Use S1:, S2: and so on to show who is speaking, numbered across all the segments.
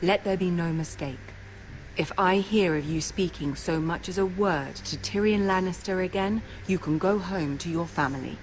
S1: Let there be no mistake. If I hear of you speaking so much as a word to Tyrion Lannister again, you can go home to your family.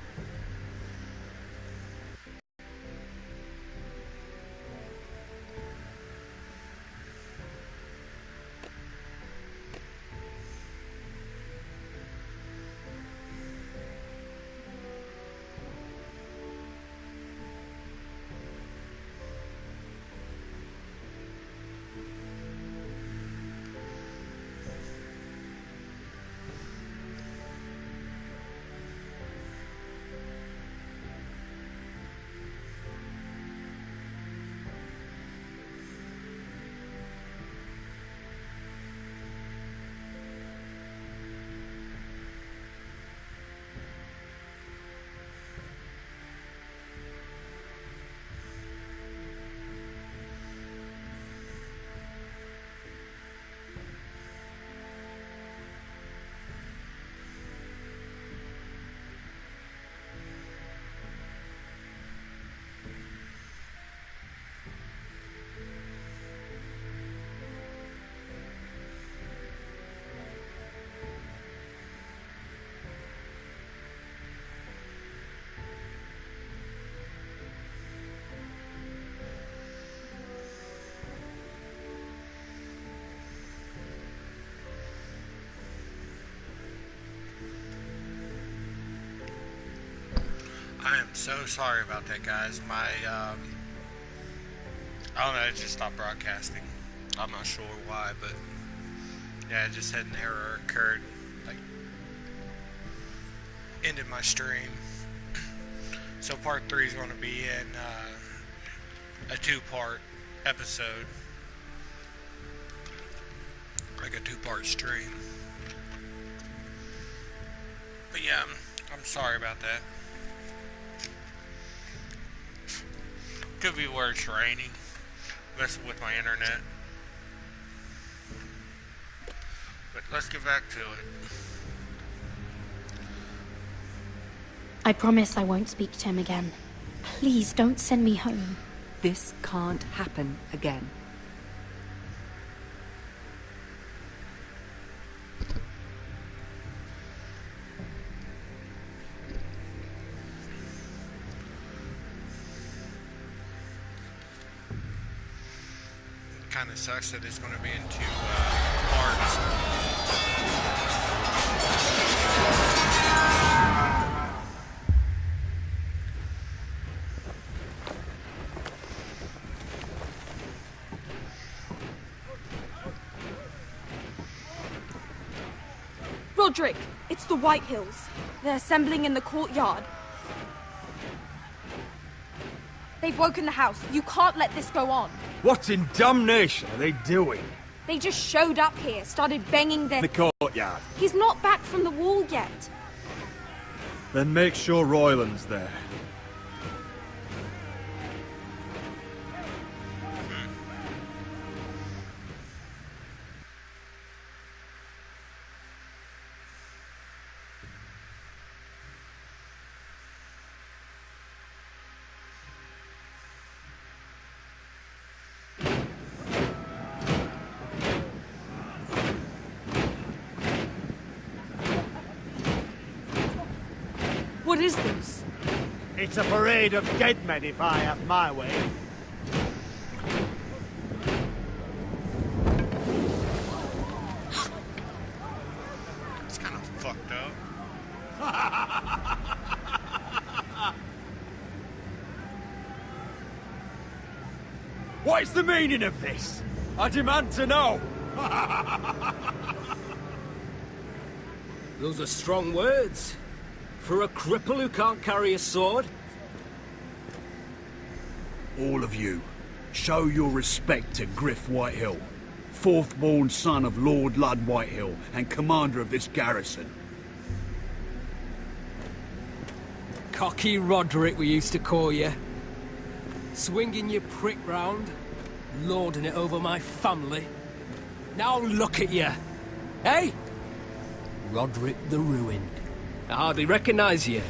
S2: I am so sorry about that, guys. My, I don't know, it just stopped broadcasting. I'm not sure why, but yeah, it just had an error occurred. Like, ended my stream. So part 3 is going to be in a 2-part episode. Like a 2-part stream. But yeah, I'm sorry about that. Could be where it's raining, messing with my internet. But let's get back to it.
S3: I promise I won't speak to him again. Please don't send me home.
S1: This can't happen again.
S2: Kind of sucks that it's going to be in 2 parts.
S4: Roderick, it's the White Hills. They're assembling in the courtyard. They've woken the house. You can't let this go on.
S5: What in damnation are they doing?
S4: They just showed up here, started banging their...
S5: The courtyard.
S4: He's not back from the wall yet.
S5: Then make sure Royland's there.
S4: What is this?
S6: It's a parade of dead men if I have my way.
S2: It's kind of fucked up.
S5: What is the meaning of this? I demand to know!
S7: Those are strong words. For a cripple who can't carry a sword?
S8: All of you, show your respect to Griff Whitehill, 4th-born son of Lord Ludd Whitehill and commander of this garrison.
S7: Cocky Roderick, we used to call you. Swinging your prick round, lording it over my family. Now look at you. Hey? Roderick the Ruined. I hardly recognise you.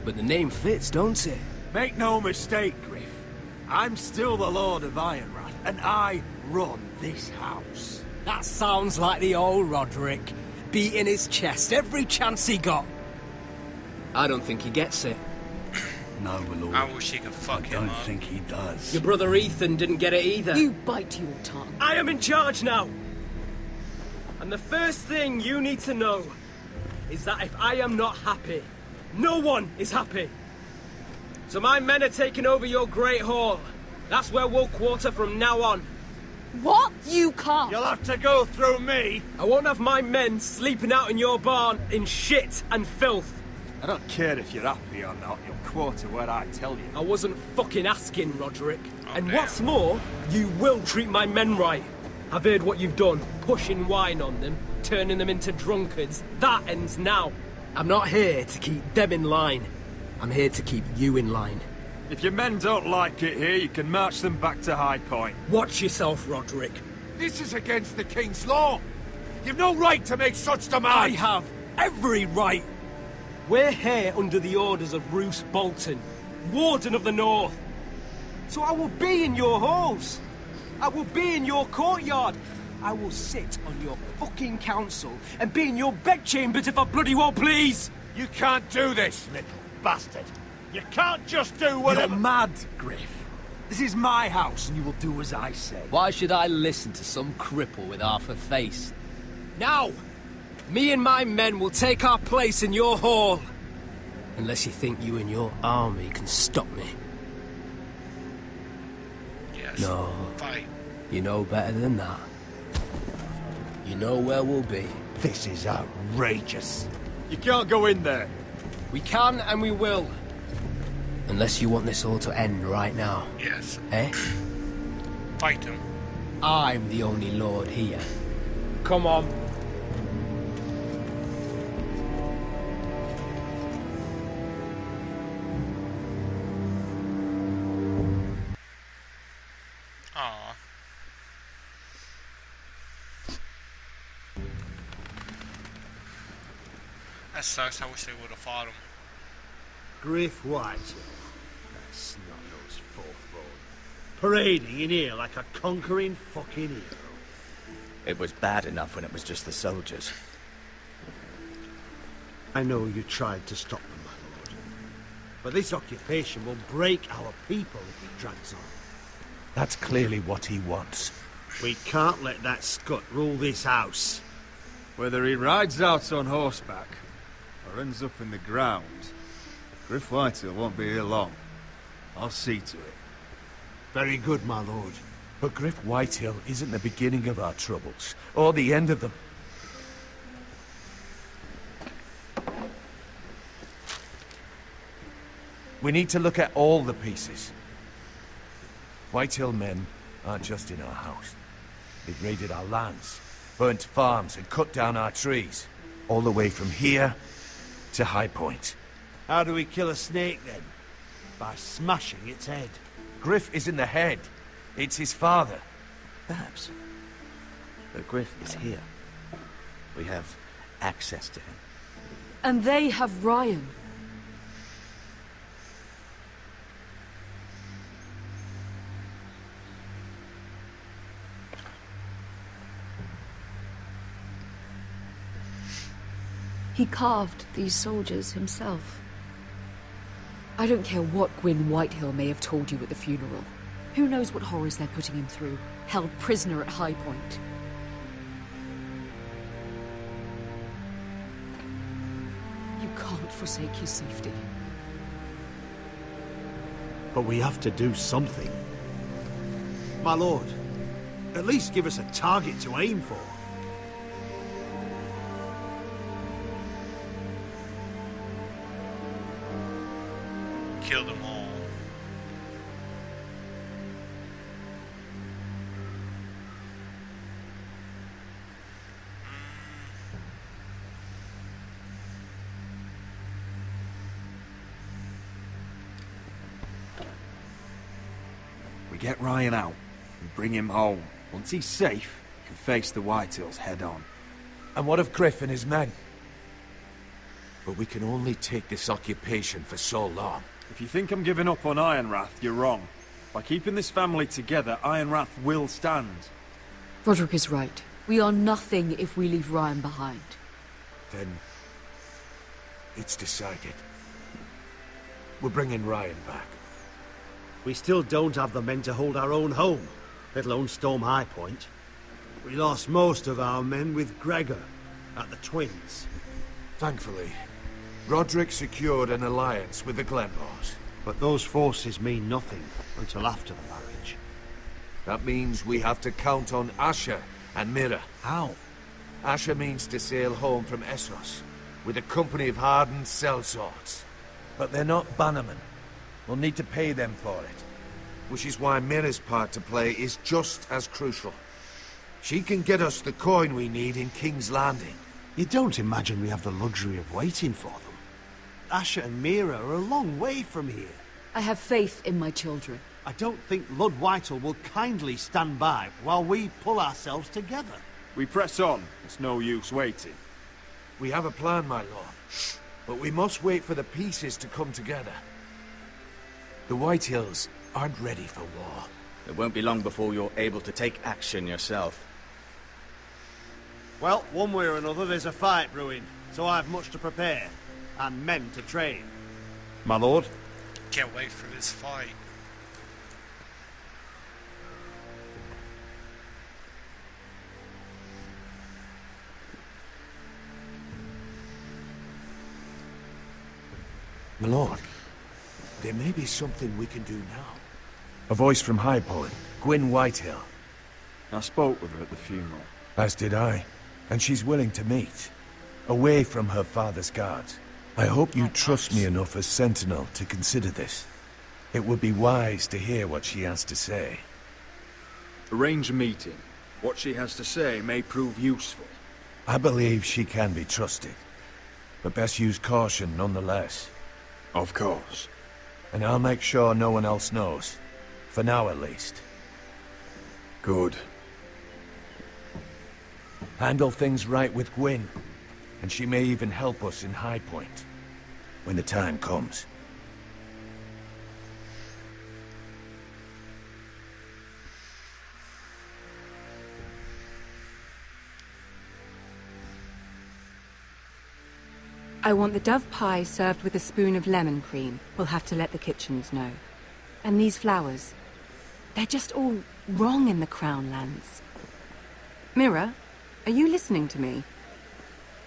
S7: But the name fits, don't it?
S5: Make no mistake, Griff.
S6: I'm still the Lord of Ironrath, and I run this house.
S7: That sounds like the old Roderick, beating his chest every chance he got. I don't think he gets it.
S8: No, my lord.
S2: I wish he could fuck
S8: I
S2: him
S8: don't
S2: up.
S8: think he does.
S7: Your brother Ethan didn't get it either.
S1: You bite your tongue.
S7: I am in charge now! And the first thing you need to know is that if I am not happy, no one is happy. So my men are taking over your Great Hall. That's where we'll quarter from now on.
S4: What? You can't.
S6: You'll have to go through me.
S7: I won't have my men sleeping out in your barn in shit and filth.
S5: I don't care if you're happy or not. You'll quarter where I tell you.
S7: I wasn't fucking asking, Roderick. And
S2: damn.
S7: what's more, you will treat my men right. I've heard what you've done, pushing wine on them, turning them into drunkards. That ends now. I'm not here to keep them in line. I'm here to keep you in line.
S5: If your men don't like it here, you can march them back to High Point.
S7: Watch yourself, Roderick.
S9: This is against the King's law. You've no right to make such
S7: I
S9: demands.
S7: have every right. We're here under the orders of Roose Bolton, Warden of the North. So I will be in your halls. I will be in your courtyard. I will sit on your fucking council and be in your bedchambers if I bloody well please.
S9: You can't do this,
S6: Little bastard. You can't just do
S5: You're
S6: whatever...
S5: mad, Griff. This is my house, and you will do as I say.
S7: Why should I listen to some cripple with half a face? Now, me and my men will take our place in your hall. Unless you think you and your army can stop me.
S2: Yes.
S7: No.
S2: Fight.
S7: You know better than that. You know where we'll be.
S6: This is outrageous.
S5: You can't go in there.
S7: We can and we will. Unless you want this all to end right now.
S2: Yes.
S7: Eh?
S2: Fight him.
S7: I'm the only lord here. Come on.
S2: Aw. That sucks. I wish they would have fought him.
S6: Griff Whitehill. That snot-nosed fourth-born. Parading in here like a conquering fucking hero.
S10: It was bad enough when it was just the soldiers.
S6: I know you tried to stop them, my lord. But this occupation will break our people if it drags on.
S9: That's clearly what he wants.
S6: We can't let that scut rule this house.
S5: Whether he rides out on horseback or ends up in the ground, Griff Whitehill won't be here long. I'll see to it.
S6: Very good, my lord.
S9: But Griff Whitehill isn't the beginning of our troubles, or the end of them. We need to look at all the pieces. Whitehill men aren't just in our house. They've raided our lands, burnt farms and cut down our trees. All the way from here to High Point.
S6: How do we kill a snake, then? By smashing its head.
S9: Griff isn't the head. It's his father.
S10: Perhaps. But Griff is here. We have access to him.
S1: And they have Ryan.
S11: He carved these soldiers himself.
S1: I don't care what Gwyn Whitehill may have told you at the funeral. Who knows what horrors they're putting him through, held prisoner at High Point. You can't forsake his safety.
S6: But we have to do something. My lord, at least give us a target to aim for.
S2: Kill them all.
S5: We get Ryan out and bring him home. Once he's safe, he can face the Whitehills head on.
S9: And what of Griff and his men? But we can only take this occupation for so long.
S5: If you think I'm giving up on Ironrath, you're wrong. By keeping this family together, Ironrath will stand.
S11: Roderick is right. We are nothing if we leave Ryan behind.
S9: Then... it's decided. We're bringing Ryan back.
S6: We still don't have the men to hold our own home, let alone storm High Point. We lost most of our men with Gregor at the Twins.
S9: Thankfully, Roderick secured an alliance with the Glenmores.
S6: But those forces mean nothing until after the marriage.
S9: That means we have to count on Asher and Mira.
S10: How?
S9: Asher means to sail home from Essos with a company of hardened sellswords.
S10: But they're not bannermen. We'll need to pay them for it.
S9: Which is why Mira's part to play is just as crucial. She can get us the coin we need in King's Landing.
S6: You don't imagine we have the luxury of waiting for them? Asher and Mira are a long way from here.
S11: I have faith in my children.
S6: I don't think Lord Whitehall will kindly stand by while we pull ourselves together.
S5: We press on. It's no use waiting.
S9: We have a plan, my lord. But we must wait for the pieces to come together. The Whitehills aren't ready for war.
S10: It won't be long before you're able to take action yourself.
S6: Well, one way or another, there's a fight brewing, so I have much to prepare, and men to train.
S5: My lord?
S2: Can't wait for this fight.
S9: My lord, there may be something we can do now. A voice from High Point, Gwyn Whitehill.
S5: I spoke with her at the funeral.
S9: As did I. And she's willing to meet. Away from her father's guards. I hope you trust me enough as Sentinel to consider this. It would be wise to hear what she has to say.
S5: Arrange a meeting. What she has to say may prove useful.
S9: I believe she can be trusted. But best use caution nonetheless.
S5: Of course.
S9: And I'll make sure no one else knows. For now at least.
S5: Good.
S9: Handle things right with Gwyn. And she may even help us in High Point. When the time comes.
S1: I want the dove pie served with a spoon of lemon cream. We'll have to let the kitchens know. And these flowers. They're just all wrong in the Crown lands. Mira, are you listening to me?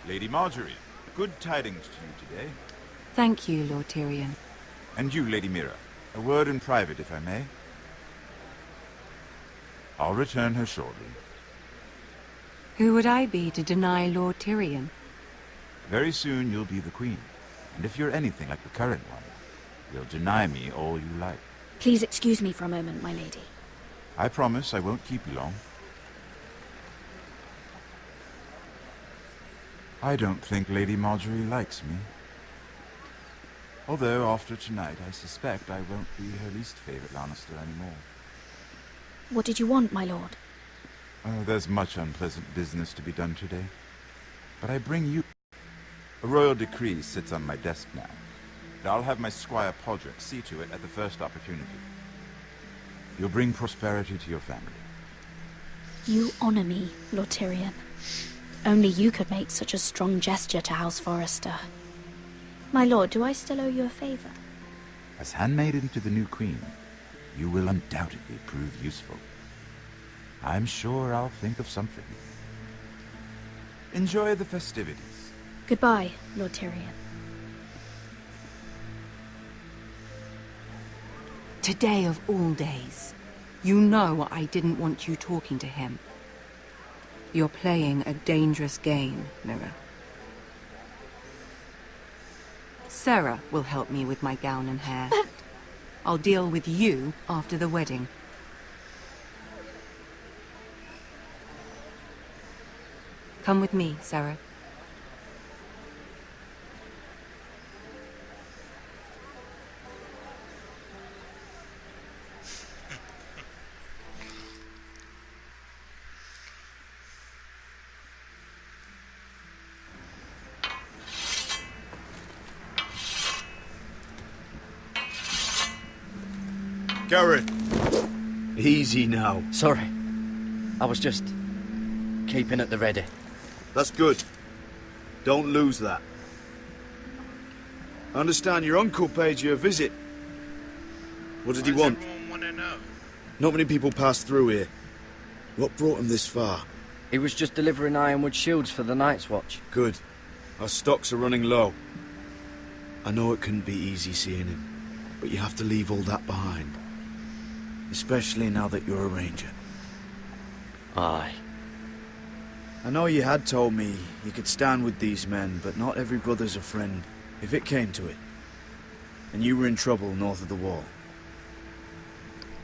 S12: Lady Marjorie, good tidings to you today.
S1: Thank you, Lord Tyrion.
S12: And you, Lady Mira. A word in private, if I may. I'll return her shortly.
S1: Who would I be to deny Lord Tyrion?
S12: Very soon you'll be the queen. And if you're anything like the current one, you'll deny me all you like.
S3: Please excuse me for a moment, my lady.
S12: I promise I won't keep you long. I don't think Lady Marjorie likes me. Although, after tonight, I suspect I won't be her least favorite Lannister anymore.
S3: What did you want, my lord?
S12: Oh, there's much unpleasant business to be done today. But I bring you... A royal decree sits on my desk now. And I'll have my squire Podrick see to it at the first opportunity. You'll bring prosperity to your family.
S3: You honor me, Lord Tyrion. Only you could make such a strong gesture to House Forrester. My lord, do I still owe you a favor?
S12: As handmaiden to the new queen, you will undoubtedly prove useful. I'm sure I'll think of something. Enjoy the festivities.
S3: Goodbye, Lord Tyrion.
S1: Today of all days. You know I didn't want you talking to him. You're playing a dangerous game, Mira. Sarah will help me with my gown and hair.
S3: But...
S1: I'll deal with you after the wedding. Come with me, Sarah.
S5: Gareth!
S6: Easy now.
S10: Sorry. I was just keeping at the ready.
S13: That's good. Don't lose that. I understand your uncle paid you a visit. What did he want? Not many people pass through here. What brought him this far?
S10: He was just delivering ironwood shields for the Night's Watch.
S13: Good. Our stocks are running low. I know it couldn't be easy seeing him, but you have to leave all that behind. Especially now that you're a ranger.
S10: Aye.
S13: I know you had told me you could stand with these men, but not every brother's a friend, if it came to it. And you were in trouble north of the wall.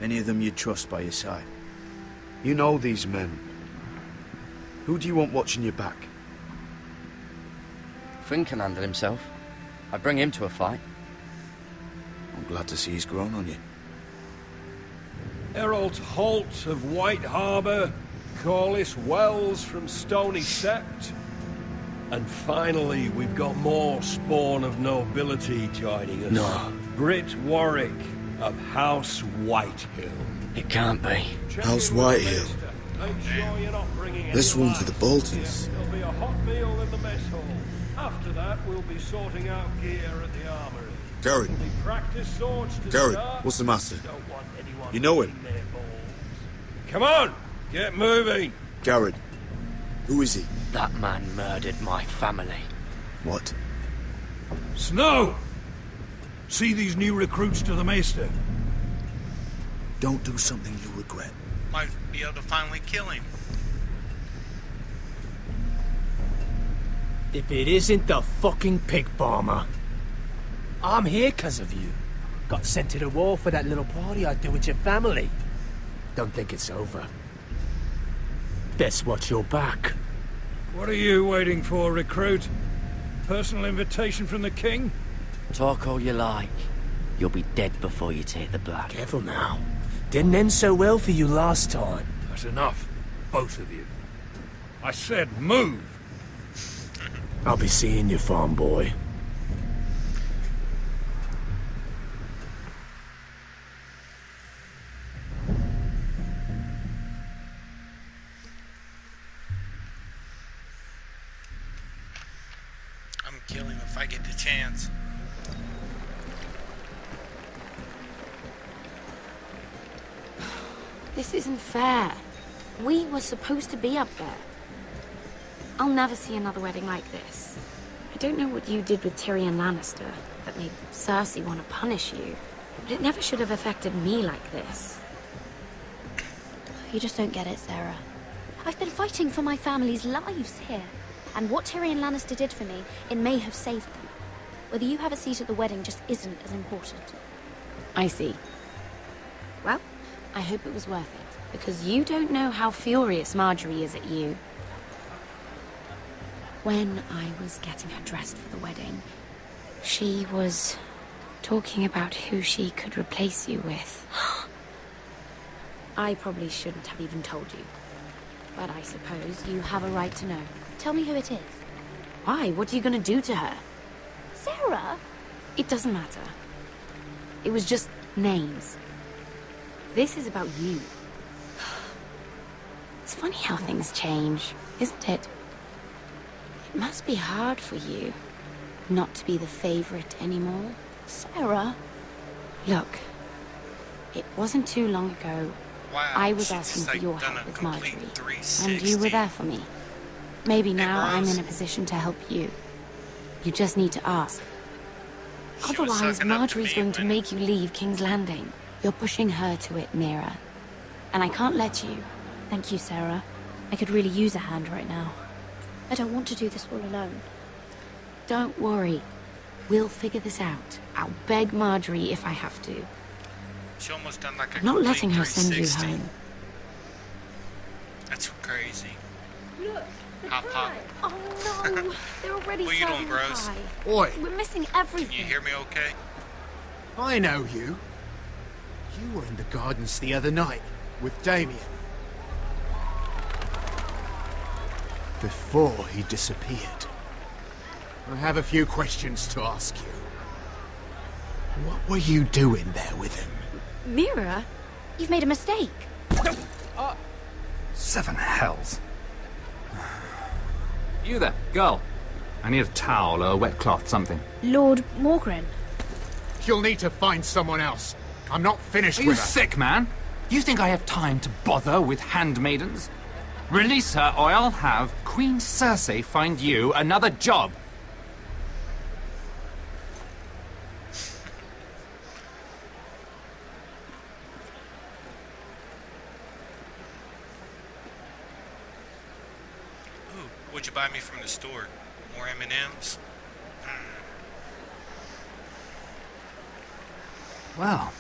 S13: Any of them you'd trust by your side. You know these men. Who do you want watching your back?
S10: Finn can handle himself. I bring him to a fight.
S13: I'm glad to see he's grown on you.
S8: Errol Holt of White Harbour, Corliss Wells from Stony Sept. And finally, we've got more spawn of nobility joining us.
S10: No.
S8: Britt Warwick of House Whitehill.
S10: It can't be.
S13: House Whitehill. This one for the Boltons.
S8: There'll be a hot meal in the mess hall. After that, we'll be sorting out gear at the armory.
S13: Garrett.
S8: We'll be practice swords to
S13: Garrett,
S8: start.
S13: what's the matter? You know him?
S8: Come on, get moving.
S13: Garrett. Who is he?
S10: That man murdered my family.
S13: What?
S8: Snow! See these new recruits to the Maester?
S13: Don't do something you'll regret.
S2: Might be able to finally kill him.
S7: If it isn't the fucking pig farmer. I'm here 'cause of you. Got sent to the war for that little party I do with your family. Don't think it's over. Best watch your back.
S8: What are you waiting for, recruit? Personal invitation from the king?
S10: Talk all you like. You'll be dead before you take the blood.
S7: Careful now. Didn't end so well for you last time.
S8: That's enough, both of you. I said move!
S7: I'll be seeing you, farm boy.
S2: I'm killing him if I get the chance.
S3: This isn't fair. We were supposed to be up there. I'll never see another wedding like this. I don't know what you did with Tyrion Lannister that made Cersei want to punish you, but it never should have affected me like this. You just don't get it, Sarah. I've been fighting for my family's lives here, and what Tyrion Lannister did for me, it may have saved them. Whether you have a seat at the wedding just isn't as important. I see. Well, I hope it was worth it, because you don't know how furious Marjorie is at you. When I was getting her dressed for the wedding, she was talking about who she could replace you with. I probably shouldn't have even told you, but I suppose you have a right to know. Tell me who it is. Why? What are you going to do to her? Sarah? It doesn't matter. It was just names. This is about you. It's funny how things change, isn't it? It must be hard for you not to be the favorite anymore. Sarah? Look, it wasn't too long ago.
S2: Wow,
S3: I was
S2: she's
S3: asking for
S2: like
S3: your
S2: done
S3: help
S2: a
S3: with
S2: complete
S3: Marjorie,
S2: 360.
S3: and you were there for me. Maybe now I'm
S2: bros.
S3: in a position to help you. You just need to ask.
S2: She was
S3: Otherwise,
S2: sucking up to
S3: Marjorie's
S2: me
S3: going to
S2: when-
S3: make you leave King's Landing. You're pushing her to it, Mira. And I can't let you. Thank you, Sarah. I could really use a hand right now. I don't want to do this all alone. Don't worry. We'll figure this out. I'll beg Marjorie if I have to.
S2: She almost done like a
S3: I'm not
S2: complete
S3: letting her send you
S2: 360.
S3: home.
S2: That's crazy.
S3: Look,
S2: Hot pot.
S3: Oh no, they're already
S2: What you doing,
S3: serving
S2: bros?
S3: pie.
S14: Oi,
S3: We're missing
S2: Can
S3: everything.
S2: you hear me okay?
S14: I know you. You were in the gardens the other night with Damien. Before he disappeared. I have a few questions to ask you. What were you doing there with him?
S3: Mira? You've made a mistake.
S15: Seven hells. You there, girl. I need a towel or a wet cloth, something.
S4: Lord Morgren.
S14: You'll need to find someone else. I'm not finished
S15: Are you
S14: with her.
S15: sick, man? You think I have time to bother with handmaidens? Release her, or I'll have Queen Cersei find you another job.
S2: Ooh, what'd you buy me from the store? More M&Ms?
S15: Well,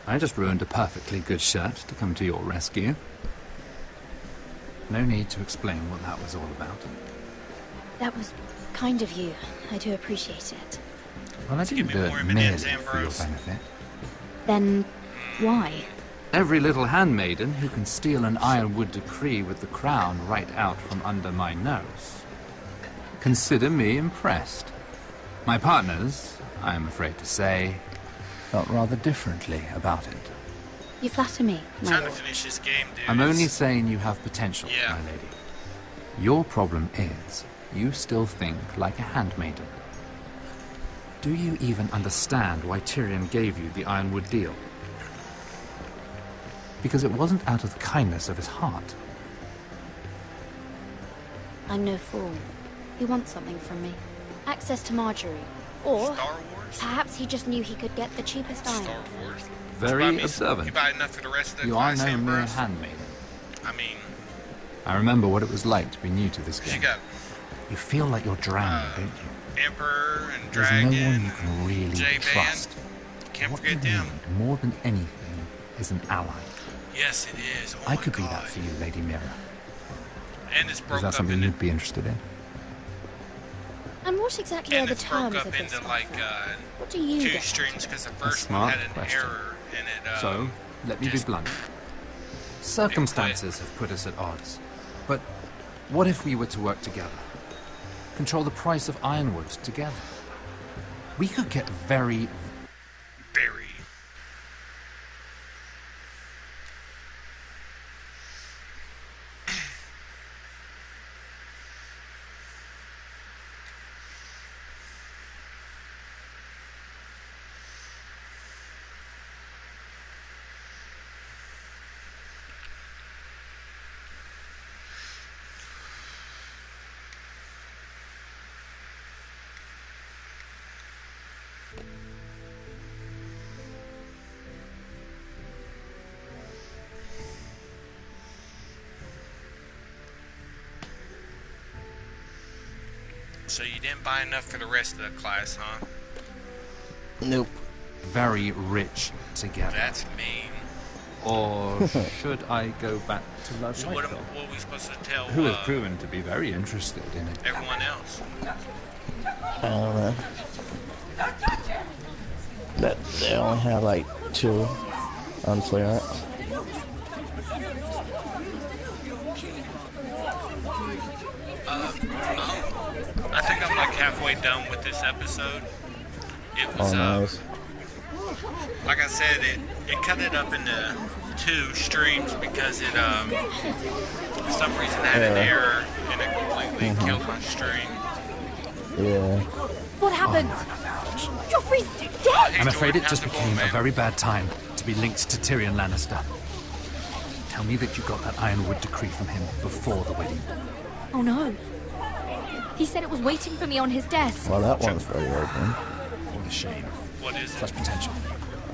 S15: I just ruined a perfectly good shirt to come to your rescue. No need to explain what that was all about.
S3: That was kind of you. I do appreciate it.
S15: Well, I didn't do it merely for your benefit.
S3: Then, why?
S15: Every little handmaiden who can steal an ironwood decree with the crown right out from under my nose. Consider me impressed. My partners, I am afraid to say, felt rather differently about it.
S3: You flatter me,
S2: I'm
S3: my
S2: trying to
S3: lord.
S2: finish this game, dude.
S15: I'm only saying you have potential,
S2: Yeah.
S15: my lady. Your problem is, you still think like a handmaiden. Do you even understand why Tyrion gave you the Ironwood deal? Because it wasn't out of the kindness of his heart.
S3: I'm no fool. He wants something from me. Access to Marjorie. Or
S2: Star Wars?
S3: perhaps he just knew he could get the cheapest iron.
S2: Star Wars?
S15: Very
S2: You
S15: observant.
S2: buy enough for the rest of the
S15: You are
S2: class,
S15: no mere
S2: Ambrose?
S15: handmaiden.
S2: I mean,
S15: I remember what it was like to be new to this
S2: you
S15: game.
S2: got
S15: You feel like you're drowning, don't you?
S2: Emperor and
S15: There's no one
S2: Dragon
S15: you can really
S2: J-Band.
S15: trust.
S2: Can't
S15: What
S2: forget
S15: you
S2: them.
S15: need, more than anything, is an ally.
S2: Yes, it is. Oh
S15: I
S2: my
S15: could be
S2: God.
S15: that for you, Lady Mira.
S2: And it's
S15: Is
S2: broke
S15: that
S2: up
S15: something
S2: into
S15: you'd be interested in?
S3: And what exactly are
S2: and
S3: the
S2: it's broke
S3: terms
S2: up
S3: of this
S2: into
S3: offer?
S2: like
S3: What do you
S2: two
S3: get?
S2: streams because the first
S15: smart
S2: one had an
S15: question.
S2: error in it.
S15: So, let me be blunt. Circumstances have put us at odds. But what if we were to work together? Control the price of ironwood together? We could get very...
S2: Very. So you didn't buy enough for the rest of the class, huh?
S16: Nope.
S15: very rich together.
S2: That's mean.
S15: Or should I go back to Love
S2: So what are we supposed to tell
S15: who has proven to be very interested in it?
S2: everyone else?
S16: I don't know. That they only have like 2 on clearance.
S2: I think I'm like halfway done with this episode. It was,
S16: nice.
S2: like I said, it cut it up into 2 streams because it, for some reason had an error and it completely killed my stream.
S16: Yeah.
S3: What happened? Joffrey's dead!
S15: I'm afraid it just became a very bad time to be linked to Tyrion Lannister. Tell me that you got that Ironwood decree from him before the wedding.
S3: Oh no. He said it was waiting for me on his desk.
S16: Well, that one's very open.
S15: What a shame.
S2: What is
S15: Such potential.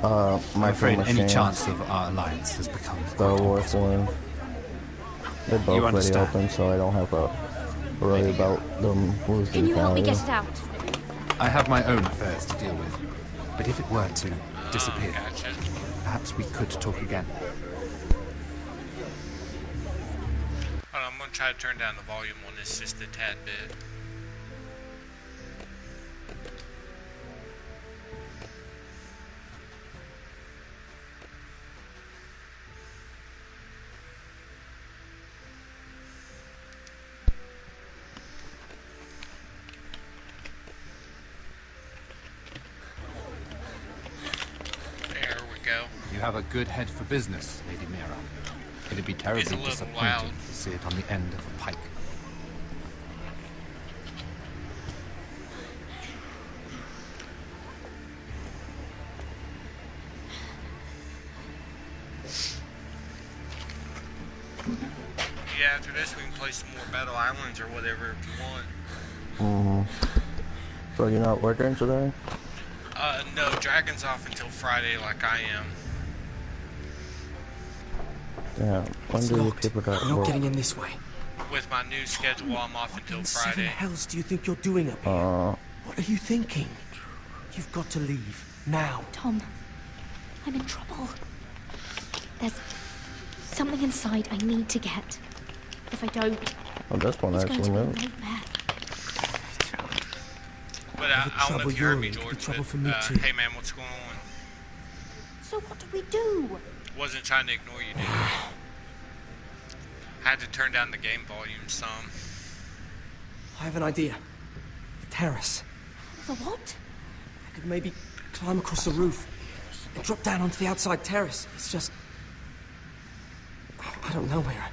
S16: My
S15: I'm afraid any
S16: machine,
S15: chance of our alliance has become
S16: Star Wars one. They're both pretty
S15: understand.
S16: open, so I don't have to worry about them losing
S3: Can you help me
S16: value.
S3: get it out?
S15: I have my own affairs to deal with. But if it were to disappear, perhaps we could talk again.
S2: Hold on, I'm gonna try to turn down the volume on this just a tad bit. There we go.
S15: You have a good head for business, Lady Mira. It'd be terribly disappointing to see it on the end of a pike.
S2: Yeah, after this we can play some more Battle Islands or whatever if you want.
S16: So you're not working today?
S2: No, Dragon's off until Friday like I am.
S16: Yeah, when do you people got
S7: You're not
S16: work?
S7: getting in this way.
S2: With my new schedule, I'm off until
S7: What seven
S2: Friday.
S7: hells do you think you're doing up here? What are you thinking? You've got to leave. Now.
S3: Tom, I'm in trouble. There's something inside I need to get. If I don't,
S16: Well, this one
S3: it's going to
S16: actually
S3: be a
S16: moved.
S3: nightmare.
S2: But I don't know if you heard me, George. But, hey man, what's going on?
S3: So what do we do?
S2: Wasn't trying to ignore you, dude. Had to turn down the game volume some.
S7: I have an idea. The terrace.
S3: The what?
S7: I could maybe climb across the roof and drop down onto the outside terrace. It's just... I don't know, Mira.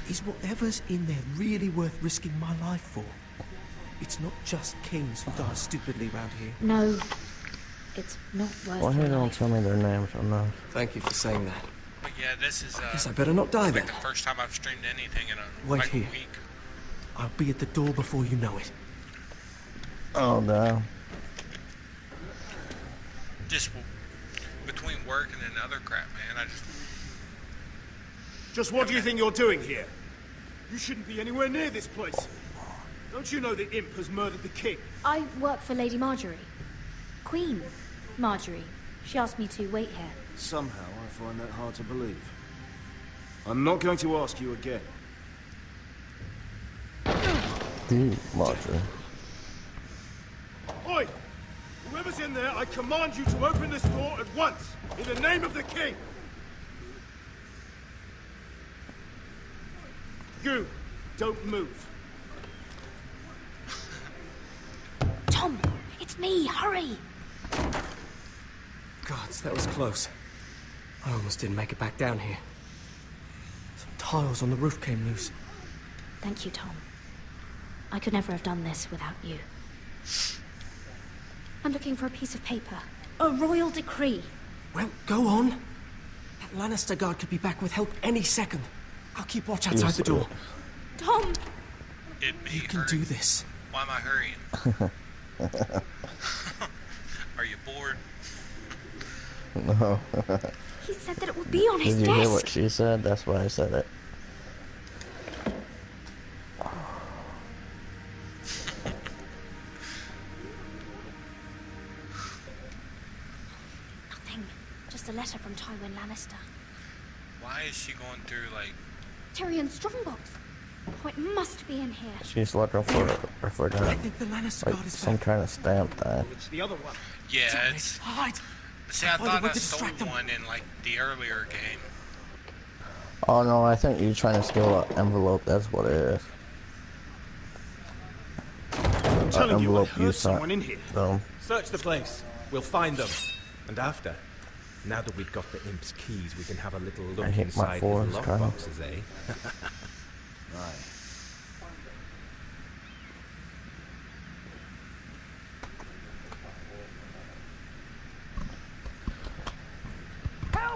S7: Is whatever's in there really worth risking my life for? It's not just kings who die stupidly around here.
S3: No, it's not worth
S16: Why
S3: it.
S16: you don't tell me their names enough?
S7: Thank you for saying that.
S2: But yeah, this is
S7: Guess I better not die
S2: like
S7: then.
S2: the first time I've streamed anything in a
S7: Wait
S2: like
S7: here.
S2: a week.
S7: I'll be at the door before you know it.
S16: Oh, damn.
S2: Just between work and then other crap, man.
S6: Just what do you think you're doing here? You shouldn't be anywhere near this place. Don't you know the imp has murdered the king?
S3: I work for Lady Marjorie. Queen Marjorie. She asked me to wait here.
S13: Somehow I find that hard to believe. I'm not going to ask you again.
S16: Marjorie.
S6: Oi! Whoever's in there, I command you to open this door at once, in the name of the king! You, don't move.
S3: Tom, it's me. Hurry!
S7: Gods, that was close. I almost didn't make it back down here. Some tiles on the roof came loose.
S3: Thank you, Tom. I could never have done this without you. I'm looking for a piece of paper. A royal decree.
S7: Well, go on. That Lannister guard could be back with help any second. I'll keep watch outside the door.
S3: Tom!
S7: You can do this.
S2: Why am I hurrying? Are you bored?
S16: No.
S3: He said that it would be on his
S16: Did
S3: desk.
S16: you hear what she said? That's why I said it.
S3: Nothing. Just a letter from Tywin Lannister.
S2: Why is she going through like
S3: Tyrion Strongbox. Oh, it must be in here.
S16: She's looking for that.
S7: I think the Lannister
S16: Like
S7: guard is
S16: some
S7: back.
S16: kind of stamp thing.
S6: It's the other one.
S2: Yeah, it's
S7: Hide!
S2: see I
S7: Find a
S2: thought
S7: way
S2: I
S7: to
S2: stole
S7: distract them.
S2: one in like the earlier game.
S16: Oh no, I think you're trying to steal an envelope. That's what it is.
S6: I'm telling you, I
S16: envelope
S6: heard
S16: you
S6: someone in here.
S17: Search the place. We'll find them. And after, now that we've got the imp's keys, we can have a little look
S16: hit my
S17: inside his
S16: forest, Kyle.
S17: lockboxes, eh?
S13: Right.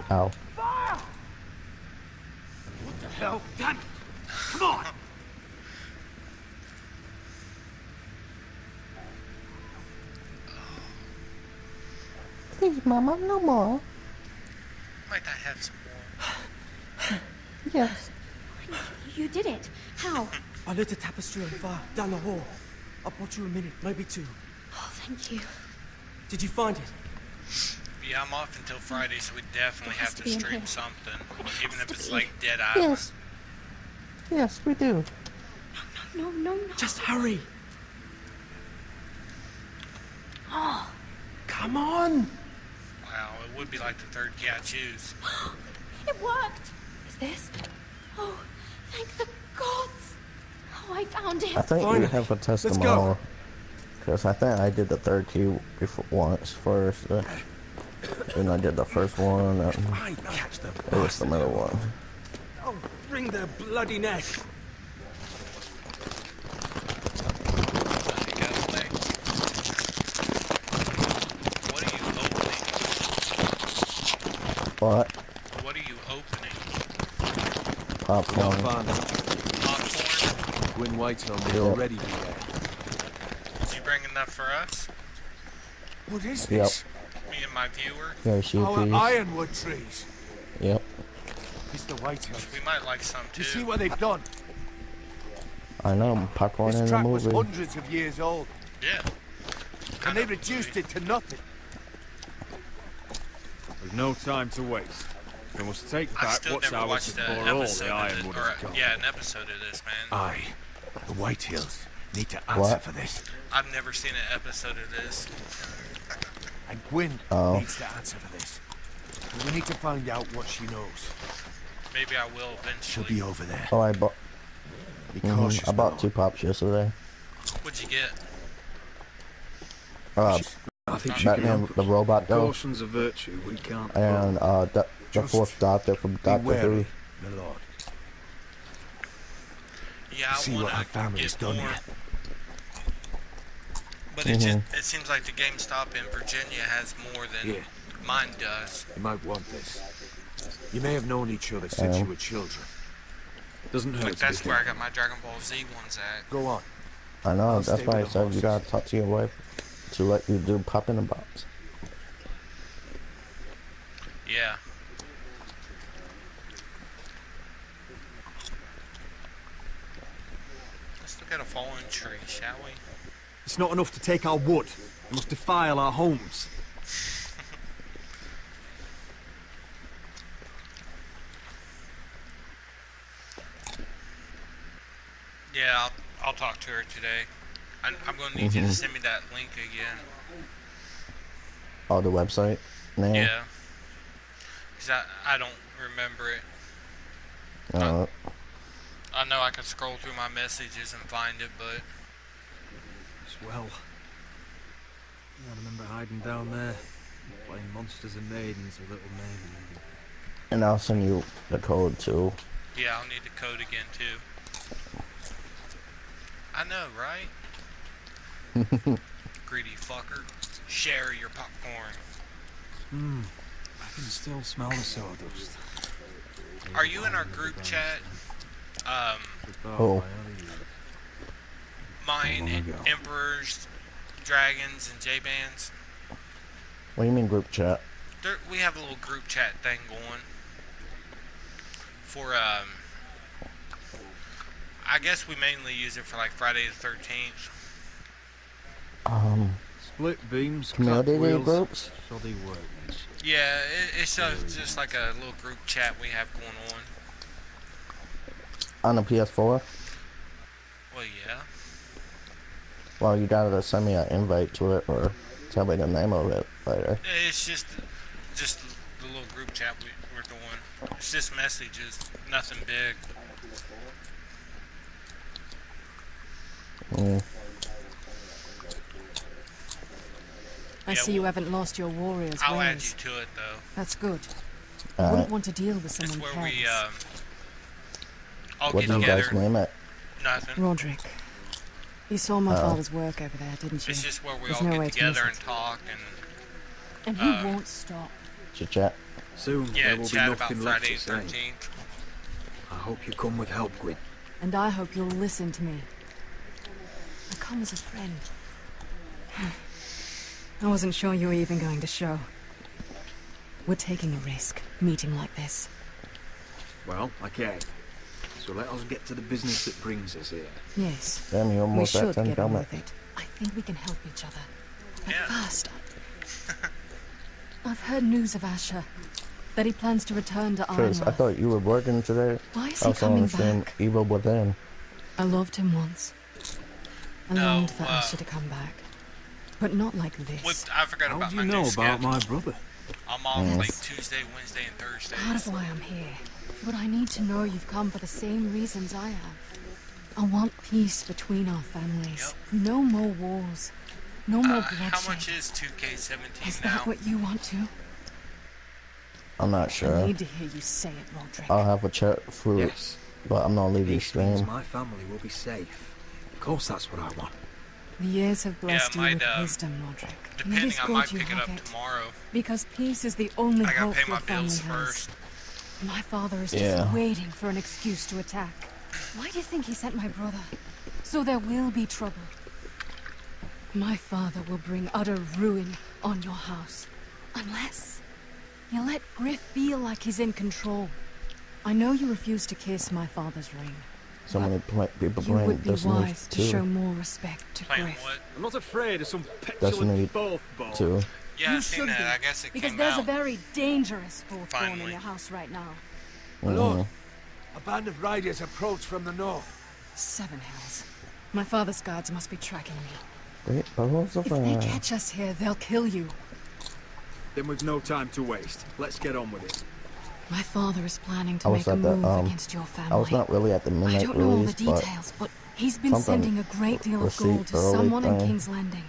S16: Ow.
S6: What the hell? Damn it! Come on!
S16: Please, Mama, no more.
S2: Might I have some more?
S16: Yes.
S3: You did it. How?
S7: I lit a tapestry on fire down the hall. I bought you a minute, maybe two.
S3: Oh, thank you.
S7: Did you find it?
S2: Yeah, I'm off until Friday, so we definitely
S3: It has
S2: have
S3: to
S2: to
S3: be in
S2: stream
S3: here.
S2: something,
S3: It
S2: even
S3: has
S2: if
S3: to
S2: it's
S3: be.
S2: like Dead Island.
S16: Yes. Yes, we do.
S3: No, no, no.
S7: Just hurry.
S3: Oh,
S7: Come on.
S2: Wow, it would be like the third key I choose.
S3: it worked. Is this? Oh, thank the gods. Oh, I found it.
S16: I think you
S7: Finally.
S16: have a
S7: Let's
S16: testimonial.
S7: go.
S16: Because I think I did the third key before once first. And I did the first one, and
S8: I catch them.
S16: it was the middle one.
S8: I'll wring their bloody neck.
S16: What?
S2: What are you opening?
S16: Popcorn.
S8: Not fun. Gwyn Whitehall may already be there.
S2: Is he bringing that for us?
S8: What is
S16: Yep.
S8: this?
S2: Me and my viewer?
S16: Very cheap
S8: Our
S16: piece.
S8: ironwood trees.
S16: Yep.
S9: It's the Whitehills.
S2: We might like some too.
S9: You see what they've done?
S16: I know, popcorn in
S9: This
S16: the
S9: track was
S16: movie.
S9: hundreds of years old.
S2: Yeah.
S9: And they reduced it to nothing.
S5: There's no time to waste. We must take
S2: I
S5: back
S2: still
S5: what's
S2: never
S5: ours
S2: watched
S5: before
S2: an
S5: all
S2: episode
S5: the
S2: of
S5: ironwood
S2: this,
S5: is gone.
S2: yeah, an episode of this, man.
S9: Aye. The Whitehills need to answer
S16: What?
S9: for this.
S2: I've never seen an episode of this.
S9: And Gwyn
S16: Oh.
S9: needs to answer for this. And we need to find out what she knows.
S2: Maybe I will
S9: She'll
S2: eventually.
S9: be over there.
S16: Oh, I bought.
S9: Be cautious.
S16: I bought
S9: my
S16: 2 pops yesterday.
S2: What'd you get?
S5: I think she can
S16: Batman,
S5: help us.
S16: the robot doll,
S5: Caution's a virtue we can't
S16: and the
S9: Just
S16: fourth Doctor from
S9: Be
S16: Doctor Who.
S9: wary, my lord.
S2: Yeah, I
S9: See
S2: want
S9: what our
S2: to
S9: family's
S2: get
S9: done
S2: more.
S9: here.
S2: But it just it seems like the GameStop in Virginia has more than
S9: Here.
S2: mine does.
S9: You might want this. You may have known each other since you were children.
S5: Doesn't hurt
S2: Like
S5: to
S2: that's
S5: be
S2: where I got my Dragon Ball Z ones at.
S9: Go on.
S16: I know,
S9: I'll
S16: that's
S9: stay
S16: why I
S9: with the
S16: said you
S9: horses.
S16: gotta talk to your wife to let you do pop in the box.
S2: Yeah. Let's look at a fallen tree, shall we?
S17: It's not enough to take our wood. We must defile our homes.
S2: Yeah, I'll talk to her today. I'm going to need you to send me that link again.
S16: Oh, the website name?
S2: Yeah. Because I don't remember it. I know I can scroll through my messages and find it, but...
S5: Well, I remember hiding down there, playing monsters and maidens with little Maiden.
S16: And I'll send you the code too.
S2: Yeah, I'll need the code again, too. I know, right? Greedy fucker. Share your popcorn.
S5: I can still smell the sawdust.
S2: Are you in our group chat?
S16: Oh.
S2: Mine, Emperors, Dragons, and J-Bands.
S16: What do you mean group chat?
S2: We have a little group chat thing going. For, I guess we mainly use it for, like, Friday the 13th.
S5: Split beams,
S16: Community
S5: clap wheels,
S16: groups?
S5: shoddy workings.
S2: Yeah, it's just like a little group chat we have going on.
S16: On the PS4?
S2: Well, yeah.
S16: Well, you gotta send me an invite to it or tell me the name of it later.
S2: It's just the little group chat we're doing. It's just messages, nothing big.
S1: I see you haven't lost your warrior's
S2: I'll add
S1: ways.
S2: you to it, though.
S1: That's good. Wouldn't want to deal with someone
S2: It's where we,
S1: careless.
S2: all
S16: What
S2: get
S16: do you
S2: together.
S16: guys name it?
S2: Nothing.
S1: Roderick. You saw my
S16: Oh.
S1: father's work over there, didn't you?
S2: It's just where we
S1: There's
S2: all
S1: no
S2: get
S1: way to miss
S2: together
S1: it.
S2: and talk
S1: And he won't stop.
S16: Chit chat.
S5: Soon
S2: yeah,
S5: there will be
S2: chat about
S5: nothing left
S2: Friday
S5: to
S2: the
S5: say.
S2: 13th.
S5: I hope you come with help, Gwyn.
S1: And I hope you'll listen to me. I come as a friend. I wasn't sure you were even going to show. We're taking a risk, meeting like this.
S5: Well, okay. So let us get to the business that brings us here.
S1: Yes.
S16: Damn, you
S1: We
S16: almost
S1: should
S16: at 10
S1: get on
S16: helmet.
S1: with it. I think we can help each other. But
S2: Yeah.
S1: first, I've heard news of Asher. That he plans to return to
S16: Chris, I
S1: Ironworth.
S16: thought you were working today.
S1: Why is
S16: I
S1: he
S16: was on
S1: coming
S16: the stream
S1: back?
S16: Evil Within.
S1: I loved him once. I
S2: No,
S1: longed for Asher to come back. But not like this.
S2: I forgot
S5: How
S2: about
S5: do
S2: my
S5: you
S2: new
S5: know about
S2: schedule.
S5: my brother?
S2: I'm off like Tuesday, Wednesday, and Thursday.
S1: Part of why I'm here. But I need to know you've come for the same reasons I have. I want peace between our families. No more wars. No more bloodshed.
S2: How much is 2K17
S1: Is
S2: now?
S1: that what you want too?
S16: I'm not
S18: I
S16: sure.
S18: need to hear you say it, Roderick.
S16: I'll have a chat through it,
S17: Yes.
S16: but I'm not leaving
S17: Peace means
S16: stream.
S17: my family will be safe. Of course, that's what I want.
S18: The years have blessed you with
S2: might,
S18: wisdom, Roderick. And it
S2: Depending,
S18: is
S2: I
S18: good
S2: might
S18: you
S2: pick it
S18: have
S2: up tomorrow.
S18: Because peace is the only
S2: I gotta
S18: hope
S2: pay
S18: your
S2: my
S18: family
S2: bills
S18: has.
S2: first.
S18: My father is
S16: Yeah.
S18: just waiting for an excuse to attack. Why do you think he sent my brother? So there will be trouble. My father will bring utter ruin on your house. Unless you let Griff feel like he's in control. I know you refuse to kiss my father's ring.
S16: So many people
S18: You
S16: playing
S18: would be
S16: Destiny
S18: wise to
S16: 2.
S18: show more respect to Griff.
S5: I'm not afraid of some
S16: Destiny
S5: petulant fourth ball.
S16: 2.
S2: Yeah,
S18: You
S2: I've seen
S18: should
S2: that.
S18: be,
S2: I guess it
S18: because
S2: came
S18: there's
S2: out.
S18: a very dangerous fourth born in
S2: Finally.
S18: your house right now.
S9: My lord, a band of riders approach from the north.
S18: 7 hells. My father's guards must be tracking me.
S16: Great balls of
S18: If they
S16: fire.
S18: catch us here, they'll kill you.
S5: Then we've no time to waste. Let's get on with it.
S18: My father is planning to
S16: I
S18: make
S16: was
S18: a
S16: at the
S18: move against your family.
S16: I was not really at the
S18: I
S16: midnight
S18: don't know all the
S16: release, but
S18: details, but he's been
S16: something
S18: sending a great deal of
S16: receipt
S18: gold to
S16: early
S18: someone in
S16: thing.
S18: King's Landing.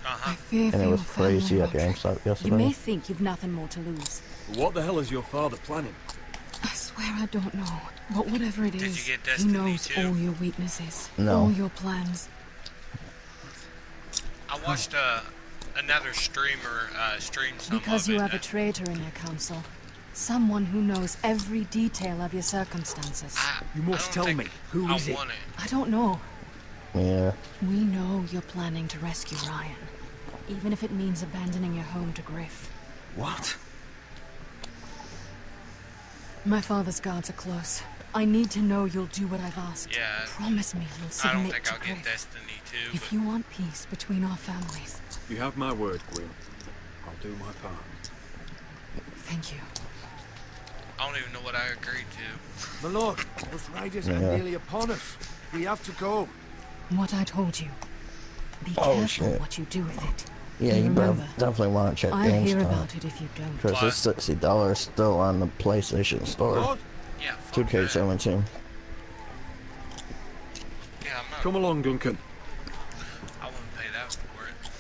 S2: Uh-huh.
S18: I fear for
S16: and it
S18: your
S16: was crazy
S18: family,
S16: at
S18: Roderick.
S16: GameStop
S18: You
S16: yesterday.
S18: may think you've nothing more to lose.
S5: What the hell is your father planning?
S18: I swear I don't know. But whatever it
S2: Did
S18: is,
S2: you get
S18: he
S2: Destiny
S18: knows
S2: 2?
S18: all your weaknesses,
S16: No.
S18: all your plans.
S2: I watched another streamer stream some
S18: Because
S2: of
S18: you
S2: it.
S18: have a traitor in your council. Someone who knows every detail of your circumstances.
S5: You must tell me. Who is it?
S18: I don't know.
S16: Yeah.
S18: We know you're planning to rescue Ryan. Even if it means abandoning your home to Griff.
S17: What?
S18: My father's guards are close. I need to know you'll do what I've asked.
S2: Yeah.
S18: Promise me you'll
S2: I
S18: submit
S2: don't think
S18: to
S2: I'll
S18: Griff.
S2: get Destiny 2.
S18: If you want peace between our families.
S5: You have my word, Gwyn. I'll do my part.
S18: Thank you.
S2: I don't even know what I agreed to.
S9: My lord, those riders are
S16: Yeah.
S9: nearly upon us. We have to go.
S18: What I told you. Be
S16: Oh,
S18: careful
S16: shit.
S18: what you do with it.
S16: Yeah,
S18: And
S16: you
S18: remember,
S16: definitely want to check
S18: I'll hear
S16: GameStop.
S18: about it if you don't.
S16: Because it's $60 still on the PlayStation Store.
S9: Lord?
S2: Yeah,
S16: 2K17.
S2: Yeah, I'm not.
S5: Come along, Duncan.
S2: I wouldn't pay that for it.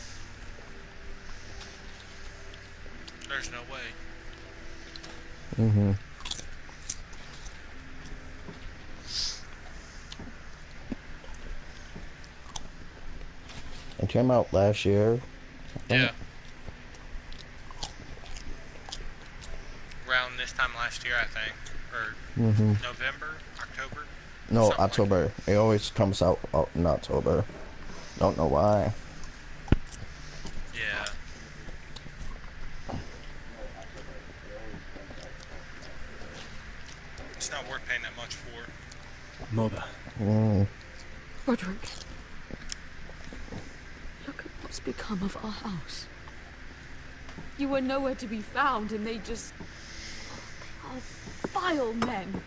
S2: There's no way.
S16: Mm-hmm. It came out last year.
S2: Yeah. Around this time last year, I think. Or
S16: Mhm.
S2: November? October?
S16: No,
S2: Something like
S16: October. It always comes out in October. Don't know why.
S2: Yeah. It's not worth paying that much for.
S5: Mother.
S11: Roderick. Look at what's become of our house. You were nowhere to be found, and they just... They are vile men.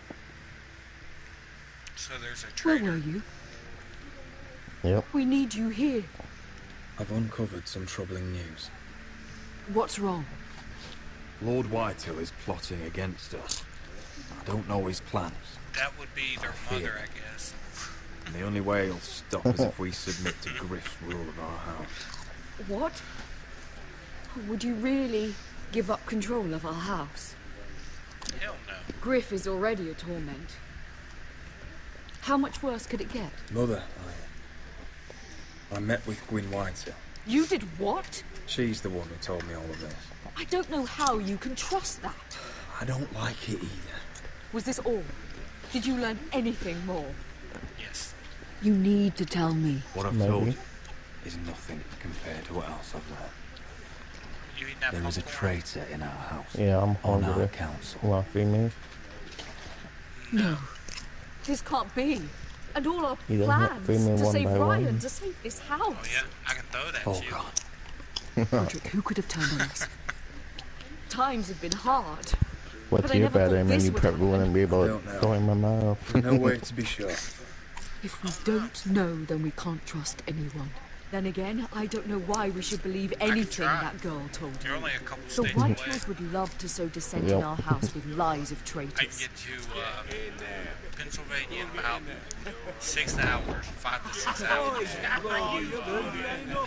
S2: So there's a
S11: Where
S2: traitor.
S11: were you?
S16: Yep.
S11: We need you here.
S17: I've uncovered some troubling news.
S11: What's wrong?
S17: Lord Whitehill is plotting against us. I don't know his plans.
S2: That would be their mother, I guess.
S17: And the only way he'll stop is if we submit to Griff's rule of our house.
S11: What? Would you really give up control of our house?
S2: Hell no.
S11: Griff is already a torment. How much worse could it get?
S17: Mother, I met with Gwyn Whitehill.
S11: You did what?
S17: She's the one who told me all of this.
S11: I don't know how you can trust that.
S17: I don't like it either.
S11: Was this all? Did you learn anything more?
S2: Yes.
S11: You need to tell me.
S17: What I've
S16: Maybe.
S17: told you is nothing compared to what else I've learned.
S2: You eating that
S17: There is a
S2: popcorn?
S17: traitor in our house.
S16: Yeah, I'm
S17: on
S16: hungry.
S17: our council.
S16: Want to feed me?
S11: No. This can't be. And all our
S16: You don't have to feed me
S11: plans to
S16: one
S11: save
S16: by
S11: Ryan,
S16: one.
S11: to save this house.
S2: Oh yeah, I can throw that
S17: Oh
S2: shit.
S17: God.
S11: Roderick, who could have turned on us? Times have been hard.
S16: What's
S11: But I
S16: your
S11: never
S16: bad?
S11: thought
S16: I mean,
S11: this
S16: you
S11: would
S16: probably
S11: happen.
S16: wouldn't be able
S17: I
S16: to
S17: don't know.
S16: go in my mouth.
S17: No way to be sure.
S11: If we don't know, then we can't trust anyone. Then again, I don't know why we should believe anything
S2: try.
S11: that girl told
S2: You're
S11: you.
S2: only a couple
S11: The
S2: states away.
S11: Whitehills would love to sow dissent
S16: Yep.
S11: in our house with lies of
S2: I can
S11: traitors.
S2: get to Pennsylvania in about 6 hours, 5 to 6 hours. And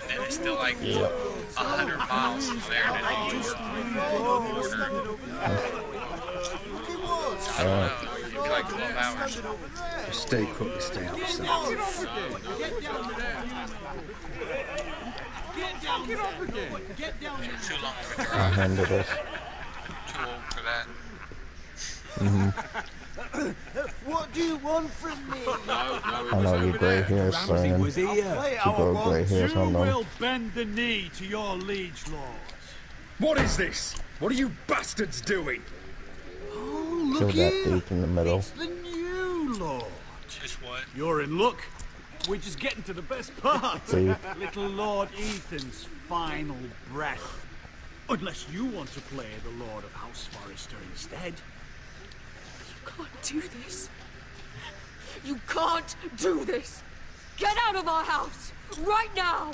S2: then it's still like 100 miles from there to New York border. I don't know. It'd be like 12 hours.
S13: Just stay put and stay outside.
S2: Too long of a
S16: I
S2: drive.
S16: handled this.
S2: Too old for that.
S6: What do you want from me?
S16: I know you grey hairs, son.
S6: was here.
S16: You grow grey hairs on them.
S6: will bend the knee to your liege lord.
S19: What is this? What are you bastards doing?
S6: Oh,
S16: Kill
S6: look
S16: that
S6: here.
S16: thief in the middle.
S6: It's the new lord.
S2: Just what?
S6: You're in luck. We're just getting to the best part.
S16: See?
S6: Little Lord Ethan's final breath. Unless you want to play the Lord of House Forrester instead.
S11: You can't do this. You can't do this. Get out of our house right now.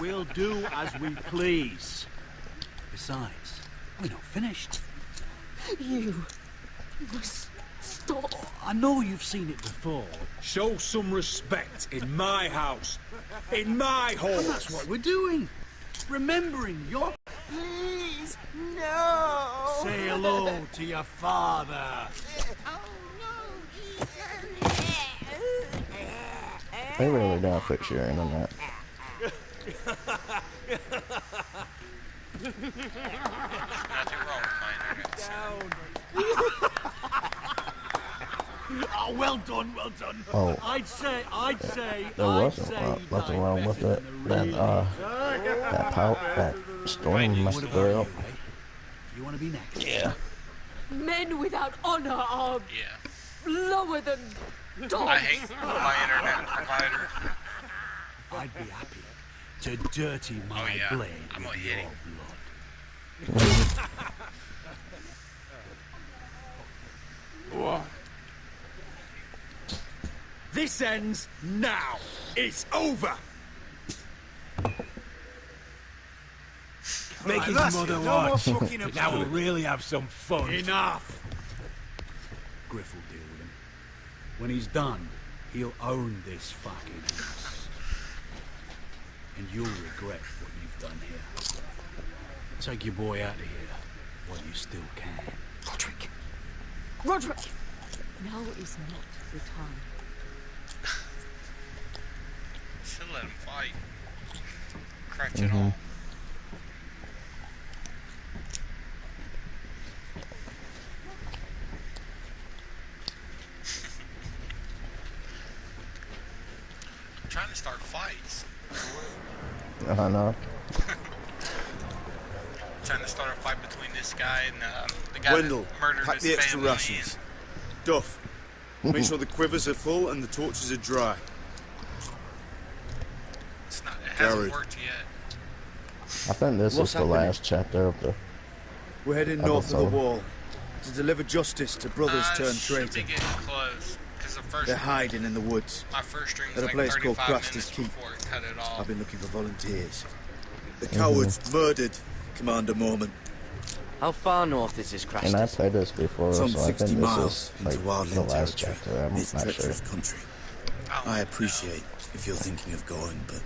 S6: We'll do as we please. Besides, we're not finished.
S11: You must stop.
S6: I know you've seen it before.
S19: Show some respect in my house. In my home.
S6: And that's what we're doing. Remembering your...
S11: Please, no.
S6: Say hello to your father.
S16: They really don't fix your internet.
S2: Nothing wrong with my internet.
S6: Oh, well done, well done.
S16: Oh.
S6: I'd say.
S16: There wasn't nothing wrong with it. That pout, that storm messed her up.
S6: You want to be next?
S16: Yeah.
S11: Men without honor are lower than dogs.
S2: I hate my internet provider.
S6: I'd be happy to dirty my blade
S2: I'm
S6: with
S2: gonna
S6: your
S2: hit him.
S6: blood.
S19: This ends now. It's over.
S6: Make his
S19: that's
S6: mother
S19: it. No more
S6: watch.
S19: fucking about
S6: Now we'll
S19: it.
S6: really have some fun. Enough. Griff will deal with him. When he's done, he'll own this fucking house. And you'll regret what you've done here. Take your boy out of here while you still can.
S11: Roderick. Roderick. Now is not the time.
S2: Still let him fight. Crutch it all. I'm trying to start fights.
S16: I know.
S2: Trying to start a fight between this guy and the guy
S13: Wendell,
S2: that murdered
S13: pack
S2: his
S13: the extra
S2: family.
S13: rations. Duff, make sure the quivers are full and the torches are dry.
S2: It hasn't worked yet.
S16: I think this
S13: What's
S16: is the
S13: happening?
S16: last chapter of the
S13: We're heading north of the
S16: episode.
S13: wall to deliver justice to brothers turned
S2: Should be
S13: traitor.
S2: getting close. Because the first
S13: They're hiding in the woods
S2: my first stream
S13: at
S2: was
S13: a
S2: like
S13: place called
S2: 35
S13: Craster's
S2: minutes
S13: Keep.
S2: before it cut it off.
S13: I've been looking for volunteers. The cowards murdered Commander Mormon.
S10: How far north is this
S16: And I
S10: Craster's?
S16: played this before,
S13: Some
S16: so I
S13: 60
S16: think this
S13: miles
S16: is
S13: into
S16: like the
S13: wildland
S16: last
S13: territory.
S16: chapter. I'm
S13: It's
S16: not sure.
S13: treacherous country. I appreciate if you're thinking of going, but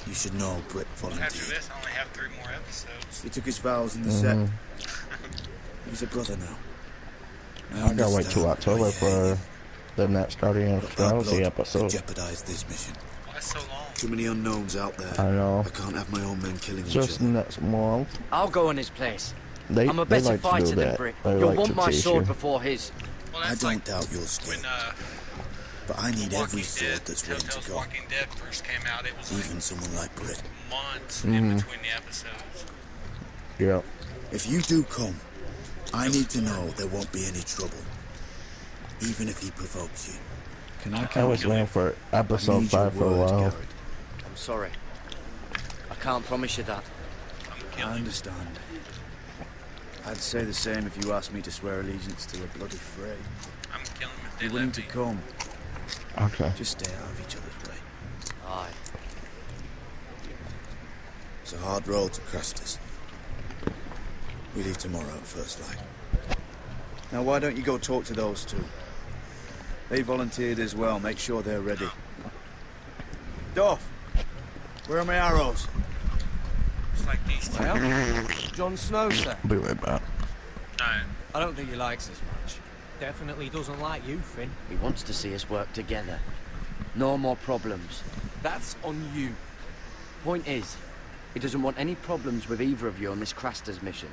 S13: you should know Britt
S2: After
S13: volunteered.
S2: this, I only have 3 more episodes.
S13: He took his vows in the
S16: Mhm.
S13: set. He's a brother now.
S16: I gotta wait till October for the next Guardian of
S13: But that
S16: Galaxy
S13: blood
S16: episode.
S13: could jeopardize this mission.
S2: Why so long?
S13: Too many unknowns out there.
S16: I know.
S13: I can't have my own men killing each
S16: Just
S13: other.
S16: next month.
S10: I'll go in his place.
S16: They,
S10: I'm a
S16: they
S10: better
S16: like to
S10: fighter
S16: do
S10: than
S16: that.
S10: Brick.
S16: They
S10: You'll
S16: like
S10: want
S16: to
S10: my
S16: tease
S10: sword
S16: you.
S10: before his.
S2: Well,
S13: I
S2: that's
S13: don't
S2: like
S13: doubt your skill,
S2: when
S13: but I need every
S2: Walking
S13: sword
S2: Dead,
S13: that's ready to
S2: Telltale's
S13: go.
S2: Walking Dead first came out, it was
S13: Even someone like Britt.
S2: months
S16: Mhm.
S2: in between the episodes.
S16: Yeah.
S13: If you do come, I need to know there won't be any trouble. Even if he provokes you. Can
S16: I was waiting for episode 5 for a while.
S10: I'm sorry. I can't promise you that.
S13: I understand. I'd say the same if you asked me to swear allegiance to a bloody fray.
S2: I'm killing him if
S13: If
S2: they
S13: you're willing
S2: let
S13: to
S2: me.
S13: come,
S16: Okay.
S13: just stay out of each other's way.
S10: Aye.
S13: It's a hard road to Craster's. We leave tomorrow at first light. Now why don't you go talk to those two? They volunteered as well. Make sure they're ready. Duff, where are my arrows?
S2: It's like these two.
S9: Jon Snow, sir.
S16: Be right back.
S2: Alright.
S20: I don't think he likes us much.
S14: Definitely doesn't like you, Finn.
S20: He wants to see us work together. No more problems.
S17: That's on you.
S20: Point is, he doesn't want any problems with either of you on this Craster's mission.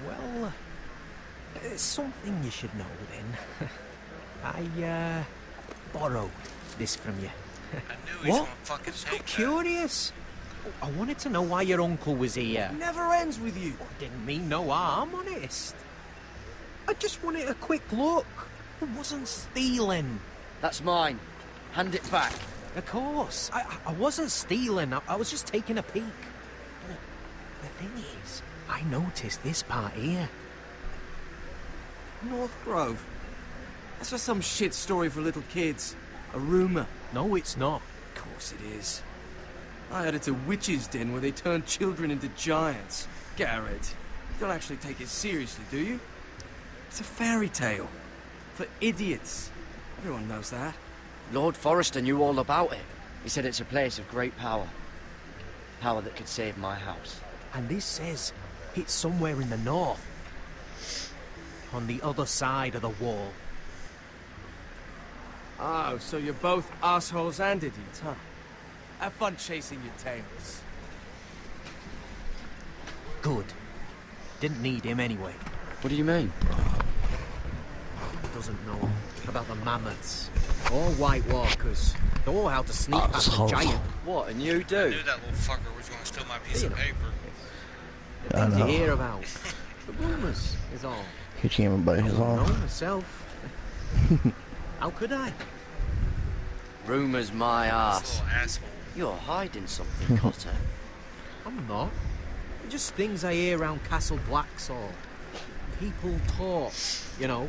S14: Well, it's something you should know then. I, borrowed this from you.
S2: I knew he was
S14: What?
S2: gonna fucking
S14: So
S2: take that.
S14: curious. I wanted to know why your uncle was here.
S17: Never ends with you.
S14: Didn't mean no harm, honest. I just wanted a quick look. I wasn't stealing.
S20: That's mine. Hand it back.
S14: Of course. I wasn't stealing. I was just taking a peek. But the thing is, I noticed this part here.
S17: North Grove. That's just some shit story for little kids. A rumour.
S14: No, it's not.
S17: Of course it is. I heard it's a witch's den where they turn children into giants. Garrett, you don't actually take it seriously, do you? It's a fairy tale. For idiots. Everyone knows that.
S20: Lord Forrester knew all about it. He said it's a place of great power. Power that could save my house.
S14: And this says it's somewhere in the north. On the other side of the wall.
S17: Oh, so you're both assholes and idiots, huh? Have fun chasing your tails.
S14: Good. Didn't need him anyway.
S20: What do you mean?
S14: Doesn't know about the mammoths or White Walkers or how to sneak past a giant.
S20: What, and you
S2: I
S20: do?
S2: knew that little fucker was gonna steal my piece of paper.
S14: The things you hear about. The rumours is all.
S16: He came by his
S14: I
S16: own.
S14: don't know myself. How could I?
S20: Rumours my ass.
S2: Little asshole.
S20: You're hiding something, Cotter.
S14: I'm not. Just things I hear around Castle Blacksall. People talk, you know.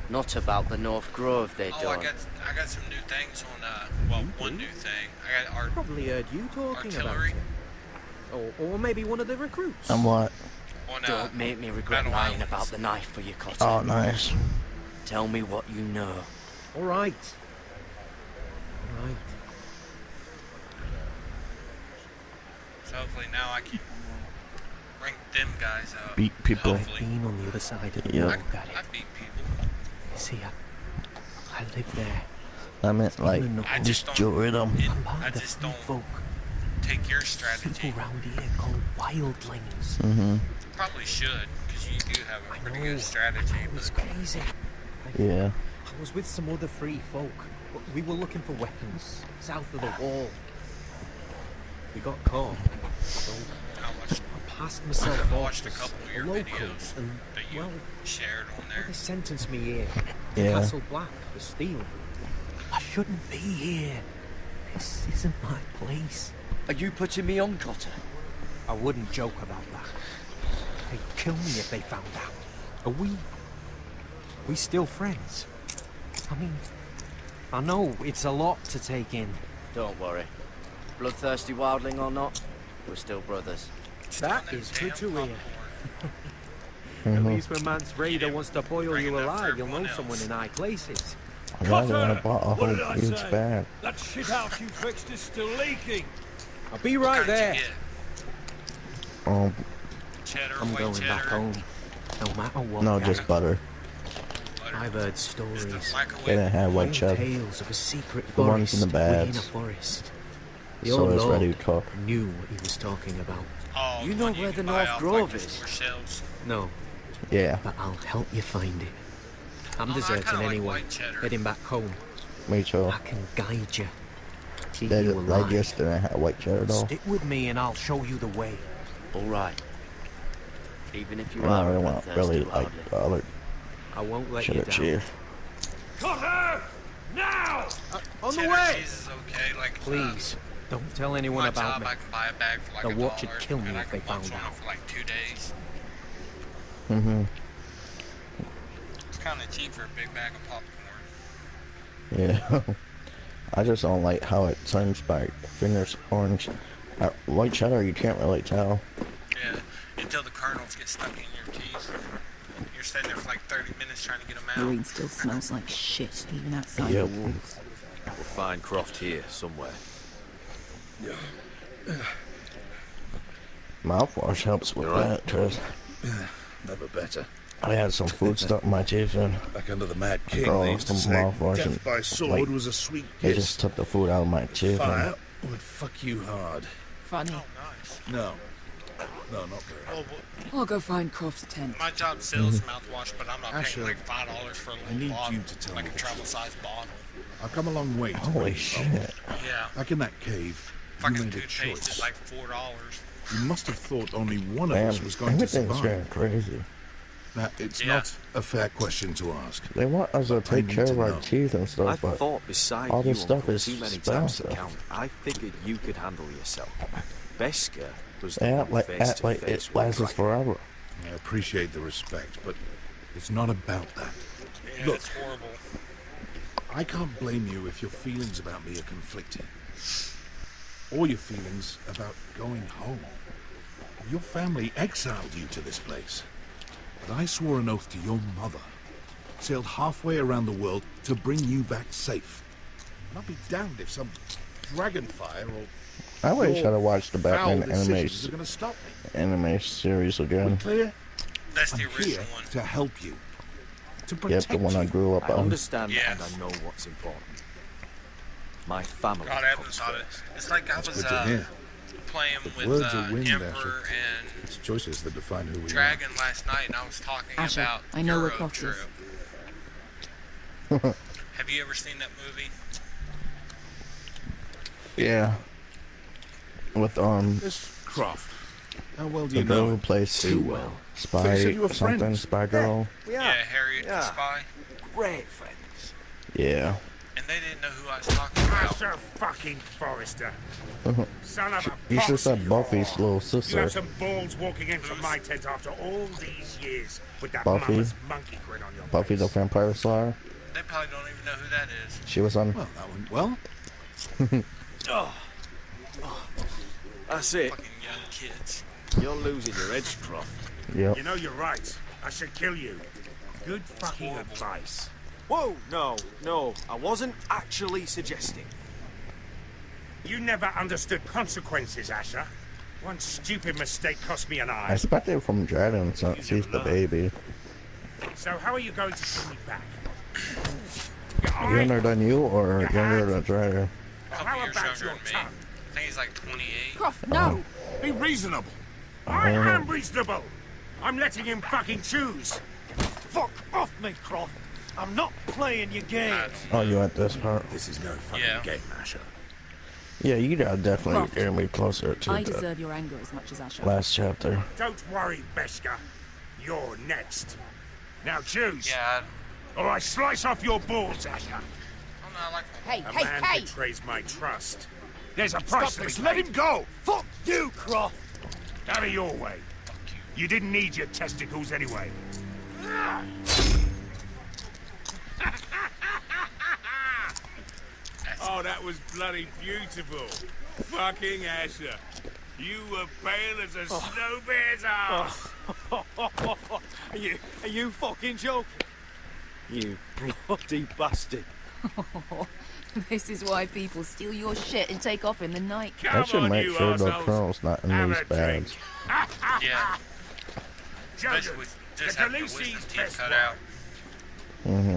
S20: Not about the North Grove they
S2: Oh,
S20: don't.
S2: I got some new things on, well, one new thing. I got art.
S14: Probably heard you talking
S2: Artillery.
S14: about it. Or maybe one of the recruits.
S16: And what?
S2: On,
S20: Don't make me regret
S2: Battle
S20: lying
S2: Islands.
S20: about the knife for you, Cotter.
S16: Oh, nice.
S20: Tell me what you know.
S14: All right. All right.
S2: So hopefully now I can rank them guys up.
S16: Beat people.
S14: I've been on the other side of the
S16: Yeah.
S14: wall, Daddy.
S2: I beat people.
S14: You see, I live there.
S16: I meant like
S2: I just don't.
S16: destroy them.
S2: I just don't take your strategy.
S14: People round here called wildlings.
S16: Mm-hmm.
S2: Probably should, because you do have a pretty good strategy.
S14: It's
S2: But
S14: crazy.
S16: Yeah.
S14: I was with some other free folk. We were looking for weapons south of the wall. We got caught. So I passed myself
S2: I
S14: off
S2: watched a
S14: as
S2: couple of your
S14: local,
S2: videos
S14: and,
S2: that you
S14: well,
S2: shared on
S14: they
S2: there.
S14: sentenced me here to
S16: Yeah.
S14: Castle Black for stealing. I shouldn't be here. This isn't my place.
S20: Are you putting me on, Cotter?
S14: I wouldn't joke about that. They'd kill me if they found out. Are we still friends? I mean, I know it's a lot to take in.
S20: Don't worry. Bloodthirsty wildling or not, we're still brothers.
S14: That is good to hear.
S16: Mhm.
S14: At least when man's raider wants to boil you alive, you'll know someone in high places.
S16: Why do I bought a
S8: What
S16: whole
S8: did I
S16: huge
S8: say?
S16: bag?
S8: That shit house you fixed is still leaking.
S14: I'll be right there.
S2: Cheddar,
S14: I'm
S2: white
S14: going
S2: cheddar.
S14: back home, no matter what.
S16: No,
S14: Gary.
S16: just butter.
S14: I've heard stories.
S16: They didn't have white cheddar.
S14: Tales of a secret
S16: The ones in the
S14: forest within a
S16: bags.
S14: forest. The
S16: So
S14: old
S16: it's
S14: Lord
S16: ready to cook.
S14: knew what he was talking about.
S2: Oh,
S20: You know where the North Grove is?
S14: No,
S16: Yeah.
S14: but I'll help you find it. I'm
S2: I
S14: deserting
S2: kinda like
S14: anyway.
S2: white cheddar.
S14: Heading back home.
S16: Me too.
S14: I can guide you. Keep
S16: They
S14: you alive.
S16: just didn't have white cheddar though.
S14: Stick with me and I'll show you the way.
S20: All right. Even if you
S16: I
S20: are
S16: really
S20: a
S16: want
S20: bloodthirsty
S16: really like
S20: wildling.
S16: garlic
S14: I won't let you
S16: cheddar
S14: down.
S16: cheese.
S8: Cotter! Now!
S14: On the
S2: Cheddar
S14: way!
S2: cheese is okay. Like,
S14: Please, don't tell anyone
S2: my
S14: about
S2: job,
S14: me.
S2: I can buy a bag for like
S14: The
S2: $1,
S14: watch would kill me
S2: and I
S14: if they
S2: can munch
S14: found
S2: on
S14: out.
S2: it for like 2 days.
S16: Mhm.
S2: It's kind of cheap for a big bag of popcorn.
S16: Yeah. I just don't like how it turns back fingers orange. White cheddar, you can't really tell.
S2: Yeah, until the kernels get stuck in your teeth. You're sitting there for like 30 minutes trying to get them out.
S21: Breed still smells like shit, even outside
S16: Yep.
S21: the walls.
S9: We'll find Croft here somewhere.
S16: Mouthwash helps with that, Tris.
S9: Never better.
S16: I had some food stuck in my teeth and
S9: Back under the Mad King,
S16: girl
S9: they used to
S16: some
S9: say
S16: mouthwash
S9: death
S16: and,
S9: by sword
S16: like,
S9: was a sweet
S16: they
S9: kiss.
S16: just took the food out of my teeth.
S9: Fire would fuck you hard.
S11: Funny.
S9: No. No, not very.
S2: Oh,
S11: I'll go find Croft's tent.
S2: my job sells mouthwash, but I'm not
S12: Asher,
S2: paying like $5 for a
S12: I
S2: little
S12: need
S2: bottle,
S12: you to tell
S2: like
S12: me
S2: a
S12: the
S2: travel-sized bottle.
S12: I've come a long way.
S16: Holy shit.
S2: Yeah.
S12: Back in that cave, you
S2: Fucking
S12: made a
S2: toothpaste
S12: choice.
S2: is like $4.
S12: You must have thought only one of
S16: Damn,
S12: us was going to
S16: everything's
S12: survive.
S16: going crazy.
S12: Now, it's not a fair question to ask.
S16: They want us to take
S12: need
S16: care
S12: to
S16: of our
S12: know.
S16: teeth and
S22: I
S16: stuff, but
S22: thought beside
S16: all
S22: you,
S16: this stuff
S22: Uncle,
S16: is
S22: too many
S16: spell
S22: times to
S16: stuff.
S22: count. I figured you could handle yourself. Beskar was the
S16: They
S22: one
S16: act like,
S22: face to
S16: it
S22: face with
S16: lasts
S22: Kraken.
S16: forever.
S12: I appreciate the respect, but it's not about that.
S2: Yeah,
S12: Look,
S2: it's horrible.
S12: I can't blame you if your feelings about me are conflicting. Or your feelings about going home. Your family exiled you to this place. But I swore an oath to your mother. Sailed halfway around the world to bring you back safe. And I'll be damned if some dragonfire or
S16: I wish I'd have watched the
S12: foul
S16: Batman
S12: decisions are going to stop me.
S16: anime series again.
S12: Clear?
S2: That's the
S12: I'm
S2: original
S12: here
S2: one.
S12: to help you. To
S16: Yep,
S12: protect
S16: the one I
S12: you.
S16: grew up
S22: I
S16: on.
S22: understand
S2: Yeah.
S22: and I know what's important. My family
S2: God,
S22: comes
S2: Evans on it.
S22: first.
S2: It's like I
S12: That's
S2: was
S12: good to hear.
S2: playing with
S12: Words are wind,
S2: Emperor
S12: Asher.
S2: and
S12: It's choices that define who we
S2: Dragon last night, and I was talking
S11: Asher,
S2: about
S11: I know where
S2: Euro
S11: Croft is.
S2: Trip. Have you ever seen that movie?
S16: Yeah. With
S12: This Croft. How well do
S16: the
S12: you
S16: girl
S12: know
S16: who
S12: him?
S16: plays
S12: Too well. Thought you
S16: Spy
S12: said you were
S16: something,
S12: friends.
S16: Spy Girl.
S2: Yeah, Harriet the Spy.
S22: Great friends.
S16: Yeah.
S2: And they didn't know who I was talking about.
S23: Asher fucking Forrester. Son of a
S16: You should have
S23: pox.
S16: said Buffy's little
S23: You
S16: sister.
S23: have some balls walking into my tent after all these years with that
S16: Buffy.
S23: mama's monkey grin on your
S16: Buffy the Vampire Slayer.
S2: They probably don't even know who that is.
S16: She was on.
S12: Well, that went well.
S22: That's it.
S2: Fucking young kids.
S22: You're losing your edge, Croft.
S16: Yep.
S23: You know you're right. I should kill you. Good fucking advice.
S22: Whoa, no, I wasn't actually suggesting.
S23: You never understood consequences, Asher. One stupid mistake cost me an
S16: I
S23: eye.
S16: expected from Dragon since he's the baby.
S23: So how are you going to kill me back?
S16: Younger than you or younger than Dragon?
S23: How
S2: years
S23: about
S2: younger
S23: your
S2: than me.
S23: tongue?
S2: I think he's like 28.
S23: Croft, no! Be reasonable. I
S16: Oh.
S23: am reasonable. I'm letting him fucking choose.
S22: Fuck off me, Croft. I'm not playing your game.
S16: Oh, you at this part?
S12: This is no fucking game, Asher.
S16: Yeah, you gotta definitely get me closer to
S11: I
S16: the
S11: deserve your anger as much as Asher.
S16: last chapter.
S23: Don't worry, Beskar. You're next. Now choose.
S2: Yeah.
S23: Or I slice off your balls, Asher.
S2: Oh, no, I like
S11: Hey,
S23: A
S11: hey,
S23: man
S11: hey!
S23: betrays my trust. There's a price to be this. paid. Let him go.
S22: Fuck you, Croft.
S23: Out of your way. You didn't need your testicles anyway.
S19: Oh, that was bloody beautiful. Fucking Asher. You were pale as a snow bear's ass.
S22: Are you fucking joking? You bloody bastard.
S11: This is why people steal your shit and take off in the night.
S16: I should make sure the Colonel's not in these bags.
S2: Yeah.
S23: Joseph,
S2: With
S23: the
S2: just having your
S23: Khaleesi's
S2: wisdom teeth
S23: best
S2: cut
S23: one.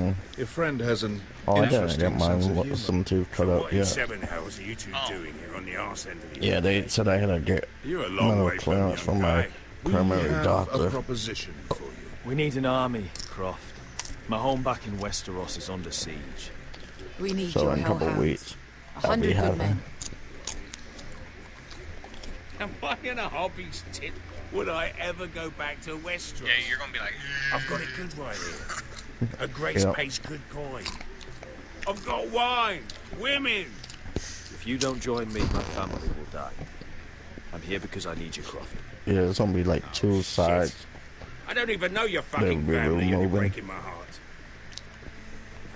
S2: out.
S12: Your friend has an
S16: Oh, I didn't
S12: interesting
S16: get
S12: sense of
S16: mine.
S12: humor.
S16: Some tooth cut up
S23: What in
S16: yet.
S23: seven hells are you two doing here on the arse end of the
S16: Yeah, they said I had to get
S23: You're a long
S16: another
S23: way from
S16: clearance
S23: young
S16: from my
S23: guy.
S16: primary
S12: We have
S16: doctor.
S12: a proposition for you.
S22: We need an army, Croft. My home back in Westeros is under siege.
S11: We need
S16: So
S11: your
S16: in a couple
S11: hellhounds.
S16: weeks, I'll
S11: 100
S16: be
S11: good
S16: having.
S11: men.
S19: Am I in a hobby's tit? Would I ever go back to Westeros?
S2: Yeah, you're gonna be like,
S23: I've got it good right here. A Grace
S16: Yep.
S23: pays good coin.
S19: I've got wine, women.
S22: If you don't join me, my family will die. I'm here because I need you, Croft.
S16: Yeah, it's gonna be like two sides.
S23: I don't even know your
S16: They'll
S23: fucking
S16: be
S23: family and you're
S16: removing.
S23: breaking my heart.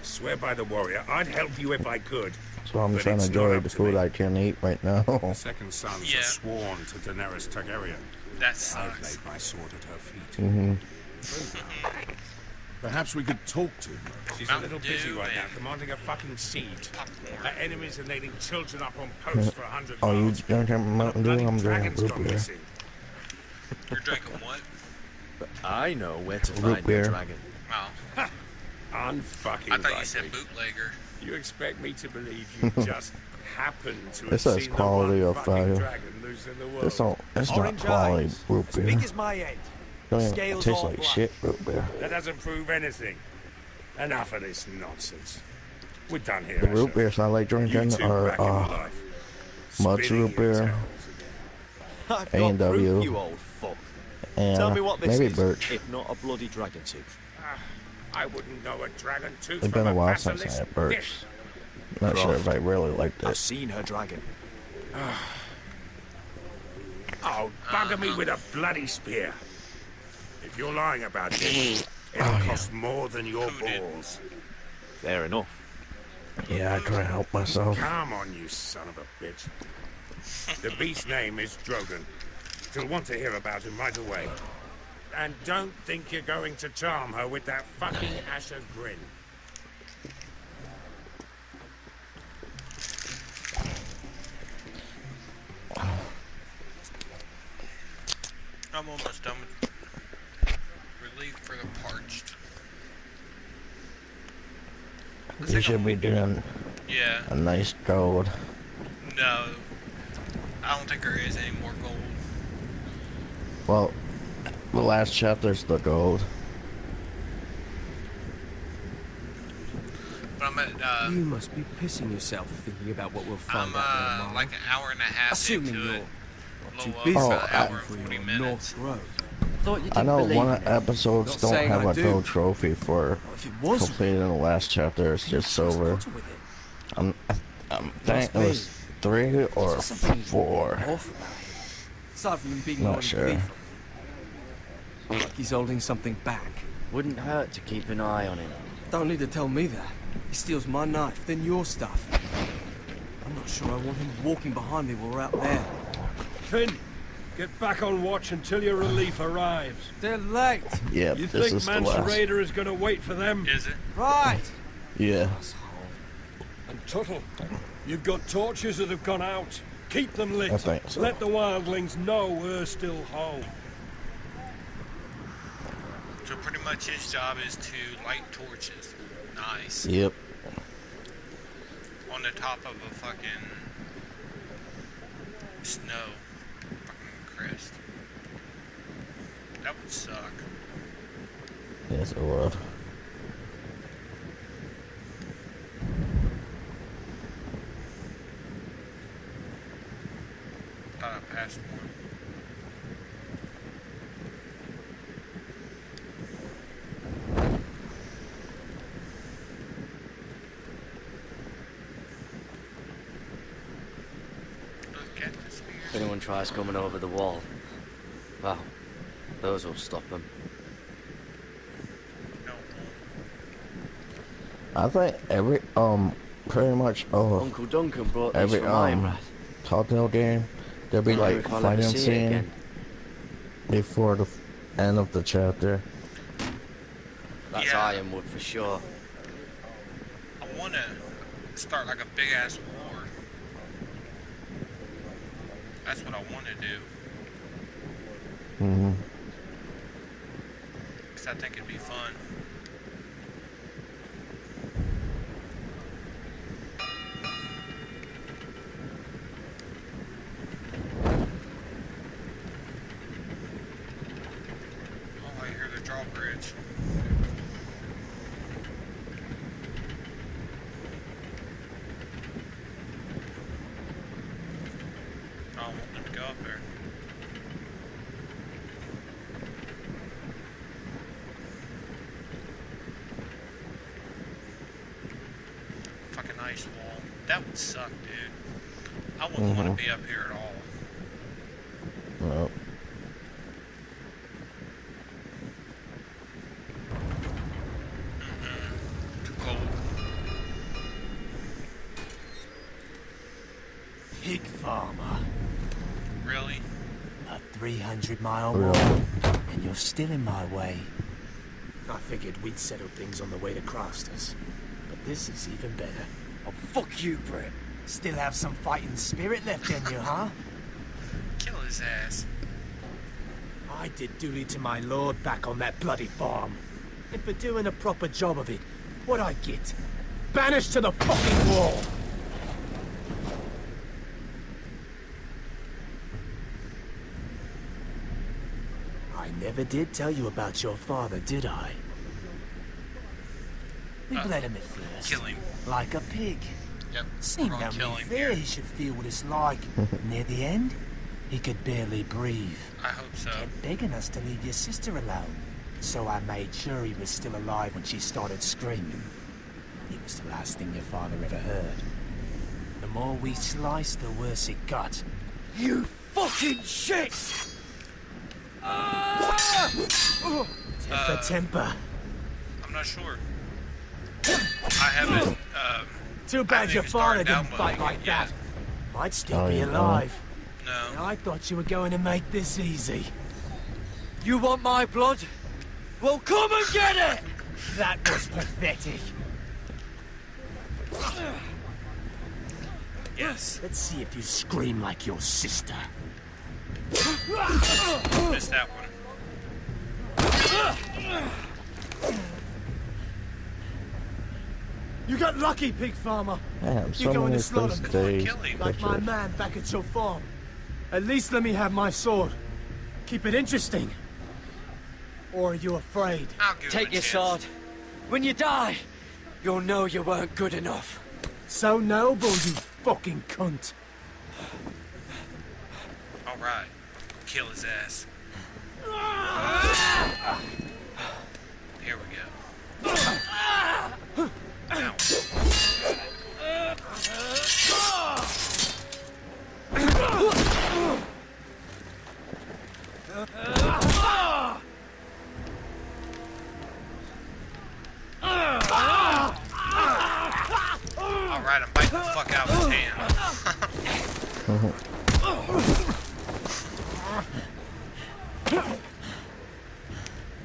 S23: I swear by the warrior, I'd help you if I could.
S16: So I'm
S23: but
S16: trying to
S23: it's not
S16: enjoy
S23: up
S16: the
S23: to
S16: food
S23: me.
S16: I can eat right now.
S23: Second sons
S2: Yeah.
S23: are sworn to Daenerys Targaryen.
S2: that
S23: I've
S2: sucks.
S23: laid my sword at her feet.
S16: hmm
S12: Perhaps we could talk to him.
S23: She's a little busy right now, commanding a fucking siege. Her enemies are nailing children up on posts for 100
S16: Oh, you
S23: miles.
S16: drinking Mountain Dew? I'm drinking
S23: Dragon's
S16: root
S23: gone
S16: beer.
S23: missing.
S2: You're drinking what?
S22: But I know where to
S16: Root
S22: find
S16: beer.
S22: the dragon.
S2: Oh.
S23: Unfucking
S2: I thought you
S23: likely.
S2: said bootlegger.
S23: You expect me to believe you just happened to have
S16: This says
S23: seen
S16: quality
S23: the one
S16: of
S23: fucking
S16: value.
S23: dragon loose in the world?
S16: It's not quality root
S17: As
S16: beer.
S17: big as my head.
S16: Don't even
S17: Scales
S16: taste
S17: all
S16: like
S17: black.
S16: shit root beer.
S23: That doesn't prove anything. Enough of this nonsense. We're done here.
S16: The root
S23: Asher.
S16: beers I like drinking
S23: You two
S16: are
S23: back in life.
S16: Mud's
S23: Spinning
S16: root
S23: your
S16: beer,
S23: tails
S22: I've got
S16: A&W,
S22: proof, you old fuck.
S16: and
S22: Tell me what this
S16: maybe
S22: is,
S16: Birch.
S22: if not a bloody dragon tooth.
S23: I wouldn't know a dragon tooth
S16: It's
S23: from
S16: been a while
S23: basilisk
S16: since I had Birch.
S23: dish.
S16: Not sure if I really liked
S22: I've
S16: it.
S22: seen her dragon.
S23: Oh, bugger me with a bloody spear. If you're lying about this, it'll cost more than your balls.
S22: Fair enough.
S16: Yeah, I couldn't help myself.
S23: Come on, you son of a bitch. The beast's name is Drogon. She'll want to hear about him right away. And don't think you're going to charm her with that fucking Asher grin.
S2: I'm almost done with relief for the parched.
S16: You should be doing
S2: Yeah.
S16: a nice gold.
S2: No. I don't think there is any more gold.
S16: Well, the last chapter's the gold.
S2: But I'm at,
S7: You must be pissing yourself thinking about what we'll find
S2: I'm
S7: out there,
S2: like an hour and a half
S7: Assuming
S2: into
S7: you're
S2: it.
S7: not too
S2: Low
S7: busy
S2: up,
S16: Oh,
S2: about an hour and
S7: for
S2: 40
S7: your
S2: minutes.
S7: North Road.
S17: Thought you
S16: I
S17: didn't
S16: know
S17: believe
S16: one
S17: in it.
S16: episodes
S17: Not
S16: don't
S17: saying
S16: have
S17: I
S16: a
S17: do.
S16: gold trophy for
S17: If it was
S16: completing the last chapter. It's just silver. I'm think it was 3 or 4.
S17: Off about it. Aside from him being
S16: Not
S17: more
S16: sure.
S17: thief. Like he's holding something back.
S20: Wouldn't hurt to keep an eye on him.
S17: Don't need to tell me that. He steals my knife, then your stuff. I'm not sure I want him walking behind me while we're out there.
S8: Finn, get back on watch until your relief arrives.
S17: They're late.
S16: Yeah,
S8: You
S16: this
S8: think
S16: is the
S8: Mance
S16: last.
S8: Raider is going to wait for them?
S2: Is it?
S17: Right.
S16: Yeah.
S8: And Tuttle, you've got torches that have gone out. Keep them lit.
S16: I think so.
S8: Let the wildlings know we're still home.
S2: So pretty much his job is to light torches. Nice.
S16: Yep.
S2: On the top of a fucking snow. Fucking crest. That would suck.
S16: Yes, it would.
S2: Thought I passed one.
S20: If anyone tries coming over the wall, well, those will stop them.
S16: I think every pretty much
S20: Uncle Duncan brought these
S16: every
S20: from Ironrath.
S16: Telltale game there'll be
S20: I wonder
S16: like
S20: if I'll
S16: fighting
S20: ever see it
S16: scene
S20: again.
S16: before the end of the chapter.
S20: That's Ironwood for sure.
S2: I want to start like a big ass war. That's what I want to do.
S16: Mm-hmm.
S2: Because I think it'd be fun. Oh, I hear the drawbridge. I don't want them to go up there. Fucking ice wall. That would suck, dude. I wouldn't want to be up here at all.
S16: Well,
S2: Too cold.
S17: Pig farmer.
S2: Really?
S17: A 300-mile
S16: Really?
S17: walk, and you're still in my way.
S14: I figured we'd settle things on the way to Craster's. But this is even better.
S17: Oh, fuck you, Brett.
S14: Still have some fighting spirit left in you, huh?
S2: Kill his ass.
S14: I did duty to my lord back on that bloody farm. And for doing a proper job of it, what'd I get? Banished to the fucking wall! I never did tell you about your father, did I? We bled him at first.
S2: Kill him.
S14: Like a pig.
S2: Yep.
S14: Seemed only fair he should feel what it's like. Near the end, he could barely breathe.
S2: I hope so.
S14: Kept begging us to leave your sister alone. So I made sure he was still alive when she started screaming. It was the last thing your father ever heard. The more we sliced, the worse it got.
S17: You fucking shit!
S14: Temper.
S2: I'm not sure. I haven't.
S14: Too bad your father didn't fight like that. Might still be alive.
S2: No.
S14: I thought you were going to make this easy.
S17: You want my blood? Well, come and get it!
S14: That was pathetic.
S2: Yes.
S14: Let's see if you scream like your sister.
S2: Missed that one.
S14: You got lucky, pig farmer.
S16: Damn,
S14: You're going to slaughter
S16: days.
S14: like my man back at your farm. At least let me have my sword. Keep it interesting. Or are you afraid?
S17: Take your sword. When you die, you'll know you weren't good enough.
S14: So noble, you fucking cunt.
S2: Alright. Kill his ass. Here we go. Now. Alright, I'm biting the fuck out of his hand.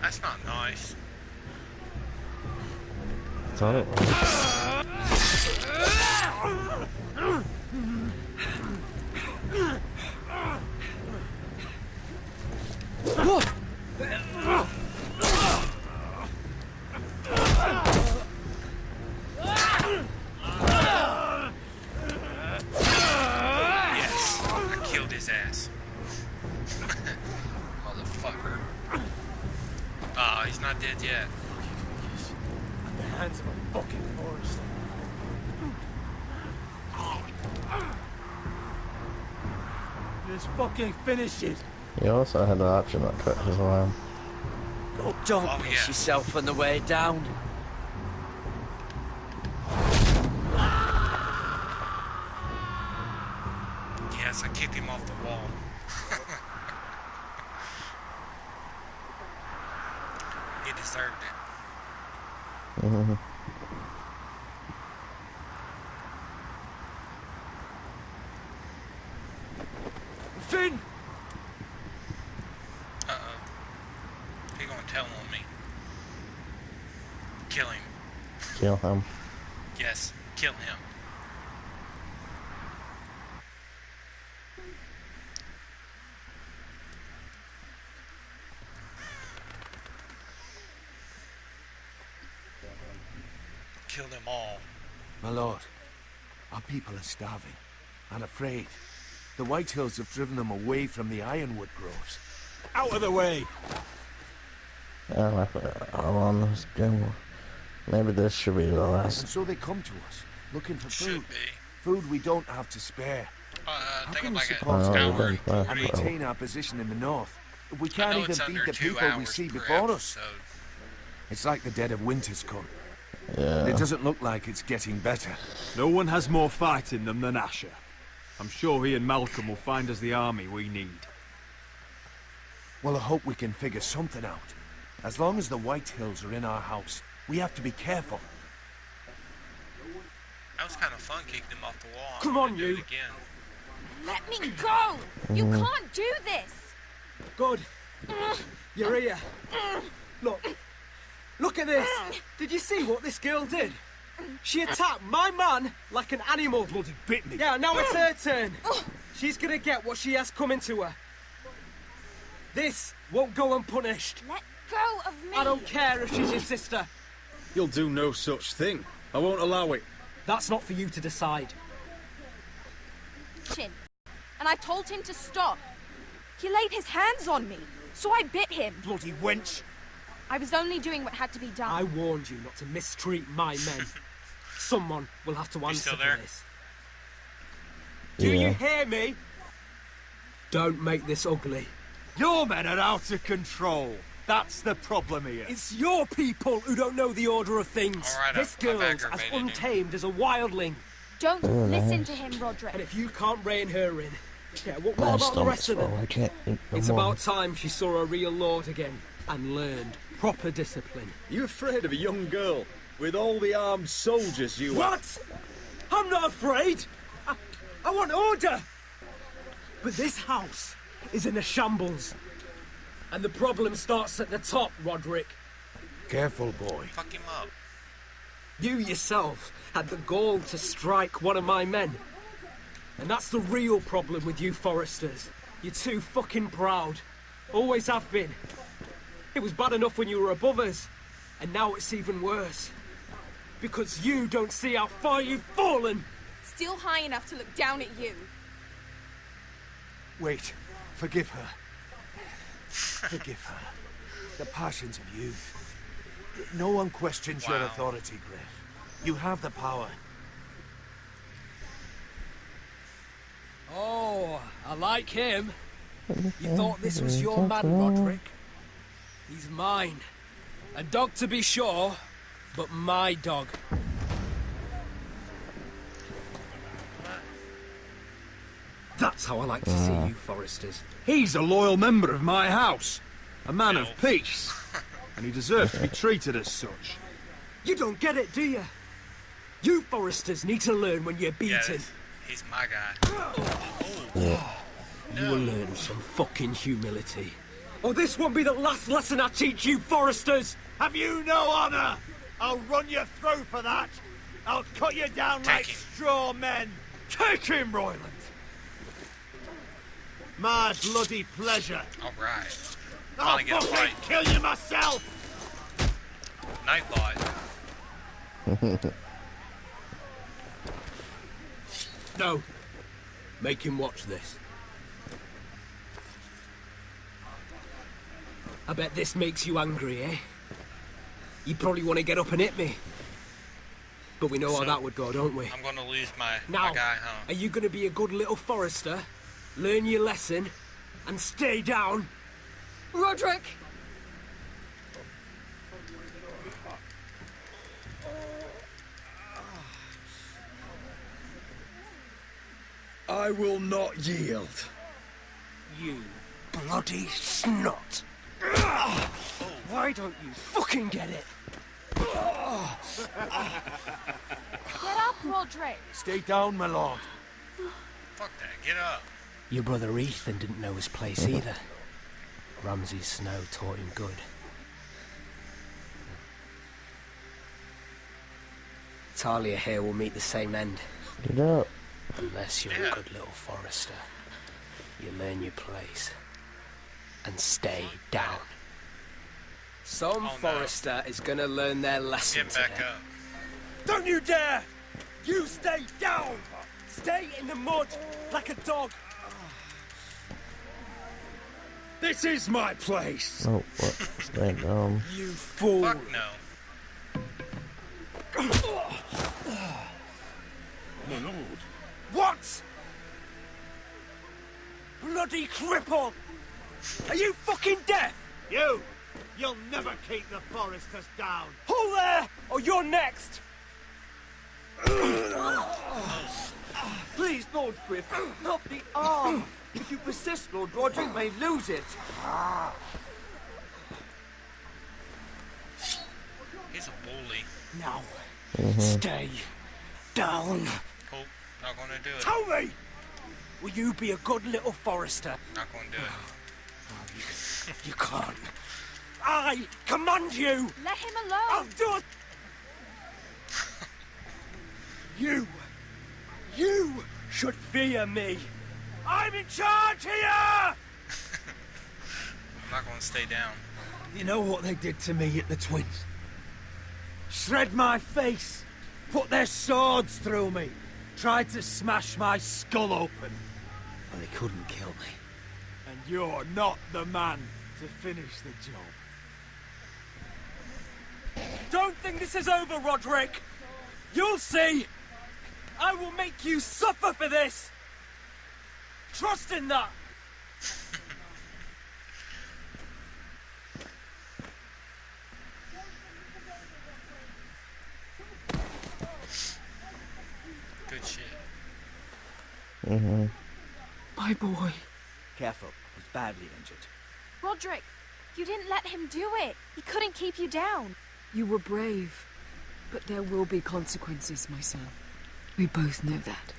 S2: That's not nice.
S16: Thought it
S2: Yes, I killed his ass. Motherfucker. Ah, he's not dead yet.
S14: At the hands of a fucking forest. Just fucking finish it.
S16: You also had the option that cut his arm.
S17: Oh, don't piss yourself on the way down.
S2: Yes, I kicked him off the wall. He deserved it.
S17: Finn!
S2: Uh-oh. He gonna tell on me. Kill him.
S16: Kill him.
S2: Yes, kill him. Kill them all.
S9: My lord, our people are starving and afraid. The Whitehills have driven them away from the ironwood groves.
S14: Out of the way!
S16: I'm on this game. Maybe this should be the
S9: And
S16: last.
S9: so they come to us, looking for food.
S2: Should be.
S9: Food we don't have to spare. How
S2: think
S9: can
S2: of
S9: we
S2: like
S9: support
S2: an
S16: hour
S9: them
S16: and 30.
S9: and retain our position in the north? We
S2: I
S9: can't
S2: know
S9: even
S2: it's
S9: feed
S2: under
S9: the
S2: 2
S9: people we
S2: hours
S9: see
S2: per
S9: before
S2: episode.
S9: us. It's like the dead of winter's come.
S16: Yeah.
S9: It doesn't look like it's getting better.
S5: No one has more fight in them than Asher. I'm sure he and Malcolm will find us the army we need.
S9: Well, I hope we can figure something out. As long as the Whitehills are in our house, we have to be careful.
S2: That was kind of fun kicking him off the wall. I'm
S14: Come
S2: gonna
S14: on,
S2: do
S14: you.
S2: it again.
S11: Let me go! You can't do this!
S14: Good. You're here. Look,
S7: Look at this! Did you see what this girl did? She attacked my man like an animal.
S6: Bloody bit me.
S7: Yeah, now it's her turn. She's gonna get what she has coming to her. This won't go unpunished.
S3: Let go of me!
S7: I don't care if she's your sister.
S5: You'll do no such thing. I won't allow it.
S7: That's not for you to decide.
S3: And I told him to stop. He laid his hands on me, so I bit him.
S6: Bloody wench.
S3: I was only doing what had to be done.
S7: I warned you not to mistreat my men. Someone will have to answer for this. Do you hear me? Don't make this ugly.
S5: Your men are out of control. That's the problem here.
S7: It's your people who don't know the order of things.
S2: Right,
S7: this girl's as untamed as a wildling.
S3: Don't listen to him, Roderick.
S7: And if you can't rein her in, yeah, what about the rest of them?
S16: I can't eat no
S7: It's
S16: more.
S7: about time she saw a real lord again and learned proper discipline.
S5: You afraid of a young girl with all the armed soldiers you
S7: What? I'm not afraid. I want order. But this house is in a shambles. And the problem starts at the top, Roderick.
S9: Careful, boy.
S2: Fuck him up.
S7: You yourself had the gall to strike one of my men. And that's the real problem with you Forresters. You're too fucking proud. Always have been. It was bad enough when you were above us. And now it's even worse. Because you don't see how far you've fallen.
S3: Still high enough to look down at you.
S9: Wait. Forgive her. Forgive her. The passions of youth. No one questions your authority, Griff. You have the power.
S7: Oh, I like him. You thought this was your man, Roderick? He's mine. A dog to be sure, but my dog. That's how I like to see you, Forresters.
S5: He's a loyal member of my house. A man of peace. And he deserves to be treated as such.
S7: You don't get it, do you? You Forresters need to learn when you're beaten.
S2: Yeah, he's my guy.
S7: You will learn some fucking humility. Or this won't be the last lesson I teach you, Forresters!
S9: Have you no honor? I'll run you through for that. I'll cut you down like straw men. Take him, Royland. My bloody pleasure.
S2: All right.
S9: I'll
S2: Finally get a
S9: fucking
S2: fight.
S9: kill you myself.
S2: Nightlight.
S7: No. Make him watch this. I bet this makes you angry, eh? You probably want to get up and hit me. But we know how that would go, don't we?
S2: I'm going to lose my
S7: Now,
S2: guy, huh?
S7: are you going to be a good little Forrester, learn your lesson, and stay down?
S3: Roderick!
S6: I will not yield.
S7: You bloody snot! Why don't you fucking get it?
S3: Get up, Roderick!
S9: Stay down, my lord.
S2: Fuck that, get up.
S7: Your brother Ethan didn't know his place either. Ramsay Snow taught him good. Talia here will meet the same end.
S16: Get up.
S7: Unless you're a good little Forrester. You learn your place. And stay down. Some Forrester is gonna learn their lesson
S2: Get back
S7: today.
S2: up.
S7: Don't you dare! You stay down! Stay in the mud like a dog!
S6: This is my place!
S16: Oh, what? Stand down.
S7: You fool!
S2: Fuck no.
S12: My lord.
S7: What? Bloody cripple! Are you fucking deaf?
S9: You'll never keep the Foresters down.
S7: Hold there, or you're next!
S17: Please, Lord Griff, not the arm. If you persist, Lord Roderick may lose it.
S2: He's a bully.
S7: Now, stay down.
S2: Cool. Not gonna do it.
S7: Tell me! Will you be a good little Forrester?
S2: Not gonna do it.
S7: You can't. I command you!
S3: Let him alone!
S7: I'll do it! You should fear me. I'm in charge here!
S2: I'm not gonna stay down.
S7: You know what they did to me at the Twins? Shred my face, put their swords through me, tried to smash my skull open. But they couldn't kill me.
S5: And you're not the man to finish the job.
S7: Don't think this is over, Roderick! You'll see! I will make you suffer for this! Trust in that!
S2: Good shit.
S16: Mm-hmm.
S11: My boy.
S10: Careful, he's badly injured.
S3: Roderick, you didn't let him do it. He couldn't keep you down.
S11: You were brave, but there will be consequences, my son. We both know that.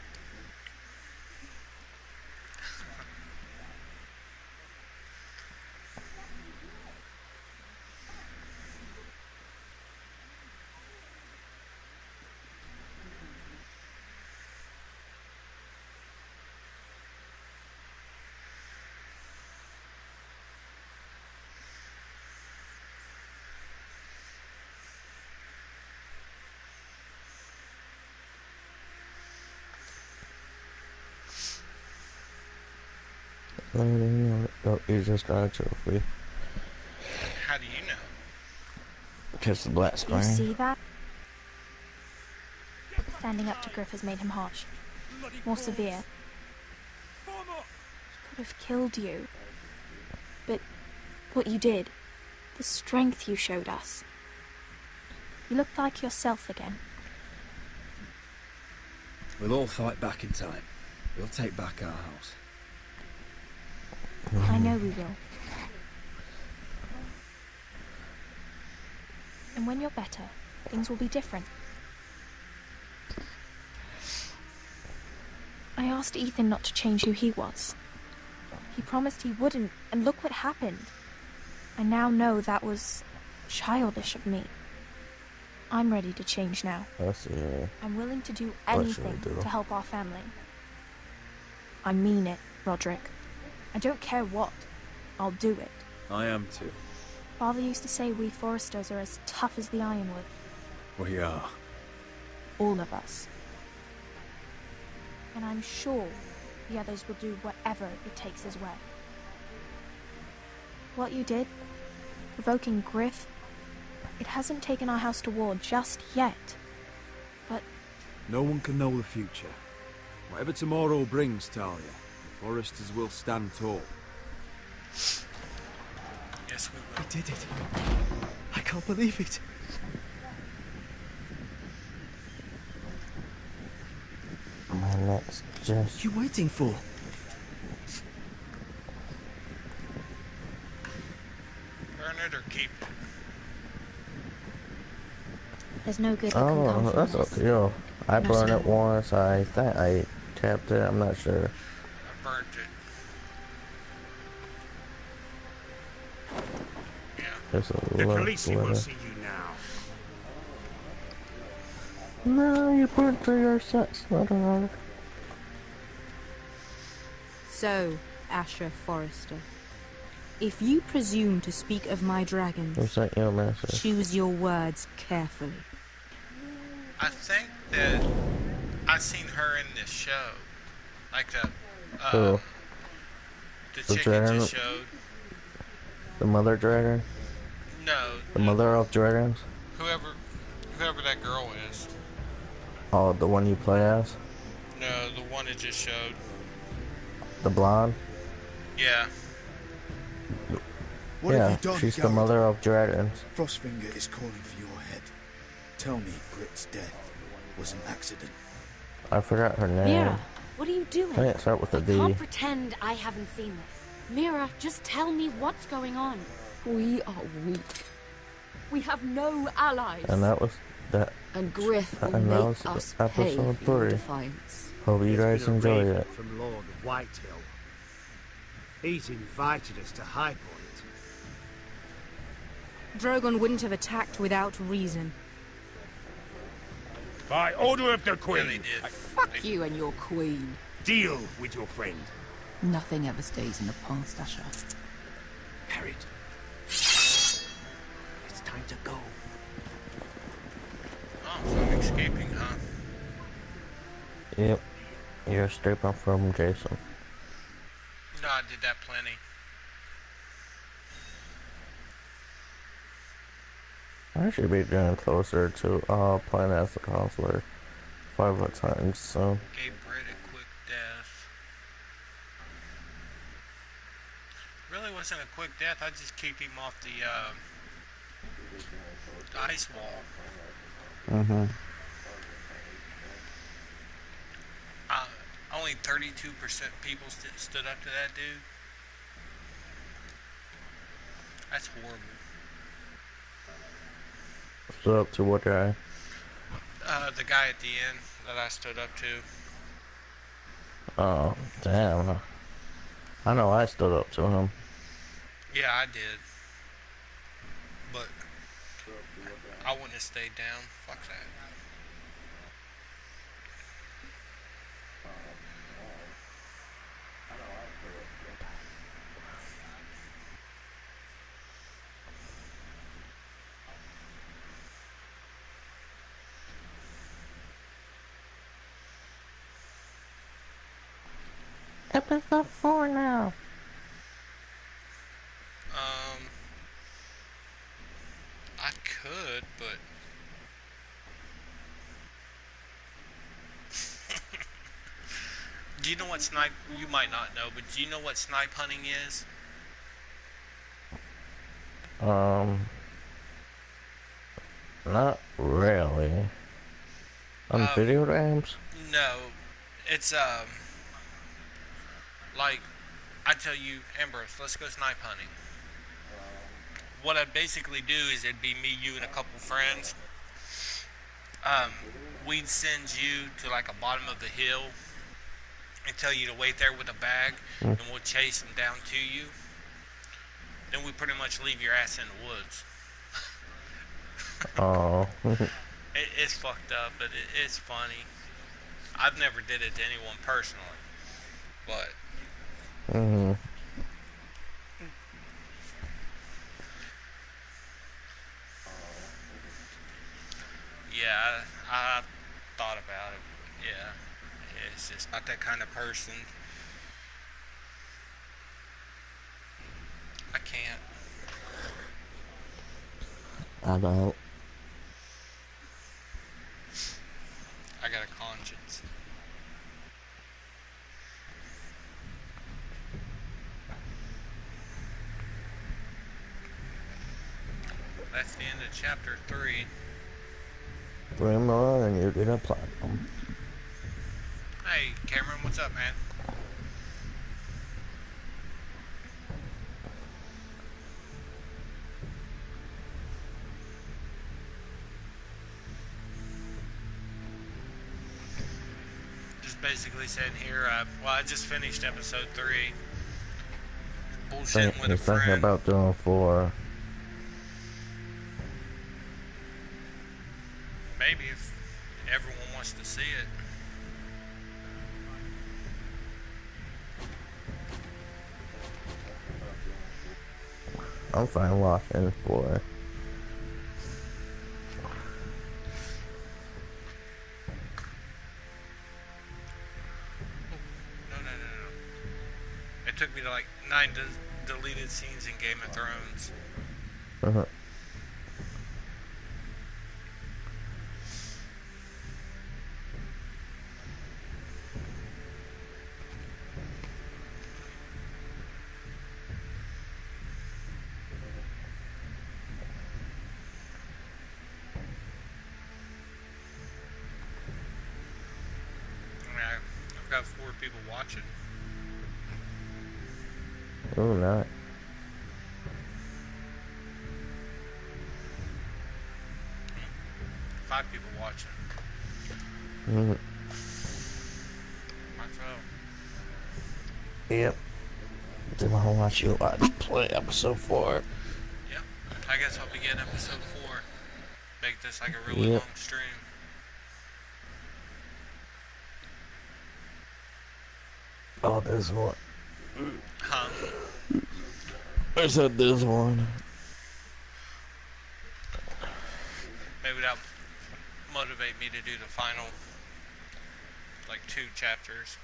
S16: Oh, you just got a trophy.
S2: How do you know?
S16: Because the black
S3: You
S16: screen.
S3: see that? Standing up to Griff has made him harsh. More severe. He could have killed you. But what you did, the strength you showed us. You looked like yourself again.
S13: We'll all fight back in time. We'll take back our house.
S3: I know we will. And when you're better, things will be different. I asked Ethan not to change who he was. He promised he wouldn't, and look what happened. I now know that was childish of me. I'm ready to change now.
S16: I see.
S3: I'm willing to do
S16: What should we
S3: anything
S16: do?
S3: to help our family. I mean it, Roderick. I don't care what. I'll do it.
S13: I am too.
S3: Father used to say we Foresters are as tough as the ironwood.
S13: We are.
S3: All of us. And I'm sure the others will do whatever it takes as well. What you did, provoking Griff, it hasn't taken our house to war just yet. But
S5: No one can know the future. Whatever tomorrow brings, Talia, the Foresters will stand tall.
S2: Yes, we will.
S14: We did it. I can't believe it.
S16: My next just.
S14: What you waiting for?
S2: Burn it or keep it.
S3: there's no good that can come
S16: Oh,
S3: from
S16: that's
S3: this.
S16: okay. Yo, I
S3: Not
S16: burned it
S3: anymore.
S16: once. I think I tapped it. I'm not sure.
S2: I burnt it.
S16: There's a
S23: The
S16: lot
S23: Khaleesi will
S16: of
S23: see you now.
S16: No, you burnt through your sex, mother.
S1: So, Asher Forrester, if you presume to speak of my
S16: Who
S1: dragons,
S16: sent you a message?
S1: choose your words carefully.
S2: I think that I seen her in this show. Like the
S16: Who?
S2: the chick that
S16: dragon?
S2: just showed.
S16: The mother dragon?
S2: No,
S16: The mother of dragons?
S2: whoever that girl is.
S16: Oh, the one you play as?
S2: No, the one that just showed.
S16: The blonde?
S2: Yeah.
S13: What
S16: yeah,
S13: have you done,
S16: she's the
S13: Garrett?
S16: mother of dragons.
S13: Frostfinger is calling for your head. Tell me Grit's death was an accident.
S16: I forgot her name.
S4: Mira, what are you doing?
S16: I think it start with a
S4: I
S16: D.
S4: can't pretend I haven't seen this. Mira, just tell me what's going on.
S11: We are weak. We have no allies.
S16: And that was that.
S11: And Griff will
S16: and that
S11: make
S16: was
S11: us pay
S16: episode
S11: for your
S16: 3.
S11: defiance.
S16: Hope you
S6: There's
S16: guys
S6: been a
S16: enjoyed
S6: raven
S16: it.
S6: from Lord Whitehill. He's invited us to High Point.
S1: Drogon wouldn't have attacked without reason.
S23: By order of the Queen.
S2: Yeah, they did.
S15: Fuck you and your queen.
S23: Deal with your friend.
S15: Nothing ever stays in the past, Asher.
S10: Harriet. It's time to go.
S2: Oh, so I'm escaping, huh?
S16: Yep. You're escaping from Jason.
S2: No, I did that plenty.
S16: I should be getting closer to playing as the counselor 5 times, so.
S2: Gave Britt a quick death. Really wasn't a quick death, I just kicked him off the ice wall.
S16: Mm-hmm.
S2: Only 32% people stood up to that dude. That's horrible.
S16: Stood up to what guy?
S2: The guy at the end that I stood up to.
S16: Oh, damn. I know I stood up to him.
S2: Yeah, I did. But I wouldn't have stayed down. Fuck that.
S16: Episode 4 now.
S2: I could, but do you know what snipe? You might not know, but do you know what snipe hunting is?
S16: Not really. On video games?
S2: No, it's like I tell you, Ambrose, let's go snipe hunting. What I'd basically do is it'd be me, you, and a couple friends. We'd send you to like a bottom of the hill and tell you to wait there with a bag, and we'll chase them down to you. Then we pretty much leave your ass in the woods.
S16: Oh.
S2: It's fucked up, but it's funny. I've never did it to anyone personally, but.
S16: Mm-hmm.
S2: Yeah, I thought about it. Yeah, it's just not that kind of person. I can't.
S16: I don't.
S2: I got a conscience. That's the end of chapter 3.
S16: 3 more and you get a platinum.
S2: Hey, Cameron, what's up, man? Just basically saying here, well, I just finished episode 3. Bullshitting with a friend.
S16: Thinking about doing 4.
S2: Maybe if everyone wants to see it.
S16: I'm fine watching 4.
S2: No. It took me to like 9 deleted scenes in Game of Thrones.
S16: Uh-huh.
S2: I've got 4 people watching.
S16: Oh, not.
S2: Five people watching.
S16: Mm-hmm.
S2: Might as well.
S16: Yep. Then I'll watch you play episode 4.
S2: Yep. How I guess I'll begin episode 4. Make this like a really long stream.
S16: Oh, this one.
S2: Huh?
S16: I said this one.
S2: Maybe that'll motivate me to do the final, like, 2 chapters.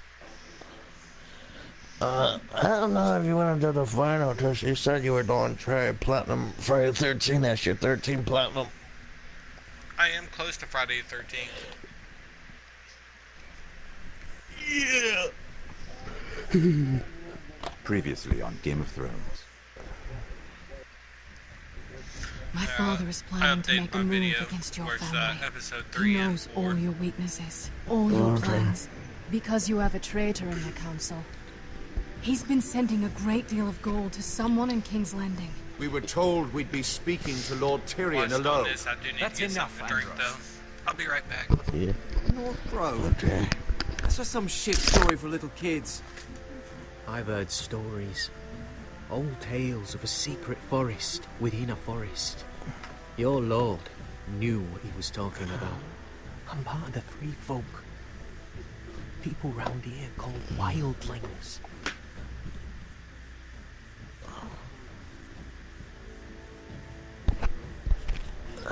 S16: I don't know if you want to do the final, because you said you were going to try Platinum Friday the 13th. That's your 13 Platinum.
S2: I am close to Friday the 13th.
S16: Yeah.
S18: Previously on Game of Thrones.
S11: My father is planning to make a move against your family.
S2: Episode 3
S11: he knows all your weaknesses, all your plans. Because you have a traitor in the council. He's been sending a great deal of gold to someone in King's Landing.
S9: We were told we'd be speaking to Lord Tyrion alone.
S2: I do need to get something to drink, though. I'll be right back.
S16: Yeah.
S17: North Grove? Okay. That's just some shit story for little kids.
S14: I've heard stories. Old tales of a secret forest within a forest. Your lord knew what he was talking about. I'm part of the free folk. People round here called wildlings.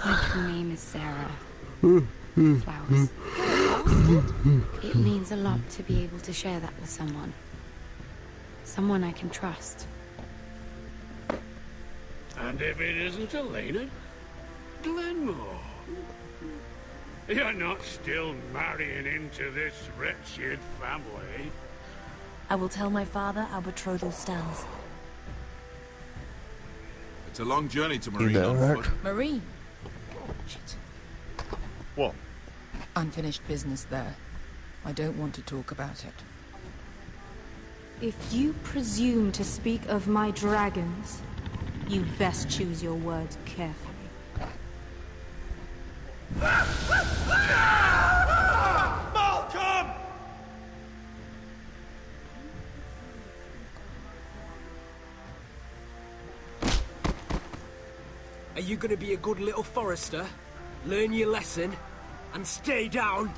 S4: My true name is Sarah. Flowers. It means a lot to be able to share that with someone. Someone I can trust.
S19: And if it isn't Elena Glenmore, you're not still marrying into this wretched family.
S11: I will tell my father our betrothal stands.
S12: It's a long journey to Marine on foot.
S15: Marine? Shit.
S12: What?
S15: Unfinished business there. I don't want to talk about it.
S1: If you presume to speak of my dragons, you best choose your words carefully.
S9: Malcolm!
S7: Are you gonna be a good little forester? Learn your lesson and stay down?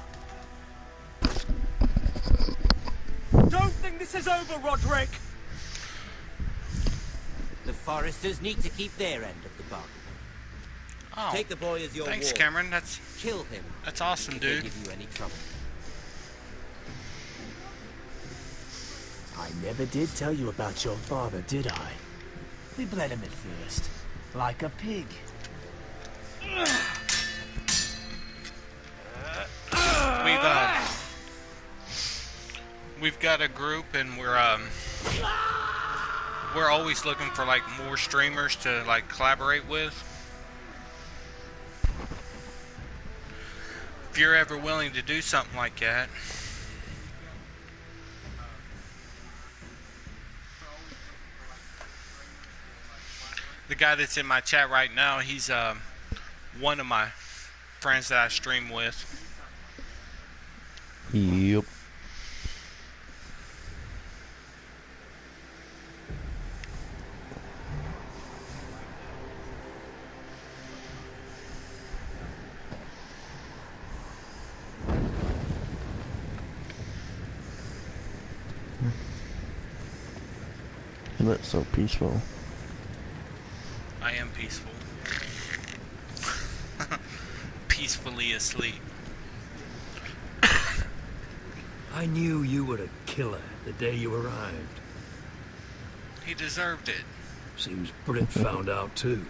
S7: Don't think this is over, Roderick!
S10: The foresters need to keep their end of the bargain.
S2: Oh,
S10: Take the boy as your
S2: thanks,
S10: ward.
S2: Cameron.
S10: Kill him.
S2: That's awesome,
S10: if
S2: dude.
S10: They give you any trouble.
S21: I never did tell you about your father, did I? We bled him at first, like a pig.
S2: We've got a group, and we're always looking for like more streamers to like collaborate with. If you're ever willing to do something like that, the guy that's in my chat right now, he's one of my friends that I stream with.
S16: Yep. You look so peaceful.
S2: I am peaceful. Peacefully asleep.
S6: I knew you were a killer the day you arrived.
S2: He deserved it.
S6: Seems Brit found out too.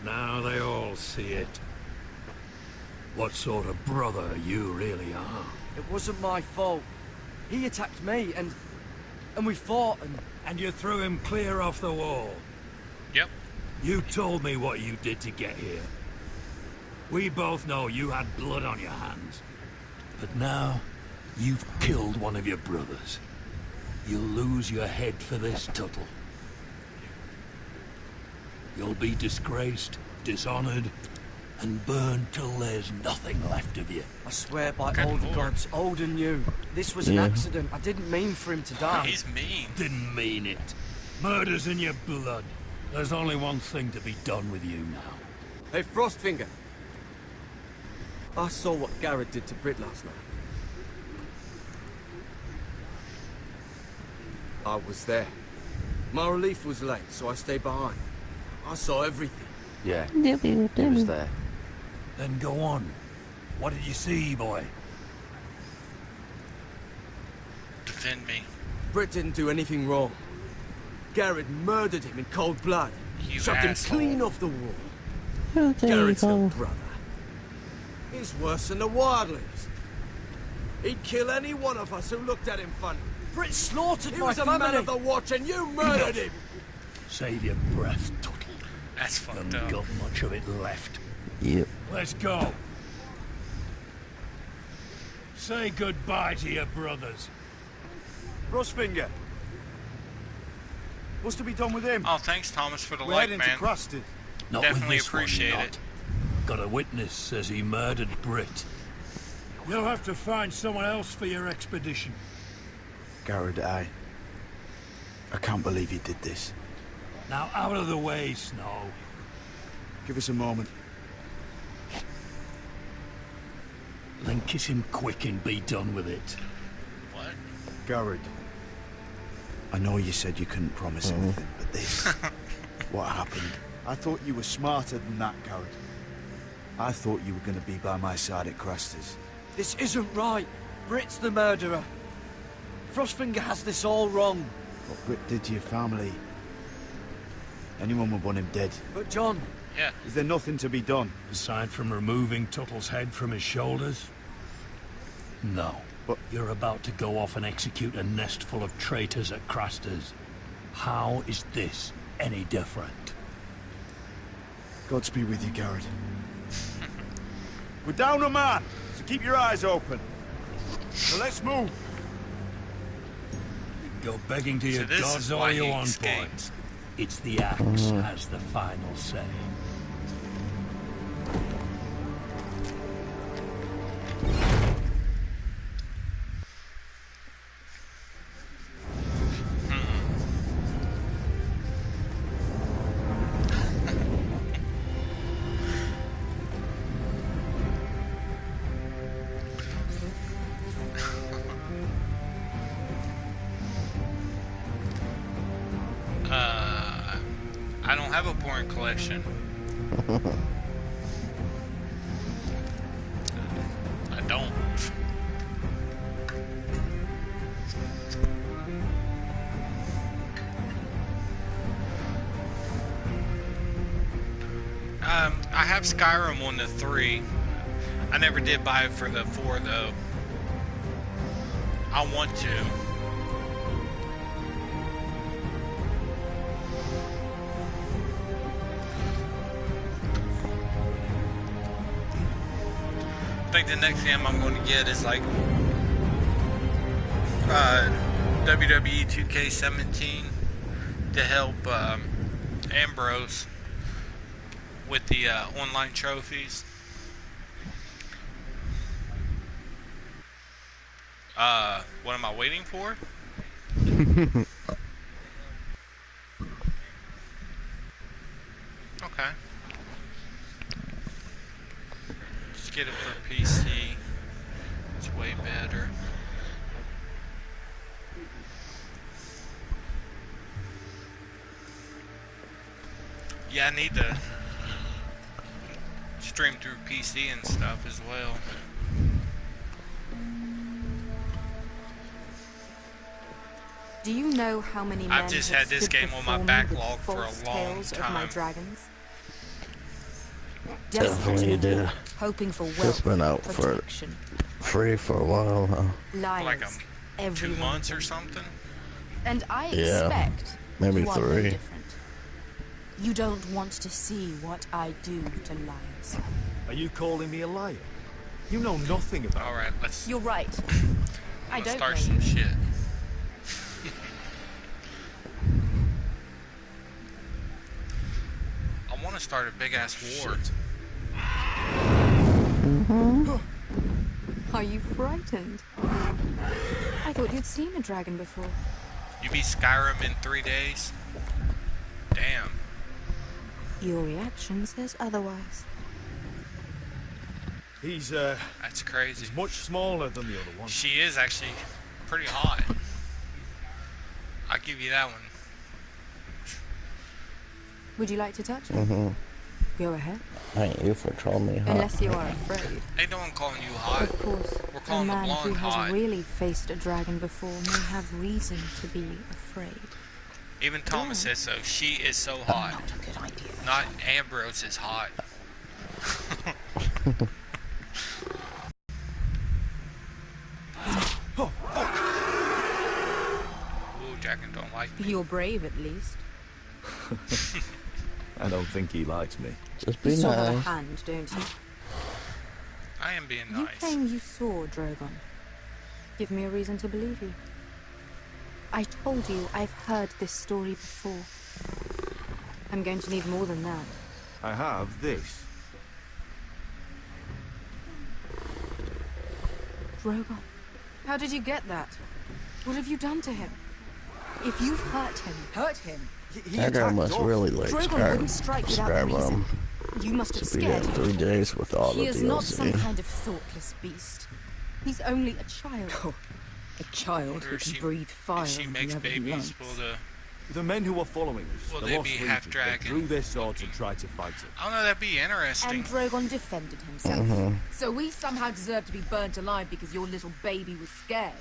S6: Now they all see it. What sort of brother you really are.
S17: It wasn't my fault. He attacked me, and we fought,
S6: And you threw him clear off the wall.
S2: Yep.
S6: You told me what you did to get here. We both know you had blood on your hands. But now, you've killed one of your brothers. You'll lose your head for this, Tuttle. You'll be disgraced, dishonored, and burned till there's nothing left of you.
S17: I swear by all the gods, Odin knew. This was an accident. I didn't mean for him to die.
S2: He's mean.
S6: Didn't mean it. Murder's in your blood.
S19: There's only one thing to be done with you now.
S17: Hey, Frostfinger. I saw what Garrett did to Britt last night. I was there. My relief was late, so I stayed behind. I saw everything.
S10: Yeah, he was there.
S19: Then go on. What did you see, boy?
S2: Defend me.
S17: Britt didn't do anything wrong. Garrett murdered him in cold blood.
S2: You
S17: Shoved him
S2: asshole.
S17: clean off the wall.
S16: Oh, there you
S17: Garrett's
S16: go.
S17: her brother. He's worse than the wildlings. He'd kill any one of us who looked at him funny. Britt slaughtered my family. He was a man of the watch and you murdered him.
S19: Save your breath, Tuttle.
S2: That's fucked
S19: Haven't
S2: up.
S19: got much of it left.
S16: Yep.
S19: Let's go. Say goodbye to your brothers.
S13: Frostfinger. What's to be done with him?
S2: Oh, thanks, Thomas, for the
S13: We're
S2: like,
S13: heading
S2: man.
S13: to Crusted.
S19: Not
S2: Definitely
S19: with this
S2: appreciate
S19: one,
S2: it.
S19: Got a witness says he murdered Britt. You'll have to find someone else for your expedition.
S13: Garrett, I can't believe you did this.
S19: Now out of the way, Snow.
S13: Give us a moment.
S19: Then kiss him quick and be done with it.
S2: What?
S13: Garrett, I know you said you couldn't promise anything, but this, what happened? I thought you were smarter than that, Garrett. I thought you were going to be by my side at Craster's.
S17: This isn't right. Britt's the murderer. Frostfinger has this all wrong.
S13: What Britt did to your family, anyone would want him dead.
S17: But John...
S2: Yeah.
S13: Is there nothing to be done?
S19: Aside from removing Tuttle's head from his shoulders? No.
S13: But
S19: you're about to go off and execute a nest full of traitors at Craster's. How is this any different?
S13: Godspeed with you, Garrett. We're down a man, so keep your eyes open. So let's move.
S19: Go begging to your
S2: this
S19: gods
S2: is
S19: all
S2: why
S19: you
S2: he
S19: want, boy.
S2: escaped.
S19: It's the axe has the final say.
S2: I don't have a porn collection. I don't. I have Skyrim on the 3. I never did buy it for the 4 though. I want to. I think the next game I'm going to get is like WWE 2K17 to help Ambrose with the online trophies. What am I waiting for? Okay. Just get it for PC. It's way better. Yeah, I need to stream through PC and stuff as well.
S1: Do you know how many men
S2: I've just had
S1: have
S2: this
S1: stood
S2: game on my
S1: before me
S2: backlog
S1: with
S2: for a
S1: false
S2: long
S1: tales of my
S2: time.
S1: dragons?
S16: Definitely did.
S1: Hoping for wealth,
S16: It's been out for
S1: protection.
S16: free for a while now.
S1: Liars,
S2: Like 2
S1: everyone.
S2: months or something?
S1: And I
S16: Yeah,
S1: expect
S16: maybe
S1: you are no
S16: 3.
S1: different. You don't want to see what I do to liars.
S5: Are you calling me a liar? You know nothing about
S2: All right, let's.
S1: You're right. I
S2: Let's
S1: don't
S2: start
S1: know
S2: some
S1: you.
S2: shit. I want to start a big ass war.
S1: Are you frightened? I thought you'd seen a dragon before.
S2: You beat Skyrim in 3 days? Damn.
S1: Your reaction says otherwise.
S5: He's,
S2: That's crazy.
S5: He's much smaller than the other one.
S2: She is actually pretty hot. I'll give you that one.
S1: Would you like to touch her?
S16: Mm-hmm.
S1: Go ahead.
S16: Ain't you for calling me hot?
S1: Unless you are afraid.
S2: Ain't no one calling you hot.
S1: Of course,
S2: We're
S1: a
S2: calling the
S1: man who
S2: blonde
S1: has
S2: hot.
S1: really faced a dragon before may have reason to be afraid.
S2: Even Thomas says so. She is so hot.
S1: Not a good idea.
S2: Not Ambrose is hot. Ooh, dragon don't like me.
S1: You're brave, at least.
S9: I don't think he likes me.
S16: Just
S1: You
S16: be
S1: still have a
S16: nice.
S1: hand, don't you?
S2: I am being
S1: You
S2: nice.
S1: claim you saw Drogon. Give me a reason to believe you. I told you I've heard this story before. I'm going to need more than that.
S9: I have this.
S1: Drogon, how did you get that? What have you done to him? If you've hurt him,
S16: That guy must really like
S1: Drogon wouldn't strike without reason. You must have
S16: To be there
S1: scared
S16: in
S1: him.
S16: 3 days with all
S1: He
S16: the
S1: is not some
S16: DLC.
S1: kind of thoughtless beast. He's only a child.
S15: A child who can breathe fire
S2: She
S15: on
S2: makes
S15: whoever he
S2: babies.
S15: likes.
S2: Will
S9: The men who were following us,
S2: Will
S9: the
S2: they
S9: Lost
S2: be
S9: Legion,
S2: half-dragon?
S9: they drew their swords and tried to fight it.
S2: I don't know, that'd be interesting.
S15: And Drogon defended himself.
S16: Mhm.
S15: So we somehow deserve to be burnt alive because your little baby was scared.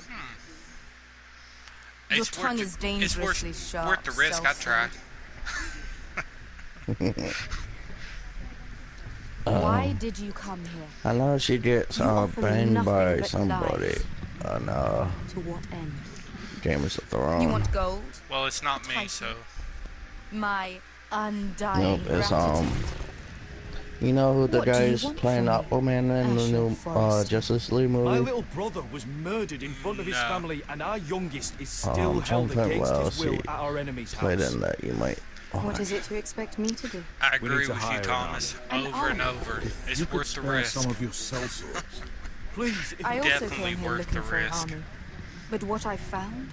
S15: Your
S2: It's
S15: tongue
S2: worth
S15: is
S2: the-
S15: dangerously
S2: it's
S15: sharp.
S2: worth the risk. I tried.
S3: Why did you come here?
S16: I know she gets
S3: You offer me
S16: banged
S3: nothing
S16: by
S3: but
S16: somebody
S3: lies.
S16: on
S3: To what end?
S16: Game of Thrones.
S15: You want gold?
S2: Well, it's not me, so.
S15: My undying
S16: Nope, it's
S15: gratitude.
S16: You know who the
S15: What do
S16: guy
S15: you
S16: is
S15: want
S16: playing
S15: from
S16: Aquaman in the new Justice League
S6: My
S16: movie?
S6: little brother was murdered in front of his family, and our youngest is still held
S16: Jonathan
S6: against his
S16: Wells,
S6: will
S16: he
S6: at our enemy's
S16: played
S6: house.
S16: in that. You might.
S1: What is it to expect me to do?
S2: I
S6: We
S2: agree
S6: need to
S2: with
S6: hire
S2: you,
S6: an
S2: Thomas. Over and over. It's
S12: You could
S2: worth the
S12: spare
S2: risk.
S12: some of your sellswords.
S6: Please, if
S1: I
S6: you
S1: also
S2: Definitely
S1: came here
S2: worth
S1: looking
S2: the
S1: for an
S2: risk.
S1: army. But what I found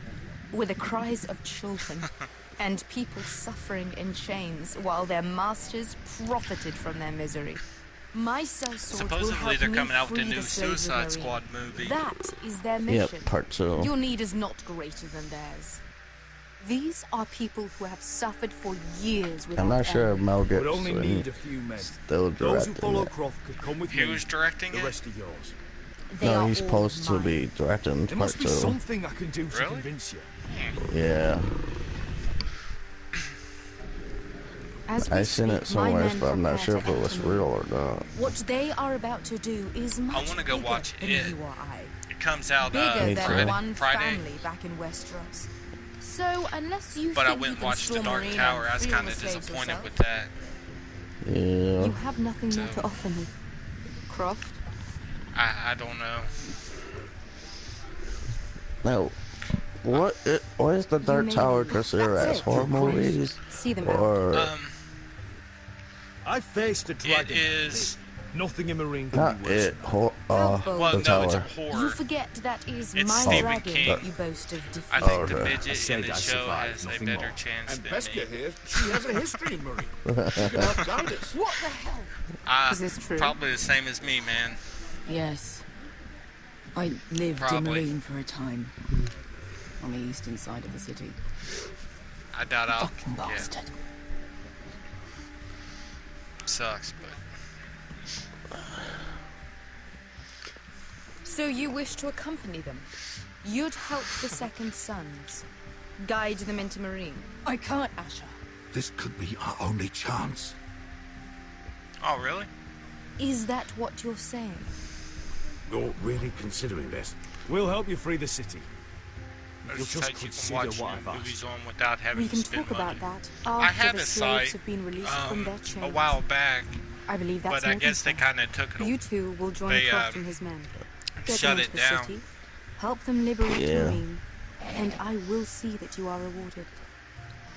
S1: were the cries of children and people suffering in chains while their masters profited from their misery. My sellsword will
S2: Supposedly
S1: help
S2: they're
S1: me
S2: coming out with a
S1: free
S2: new
S1: the slaves of
S2: Suicide
S1: Marine.
S2: Squad movie.
S1: That is their mission.
S16: Yep, part 2.
S1: Your need is not greater than theirs. These are people who have suffered for years without
S16: I'm not sure if
S1: end.
S16: Mel
S6: would
S16: Gibson
S6: only need a few men.
S16: still
S6: Those who
S16: directing
S6: follow
S16: it.
S6: Croft could come with
S2: He
S6: me.
S2: was directing
S6: the
S2: it?
S6: rest of yours.
S1: They
S16: No,
S1: are
S16: he's
S1: all
S16: supposed to
S1: mine.
S16: be directing
S6: There
S16: part
S6: must be
S16: 2.
S6: something I can do to
S2: Really?
S6: convince you.
S16: Yeah.
S1: As we
S16: I seen it
S1: speak, my
S16: somewhere,
S1: men
S16: but I'm not
S1: prepare
S16: sure if
S1: to
S16: it was
S1: enter
S16: real or not.
S1: What they are about to do is much
S2: I want to go
S1: bigger
S2: watch
S1: than
S2: it.
S1: you or I.
S2: It comes out
S1: Bigger than
S2: Friday.
S1: one
S2: Friday.
S1: family back in Westeros. So unless you
S2: But I
S1: think
S2: went
S1: you
S2: and
S1: can
S2: watched The
S1: storm
S2: Dark
S1: Marine
S2: Tower.
S1: and
S2: I was
S1: free
S2: kind
S1: the
S2: of
S1: slaves
S2: disappointed
S1: yourself,
S2: with that.
S16: Yeah.
S1: you have nothing more
S2: So-
S1: to offer me, Croft.
S2: I don't know.
S16: No. What is the Dark
S1: made
S16: Tower
S1: it.
S16: considered
S1: That's
S16: as
S1: it.
S16: horror
S1: You're great.
S16: movies?
S1: See them out.
S16: Or
S6: I faced a
S2: It
S6: dragon.
S2: is.
S6: Nothing in Marine can
S16: not
S6: be worse.
S16: it?
S2: Well,
S16: the
S2: no, it's a
S16: tower.
S1: You
S2: horror.
S1: forget that is
S2: It's
S1: my
S2: Stephen
S1: dragon
S2: King.
S1: you boast of defeat.
S2: I think the
S16: okay.
S2: midget in
S6: said
S2: the
S6: I
S2: show
S6: survived,
S2: has a
S6: nothing
S2: better
S6: more.
S2: chance
S12: And
S2: than
S12: Pesca
S2: me.
S12: here, she has a history in Marine. She can help guide us.
S15: What the hell?
S1: Is this true?
S2: Probably the same as me, man.
S15: Yes. I lived in
S2: Probably.
S15: Marine for a time. On the eastern side of the city.
S2: I doubt I'll.
S15: Fucking bastard.
S2: Sucks, but.
S1: So you wish to accompany them? You'd help the Second Sons, guide them into Marine.
S15: I can't, Asher.
S12: This could be our only chance.
S2: Oh, really?
S1: Is that what you're saying?
S23: You're really considering this?
S6: We'll help you free the city.
S2: There's
S6: You'll just
S2: sites you can
S6: consider
S2: watch
S6: what I've
S2: movies
S6: asked.
S2: on without having
S1: We can
S2: to spend
S1: talk
S2: money.
S1: about that
S2: I
S1: after
S2: had
S1: the
S2: a
S1: slaves
S2: site
S1: have been released from their chains.
S2: a while back,
S1: I believe that's
S2: but I
S1: more
S2: guess they
S1: than
S2: kind of took
S1: fair.
S2: it.
S1: You two will join
S2: they,
S1: Croft and his men. Get
S2: shut
S1: them
S2: it
S1: into the
S2: down.
S1: city, help them liberate
S16: Yeah.
S1: Marine, and I will see that you are rewarded.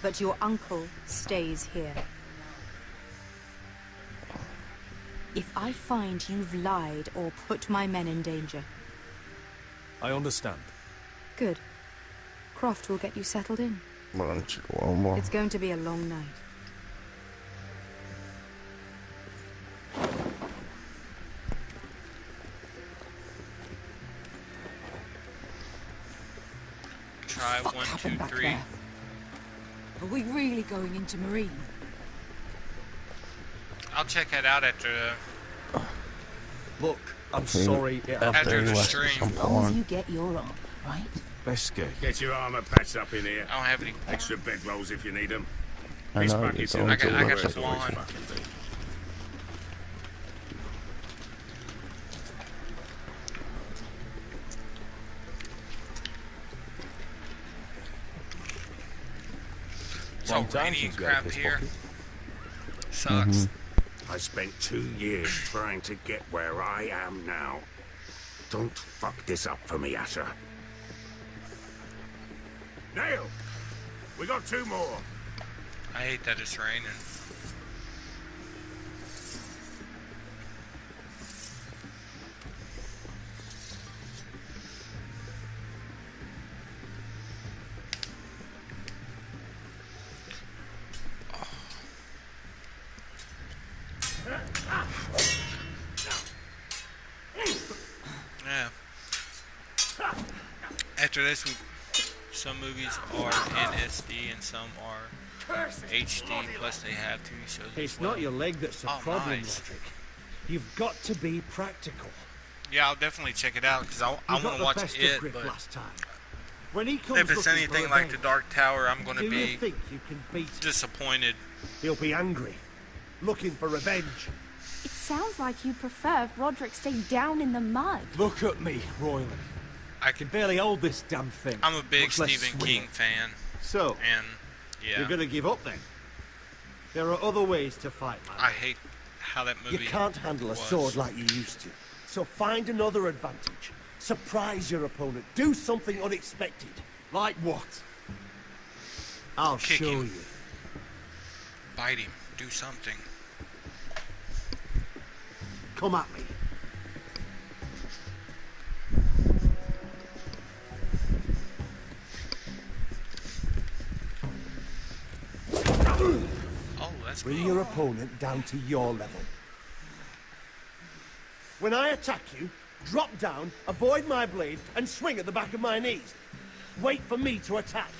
S1: But your uncle stays here. If I find you've lied or put my men in danger,
S6: I understand.
S1: good. Croft will get you settled in.
S16: One more.
S1: It's going to be a long night.
S2: Try
S15: Fuck
S2: 1, 2,
S15: happened back
S2: 3.
S15: there?
S11: Are we really going into Marine?
S2: I'll check it out after
S6: Look, I'm sorry it happened.
S2: after the stream.
S15: As long as you get your arm, right?
S9: Best go.
S23: Get your armor patched up in here.
S2: I don't have any.
S23: Extra bedrolls if you need them.
S16: I
S23: This
S16: know,
S23: bucket's
S16: it's
S23: in
S16: only
S23: the
S16: two
S2: I got
S16: left.
S2: the
S23: cupboard, always
S2: wand.
S23: fucking do.
S2: It's all rainy and crap here. Sucks.
S23: I spent 2 years trying to get where I am now. Don't fuck this up for me, Asher. Nail! We got 2 more.
S2: I hate that it's raining. Yeah. After this, some movies are in SD and some are HD. Plus, they have TV shows.
S14: It's
S2: as well.
S14: not your leg that's the
S2: Oh,
S14: problem,
S2: nice.
S14: Roderick. You've got to be practical.
S2: Yeah, I'll definitely check it out because I
S14: You
S2: want
S14: got
S2: to
S14: the
S2: watch
S14: best of
S2: it.
S14: Griff
S2: But
S14: last time. When he comes
S2: if it's
S14: looking
S2: anything
S14: for
S2: like the
S14: revenge,
S2: Dark Tower, I'm going
S14: do
S2: to
S14: you
S2: be
S14: think you can beat him?
S2: disappointed.
S14: He'll be angry, looking for revenge.
S3: It sounds like you prefer if Roderick stayed down in the mud.
S14: Look at me, Royland.
S2: I can
S14: barely hold this damn thing.
S2: I'm a big
S14: much less
S2: Stephen
S14: swing
S2: King
S14: it.
S2: fan.
S14: So,
S2: And yeah,
S14: you're going to give up then? There are other ways to fight, man.
S2: I hate how that movie.
S14: You can't handle a
S2: was.
S14: sword like you used to. So find another advantage. Surprise your opponent. Do something unexpected. Like what? I'll
S2: Kick
S14: show
S2: him.
S14: you.
S2: Bite him. Do something.
S14: Come at me.
S2: Oh, that's
S14: Bring
S2: cool.
S14: your opponent down to your level. When I attack you, drop down, avoid my blade, and swing at the back of my knees. Wait for me to attack.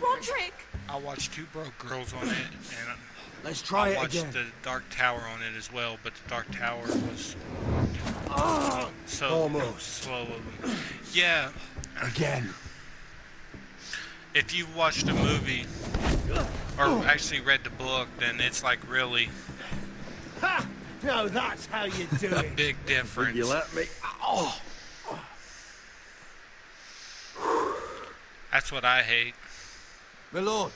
S3: Roderick!
S2: I watched Two Broke Girls on it, and
S14: Let's try
S2: I
S14: it
S2: watched
S14: again.
S2: the Dark Tower on it as well. But the Dark Tower was so
S14: Almost.
S2: slow. Yeah,
S14: Again.
S2: if you've watched the movie or actually read the book, then it's like really
S14: Ha! No, that's how you do
S2: a
S14: it.
S2: big difference.
S13: You let me.
S14: Oh.
S2: That's what I hate.
S9: My lord,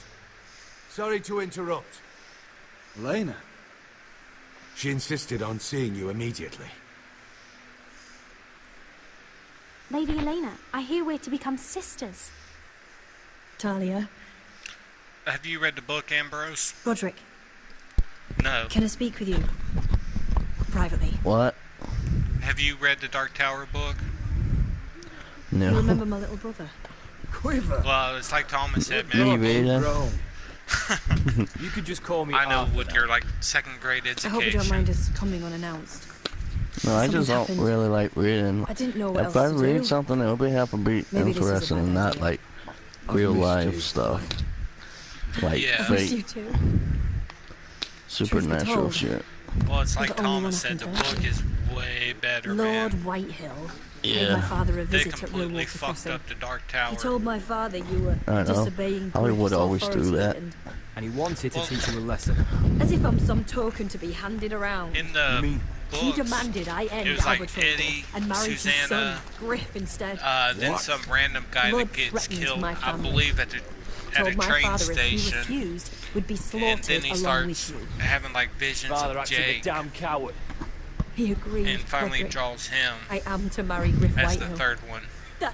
S9: sorry to interrupt.
S13: Elena.
S9: She insisted on seeing you immediately.
S3: Lady Elena, I hear we're to become sisters.
S8: Talia,
S2: Have you read the book, Ambrose?
S8: Roderick,
S2: No.
S8: can I speak with you? Privately.
S16: What?
S2: Have you read the Dark Tower book?
S16: No.
S8: You remember my little brother?
S14: Quiver.
S2: Well, it's like Thomas said,
S16: Can you
S2: man.
S16: read it?
S7: You could just call me
S2: I know
S7: Arthur
S2: with
S7: now.
S2: your like second grade
S8: I
S2: education.
S8: hope you don't mind us coming unannounced.
S16: No, I just
S8: Something's
S16: don't
S8: happened.
S16: really like reading.
S8: I didn't know what
S16: If
S8: else
S16: I
S8: to
S16: read
S8: do.
S16: something, it'll be have to be
S8: Maybe this is a
S16: interesting
S8: bad
S16: and not
S8: idea.
S16: like
S9: I've
S16: real
S9: missed
S16: life
S9: you.
S16: stuff. Like
S2: Yeah.
S8: Miss you
S16: fake
S8: too.
S16: supernatural
S8: told,
S16: shit.
S2: Well, it's
S8: You're
S2: like
S8: the only one
S2: Thomas
S8: I
S2: said,
S8: can
S2: the
S8: turn
S2: book
S8: to.
S2: is way better,
S8: Lord
S2: man.
S8: Whitehill paid
S16: Yeah.
S8: my father a
S2: They
S8: visit at
S2: completely
S8: Millwater
S2: fucked
S8: Crossing.
S2: up the Dark Tower.
S8: He told my father you were
S16: I know.
S8: disobeying
S16: Hollywood
S8: Griff's
S16: always do
S8: authority
S16: that.
S7: And he wanted to
S2: Well-
S7: teach him a lesson.
S8: As if I'm some token to be handed around.
S2: In the
S8: He
S2: books,
S8: demanded I end
S2: it was like
S8: Albatross
S2: Eddie,
S8: and marry his son,
S2: Susanna,
S8: Griff, instead.
S2: then some random guy
S8: Blood
S2: that gets
S8: threatened
S2: killed,
S8: my
S2: I
S8: family.
S2: believe, at
S8: Told
S2: a
S8: my
S2: train
S8: father if he
S2: station.
S8: refused, would be
S2: And
S8: slaughtered
S2: then he
S8: along with
S2: starts
S8: you.
S2: having like visions
S7: Father
S2: of
S7: acted a
S2: Jake,
S7: damn coward.
S8: He agreed.
S2: and finally
S8: Roderick.
S2: draws him
S8: I am to marry Griff
S2: as the
S8: Whitehill.
S2: third one.
S8: That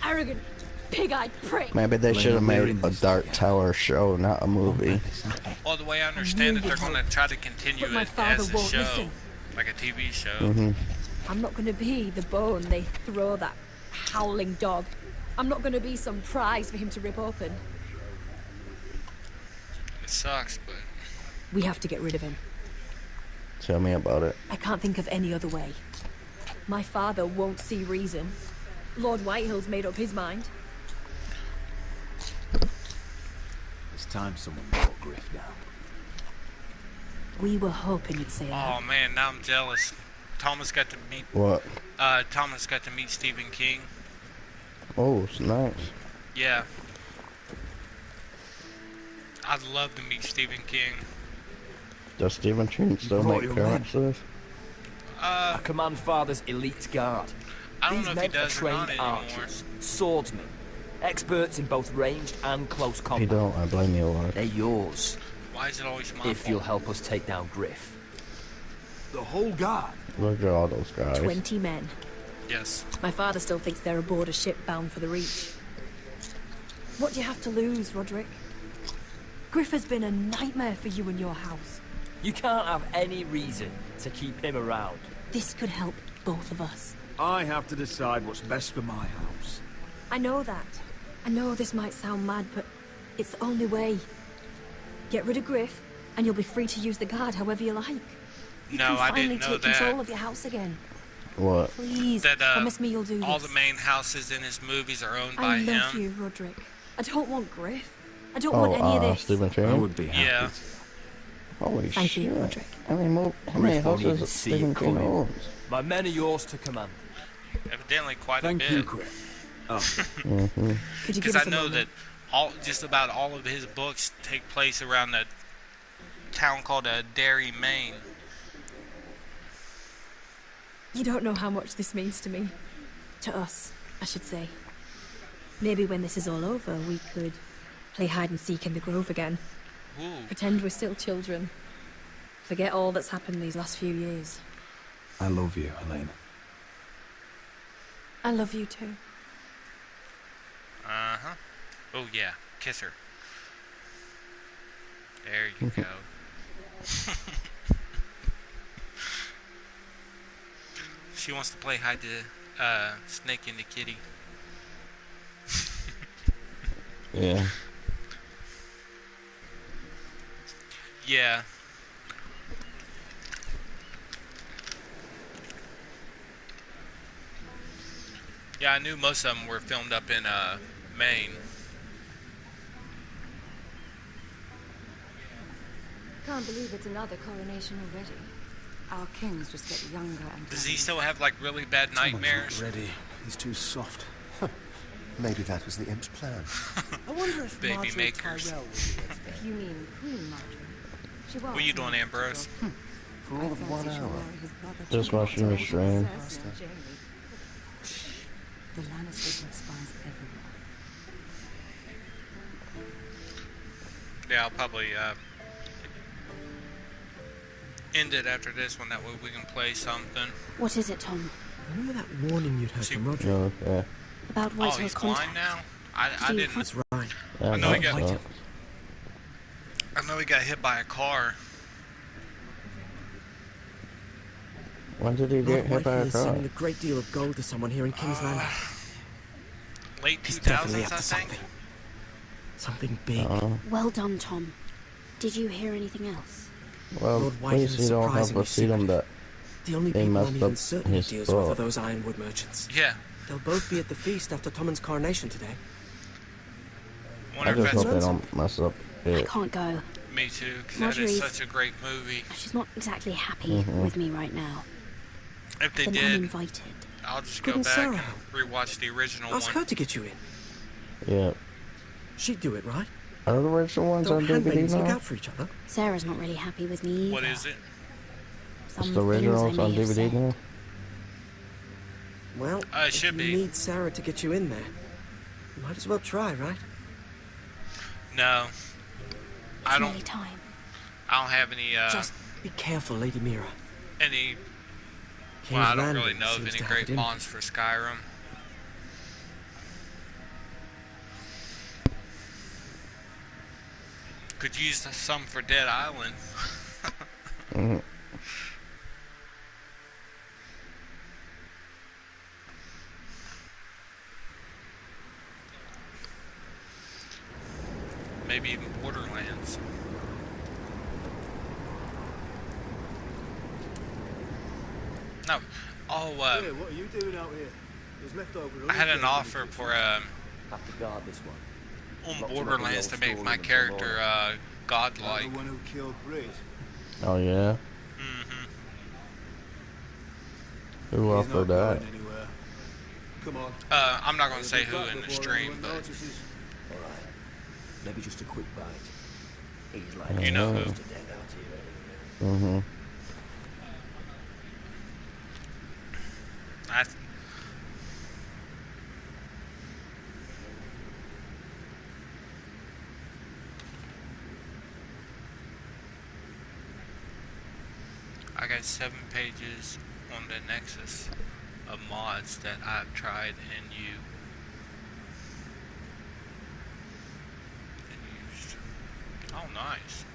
S8: arrogant, pig-eyed prick.
S16: Maybe they should have
S13: we're
S16: made
S13: in
S16: a
S13: this
S16: Dark Tower show, not a movie.
S2: Well, the way I understand it, they're going to try to continue
S8: But my
S2: it
S8: father
S2: as a
S8: won't
S2: show,
S8: listen.
S2: like a TV show.
S16: Mm-hmm.
S8: I'm not going to be the bone they throw that howling dog. I'm not going to be some prize for him to rip open.
S2: It sucks, but
S8: We have to get rid of him.
S16: Tell me about it.
S8: I can't think of any other way. My father won't see reason. Lord Whitehill's made up his mind.
S21: It's time someone brought Griff down.
S11: We were hoping you'd say that.
S2: Oh man, now I'm jealous. Thomas got to meet.
S16: What?
S2: Thomas got to meet Stephen King.
S16: Oh, it's nice.
S2: Yeah. I'd love to meet Stephen King.
S16: Does Stephen King still
S21: brought
S16: make
S21: your
S16: appearances?
S18: I command Father's elite guard.
S2: I don't
S18: These
S2: know if he
S18: men are
S2: does or not
S18: trained
S2: anymore.
S18: archers, swordsmen, experts in both ranged and close
S16: If
S18: combat.
S16: you don't, I blame you, Lord.
S18: They're yours.
S2: Why is it always my
S18: If
S2: fault?
S18: you'll help us take down Griff.
S21: The whole guard?
S16: Look at all those guys.
S8: 20 men.
S2: Yes.
S8: My father still thinks they're aboard a ship bound for the Reach. What do you have to lose, Roderick? Griff has been a nightmare for you and your house.
S18: You can't have any reason to keep him around.
S8: This could help both of us.
S5: I have to decide what's best for my house.
S8: I know that. I know this might sound mad, but it's the only way. Get rid of Griff, and you'll be free to use the guard however you like. You
S2: No,
S8: can
S2: I
S8: finally
S2: didn't know
S8: take control
S2: that.
S8: of your house again.
S16: What?
S8: Please,
S2: That
S8: promise me you'll do
S2: all
S8: this.
S2: the main houses in his movies are owned by
S8: I love
S2: him.
S8: you, Roderick. I don't want Griff. I don't want any of this.
S16: Stephen King?
S21: I would be happy.
S2: Yeah.
S16: Holy
S8: Thank
S16: shit.
S8: you, Roderick.
S16: How many
S18: Griff won't
S16: houses
S18: even
S16: does
S18: see
S16: Stephen
S18: it
S16: King
S18: coming.
S16: owns?
S18: My men are yours to command.
S2: Evidently quite
S5: Thank
S2: a
S5: you,
S2: bit.
S5: Griff. Oh.
S16: Mm-hmm.
S8: Could you give
S2: Because
S8: us
S2: I
S8: a
S2: know
S8: moment?
S2: that just about all of his books take place around a town called Derry, Maine.
S8: You don't know how much this means to me. To us, I should say. Maybe when this is all over, we could play hide and seek in the grove again.
S2: Ooh.
S8: Pretend we're still children. Forget all that's happened these last few years.
S21: I love you, Helena.
S8: I love you too.
S2: Uh-huh. Oh, yeah. Kiss her. There you go. She wants to play hide the snake and the kitty.
S16: Yeah.
S2: Yeah. Yeah, I knew most of them were filmed up in Maine.
S4: Can't believe it's another coronation already. Our kings just get younger and
S2: Does he still have like really bad nightmares?
S20: Ready. He's too soft. Maybe that was the imp's plan.
S21: I wonder if
S2: Baby
S21: Marjorie
S2: makers.
S21: Tyrell will be here today.
S4: You mean Queen Marjorie? She was.
S2: What are you doing, Ambrose?
S20: For all of 1 hour.
S16: Just watching the stream.
S4: The Lannisters have spies everywhere.
S2: Yeah, I'll probably end it after this one. That way we can play something.
S11: What is it, Tom?
S17: Remember that warning you'd heard from Roderick?
S16: No, yeah.
S11: About
S2: Oh,
S11: Whitehill's
S2: he's
S11: contact?
S2: blind now? I didn't.
S17: That's right.
S16: Yeah,
S2: I know he
S16: that's
S2: got.
S16: not-
S2: I know he got hit by a car.
S16: When did he
S17: Lord
S16: get hit by
S17: Whitehill
S16: a
S17: is
S16: car?
S17: sending a great deal of gold to someone here in King's Landing.
S2: Late
S17: He's definitely
S2: 2000s,
S17: up
S2: I
S17: to
S2: think.
S17: something. Something big.
S11: Well done, Tom. Did you hear anything else?
S16: Well,
S17: Lord
S16: at
S17: Whitehill
S16: least
S17: is
S16: you don't have
S17: surprisingly
S16: to see them
S17: secretive.
S16: that
S17: The only
S16: they
S17: people I'm
S16: messed
S17: even
S16: up
S17: certain he
S16: his
S17: deals with are
S16: book.
S17: those ironwood merchants.
S2: Yeah.
S17: They'll both be at the feast after Tommen's coronation today.
S2: Wonder
S16: I
S2: if
S16: just
S2: that's
S16: hope they don't mess up
S11: I
S16: it.
S11: can't go.
S2: me too, because that
S11: Marjorie's-
S2: is such a great movie.
S11: She's not exactly happy
S16: Mhm.
S11: with me right now.
S2: If they
S11: Then I'm
S2: did,
S11: invited.
S2: I'll just go
S17: Couldn't
S2: back
S17: Sarah
S2: and
S17: help?
S2: rewatch the original
S17: Ask
S2: one.
S17: her to get you in.
S16: Yeah.
S17: She'd do it, right?
S16: Are the original ones
S17: Don't
S16: on DVD
S17: handmaidens look
S16: now?
S17: out for each other?
S11: Sarah's not really happy with me either.
S2: What is it?
S11: Some
S16: It's the
S11: things I
S16: originals
S11: may
S16: on
S11: have
S16: DVD
S11: said.
S16: now?
S17: Well,
S2: It
S17: if
S2: should
S17: you
S2: be.
S17: need Sarah to get you in there, you might as well try, right?
S2: No. I
S11: It's
S2: don't.
S11: nearly time.
S2: I don't have any.
S17: Just be careful, Lady Mira.
S2: Any.
S17: King's
S2: Well, I don't really
S17: Landing
S2: know of
S17: seems
S2: any
S17: to have
S2: great
S17: it in.
S2: bonds for Skyrim. Could use some for Dead Island.
S16: Mhm.
S2: Maybe even Borderlands. No, Oh,
S21: Yeah, what are you doing out here? There's leftover.
S2: I had an offer for
S18: Have to guard this one.
S2: on
S18: Locked him up in the
S2: Borderlands
S18: old
S2: to make
S18: storeroom
S2: my
S18: until
S2: character
S18: morning.
S2: godlike.
S21: The one who killed Brit.
S16: Oh yeah. Who
S21: He's
S16: offered
S21: not
S16: that?
S21: going anywhere. Come on.
S2: I'm not gonna say
S21: He'll
S2: who
S21: be
S2: in
S21: back
S2: the
S21: before
S2: stream,
S21: anyone
S2: but
S21: notices.
S18: All right. Maybe just a quick bite. He's like
S2: you know
S18: to
S2: who.
S18: death out here anyway.
S2: I got 7 pages on the Nexus of mods that I've tried and used. Oh, nice.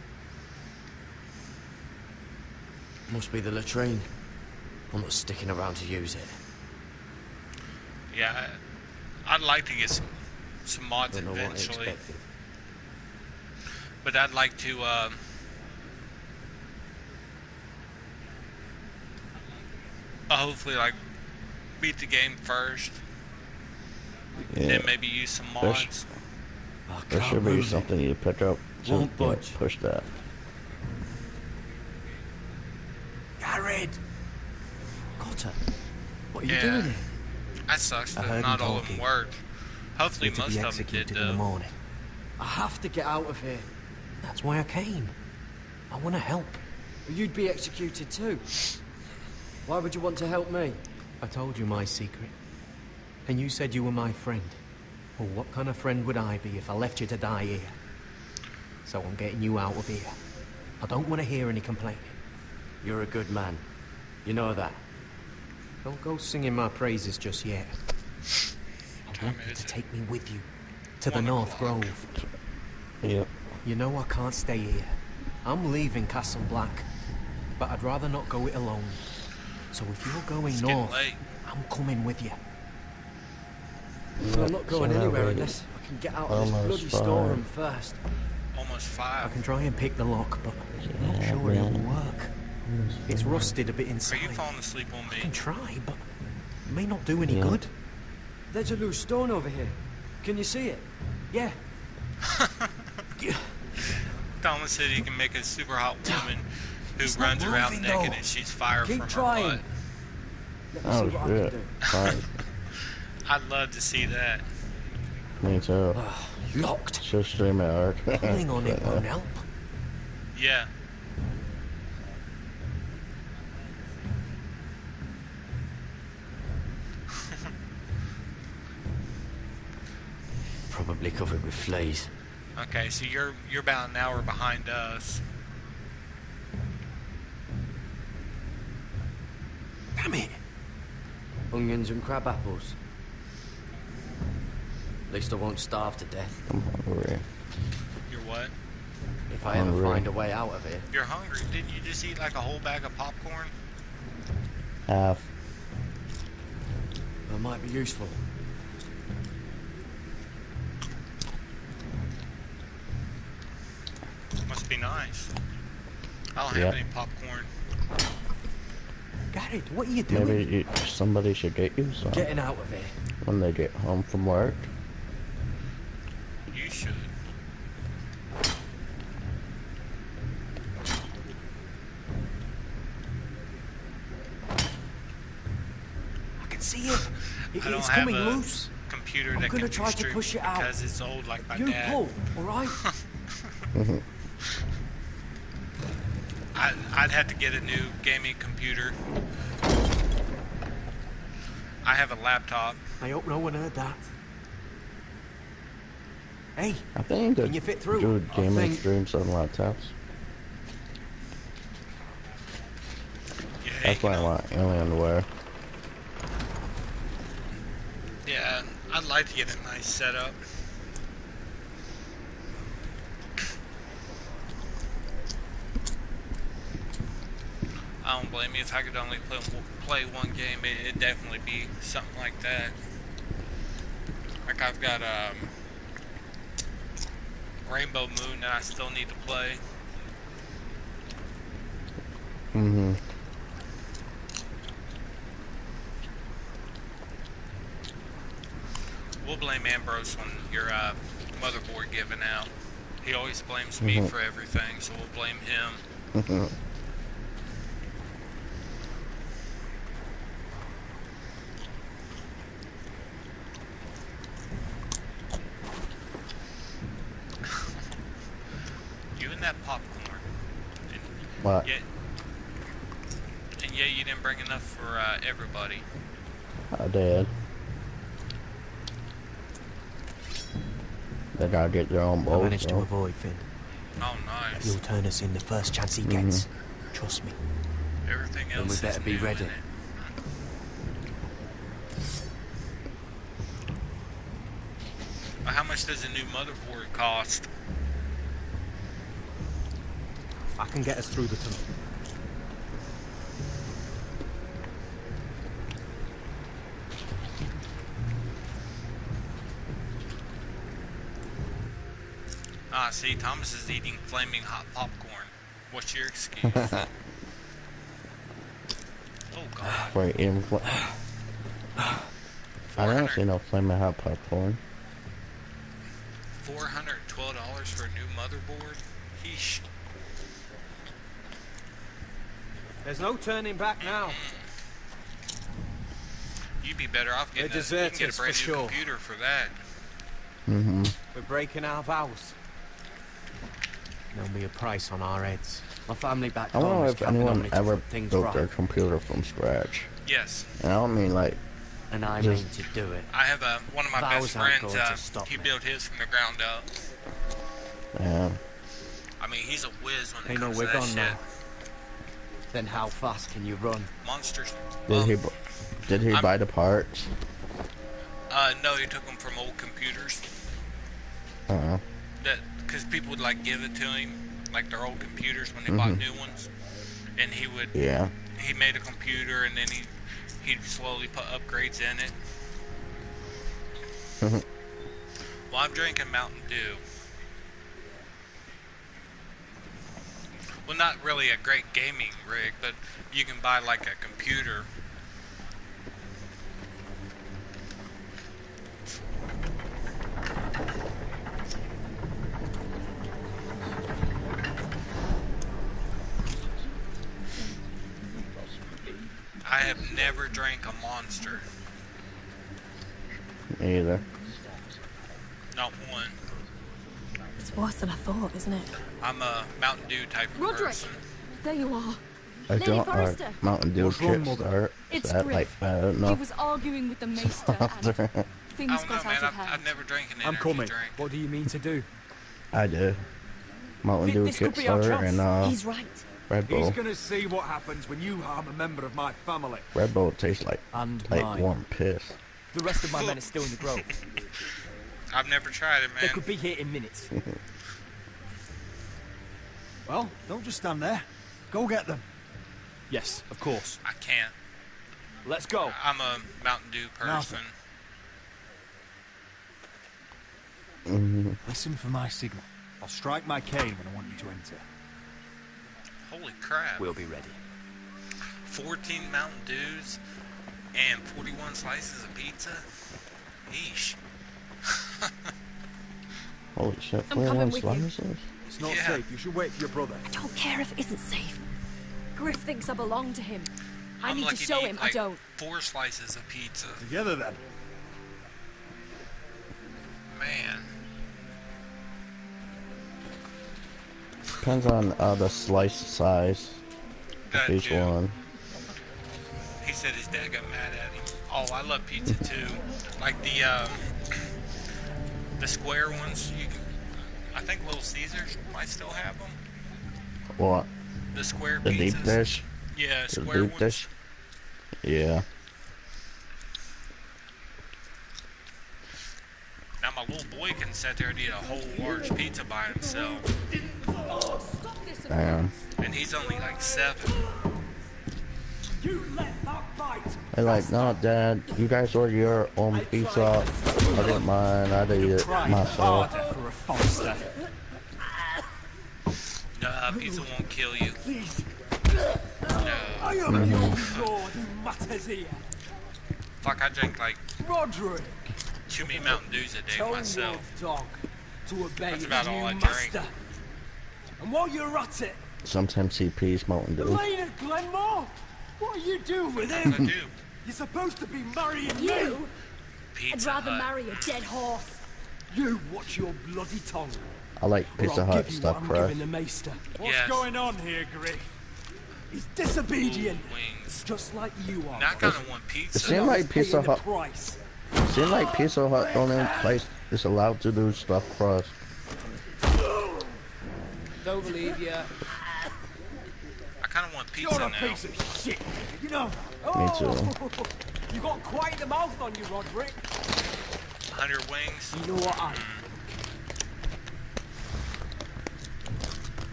S18: Must be the latrine. I'm not sticking around to use it.
S2: Yeah, I'd like to get some mods
S18: Don't know what I
S2: eventually,
S18: expected.
S2: but I'd like to hopefully like beat the game first,
S16: Yeah.
S2: then maybe use some mods.
S16: There should be something you pick up to
S18: Won't budge.
S16: push that.
S18: Garrett! Cotter, what are you
S2: Yeah.
S18: doing here?
S2: That sucks
S18: I
S2: that
S18: heard
S2: not
S18: him
S2: all of them
S18: talking.
S2: worked. Hopefully
S14: You're to
S2: most
S14: be
S2: of them did
S14: executed in the
S2: though.
S14: morning.
S17: I have to get out of here.
S14: That's why I came. I want to help.
S17: You'd be executed too. Why would you want to help me?
S14: I told you my secret. And you said you were my friend. Well, what kind of friend would I be if I left you to die here? So I'm getting you out of here. I don't want to hear any complaining.
S18: You're a good man. You know that.
S14: Don't go singing my praises just yet. I want you to take me with you. To the North Grove.
S16: Yep.
S14: You know I can't stay here. I'm leaving Castle Black. But I'd rather not go it alone. So if you're going north, I'm coming with you.
S17: Well, I'm not going
S16: so
S17: anywhere
S16: already
S17: unless I can get out of this
S16: almost
S17: bloody
S16: 5.
S17: storeroom first.
S2: Almost 5.
S14: I can try and pick the lock, but I'm not sure it'll work. It's rusted a bit
S2: Are
S14: inside.
S2: you falling asleep on
S14: I
S2: me?
S14: can try, but it may not do any
S16: Yeah.
S14: good.
S17: There's a loose stone over here. Can you see it? Yeah.
S2: Thomas said he can make a super hot woman who
S17: It's not
S2: runs around
S17: moving,
S2: naked
S17: though.
S2: and shoots fire
S17: Keep
S2: from
S17: trying.
S2: her butt.
S17: Let me see
S16: Oh
S17: what I can
S16: shit.
S17: do.
S16: Fine.
S2: I'd love to see that.
S16: Me too.
S14: Locked.
S16: Should stream it hard.
S14: Pulling on it won't help.
S2: Yeah.
S18: Probably covered with fleas.
S2: Okay, so you're about an hour behind us.
S14: Damn it.
S18: Onions and crab apples. At least I won't starve to death.
S16: I'm hungry.
S2: You're what?
S18: If I ever
S16: Hungry.
S18: find a way out of here.
S2: You're hungry. Didn't you just eat like a whole bag of popcorn?
S16: Half.
S18: That might be useful.
S2: Must be nice. I don't
S16: Yeah.
S2: have any popcorn.
S14: Garrett, what are you doing?
S16: Maybe somebody should get you some
S18: Getting out of here.
S16: when they get home from work.
S2: You should.
S17: I can see it.
S2: I don't
S17: It's
S2: have
S17: coming
S2: a
S17: loose.
S2: computer
S17: I'm
S2: that
S17: gonna
S2: can
S17: try to
S2: stream
S17: push it out.
S2: because it's old like my
S17: You
S2: dad.
S17: pull, all right?
S2: I'd have to get a new gaming computer. I have a laptop.
S14: I hope no one heard that. Hey,
S16: I think
S14: can you fit through?
S16: do
S14: I
S16: gaming
S14: think-
S16: streams on laptops. That's why I want Alienware.
S2: Yeah, I'd like to get a nice setup. I don't blame you. If I could only play one game, it'd definitely be something like that. Like I've got Rainbow Moon that I still need to play.
S16: Mm-hmm.
S2: blame Ambrose on your motherboard giving out. He always blames me for everything, so we'll blame him. You and that popcorn.
S16: What?
S2: And yeah, you didn't bring enough for everybody.
S16: I did. They gotta get their own boat.
S14: I managed to avoid Finn.
S2: Oh, nice.
S14: He'll turn us in the first chance he gets. Trust me.
S2: Everything else
S14: and we better be ready.
S2: How much does a new motherboard cost?
S14: I can get us through the tunnel.
S2: Ah, see, Thomas is eating flaming hot popcorn. What's your excuse? Oh, God.
S16: Wait, I don't see no flaming hot popcorn.
S2: $412 for a new motherboard? Yeesh.
S14: There's no turning back now.
S2: You'd be better off getting you can get a brand new computer for that.
S14: We're breaking our vows. There'll be a price on our heads.
S18: My family back
S16: I
S18: home
S16: wonder
S18: is
S16: if
S18: counting on
S16: anyone
S18: me to
S16: ever
S18: put things
S16: built
S18: right.
S16: their computer from scratch.
S2: Yes.
S16: And I don't mean like.
S18: And I
S16: just,
S18: mean to do it.
S2: I have one of my best
S18: Vows aren't
S2: friends,
S18: going to stop
S2: he
S18: me.
S2: built his from the ground up.
S16: Yeah.
S2: I mean, he's a whiz when
S18: Hey,
S2: it
S18: no,
S2: comes
S18: we're
S2: to that
S18: gone
S2: shit.
S18: now. Then how fast can you run?
S2: Monsters.
S16: Did he buy the parts?
S2: No, he took them from old computers. Because people would like give it to him, like their old computers when they bought new ones, and he would.
S16: Yeah.
S2: He made a computer, and then he'd slowly put upgrades in it. Well, I'm drinking Mountain Dew. Well, not really a great gaming rig, but you can buy like a computer. I have never drank a Monster.
S16: Me either.
S2: Not one.
S3: It's worse than I thought, isn't it?
S2: I'm a Mountain Dew type of
S8: Roderick!
S2: person.
S8: There you are.
S16: I
S8: Lady
S16: don't
S8: Forrester.
S16: like Mountain Dew Kickstart.
S8: It's
S16: Is that
S8: Griff.
S16: like bad
S8: He
S16: enough?
S8: was arguing with the maester and things
S2: I don't
S8: got
S2: know, man.
S8: out of hand.
S2: I've never drank an
S14: I'm
S2: energy
S14: coming.
S2: drink.
S14: What do you mean to do?
S16: I do. Mountain Dew
S14: This could be our
S16: Kickstart
S14: chance.
S16: and
S8: He's right.
S16: Red
S5: He's
S16: Bull.
S5: gonna see what happens when you harm a member of my family.
S16: Red Bull tastes like
S21: And mine.
S16: warm piss.
S21: The rest of my men are still in the grove.
S2: I've never tried it,
S21: They
S2: man.
S21: could be here in minutes.
S5: Well, don't just stand there. Go get them.
S21: Yes, of course.
S2: I can't.
S21: Let's go.
S2: I'm a Mountain Dew person.
S5: Listen for my signal. I'll strike my cane when I want you to enter.
S2: Holy crap.
S21: We'll be ready.
S2: 14 Mountain Dews and 41 slices of pizza? Yeesh.
S16: Holy shit,
S8: I'm coming with you.
S16: slices?
S5: It's not safe. You should wait for your brother.
S8: I don't care if it isn't safe. Griff thinks I belong to him. I
S2: I'm
S8: need to
S2: lucky
S8: show
S2: eat,
S8: him
S2: like,
S8: I don't.
S2: 4 slices of pizza.
S5: Together then.
S2: Man.
S16: Depends on the slice size
S2: That
S16: of each
S2: too.
S16: one.
S2: He said his dad got mad at him. Oh, I love pizza too. Like the square ones. You can, I think Little Caesars might still have them.
S16: What?
S2: The square
S16: The
S2: pizzas.
S16: deep dish?
S2: Yeah,
S16: The
S2: square
S16: deep
S2: ones.
S16: dish? Yeah.
S2: Now my little boy can sit there and eat a whole large pizza by himself.
S16: Damn.
S2: And he's only like 7.
S16: They're like, no, Dad, you guys order your own pizza. I get mine. I eat it myself.
S21: For a Forrester.
S2: Nah, pizza won't kill you. No.
S21: I am your lord who matters here.
S2: Fuck, I drank like
S21: Roderick.
S2: too many Mountain Dews a day
S7: Tell
S2: myself.
S7: your dog to obey
S2: That's
S7: his
S2: about all I
S7: new
S2: drink.
S7: master. And while you're at it,
S16: Sometimes he pees Mountain Dew.
S7: Elena Glenmore, what are you doing with him?
S2: I do.
S7: You're supposed to be marrying
S8: You?
S7: me.
S2: Pizza
S8: I'd rather
S2: Hut.
S8: marry a dead horse.
S7: You watch your bloody tongue.
S16: I like
S7: or
S16: Pizza
S7: I'll
S16: Hut
S7: give you
S16: stuff,
S7: what I'm
S16: crust.
S7: giving the maester.
S5: What's
S2: Yes.
S5: going on here, Griff?
S7: He's disobedient,
S2: Wings.
S7: just like you are.
S2: Now I kind of want
S16: It
S2: pizza.
S16: seems like Pizza
S7: Paying the
S16: Hut.
S7: price.
S16: Seems like Pizza Hut the only place is allowed to do stuff crust.
S7: Don't believe you.
S2: I kind of want pizza
S7: You're a
S2: now.
S7: piece of shit. You know.
S16: Me too.
S7: You got quite the mouth on you, Roderick.
S2: 100 wings.
S7: You know what I?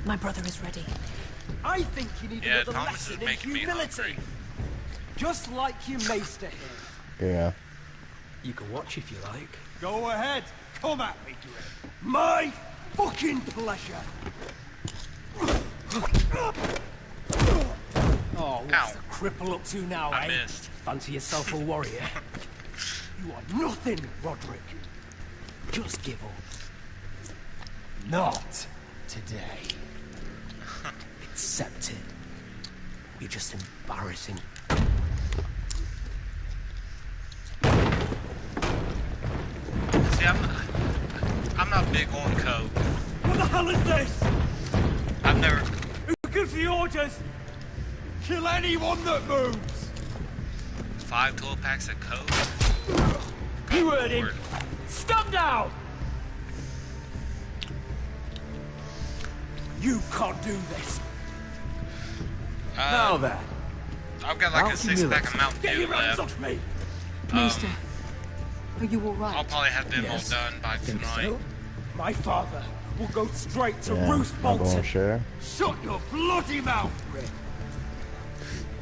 S8: My brother is ready.
S7: I think you need
S2: Yeah,
S7: another
S2: Thomas is
S7: lesson in
S2: making me
S7: humility.
S2: hungry.
S7: Just like your maester.
S16: Yeah.
S7: You can watch if you like.
S5: Go ahead. Come at me, Griff.
S7: My fucking pleasure. Oh, what's
S2: Ow.
S7: the cripple up to now,
S2: I
S7: eh?
S2: missed.
S7: Fancy yourself a warrior? You are nothing, Roderick. Just give up. Not today. Accept it. You're just embarrassing.
S2: See, I'm not big on coke.
S7: What the hell is this?
S2: I've never.
S7: Who gives the orders? Kill anyone that moves!
S2: 5 12 packs of coke.
S7: You heard him.
S2: Lord.
S7: Stop down! You can't do this. Now then.
S2: I've got like a
S7: Mountain
S2: 6 pack
S7: Millet.
S2: of Mountain
S7: Get
S2: Dew
S7: your hands
S2: left.
S7: off me!
S11: Maester, are you all right?
S2: I'll probably have them
S7: Yes,
S2: all done by
S7: think
S2: tonight.
S7: so. My father will go straight to
S16: Yeah.
S7: Roose
S16: I'll go
S7: Bolton.
S16: and share.
S7: Shut your bloody mouth, Rick.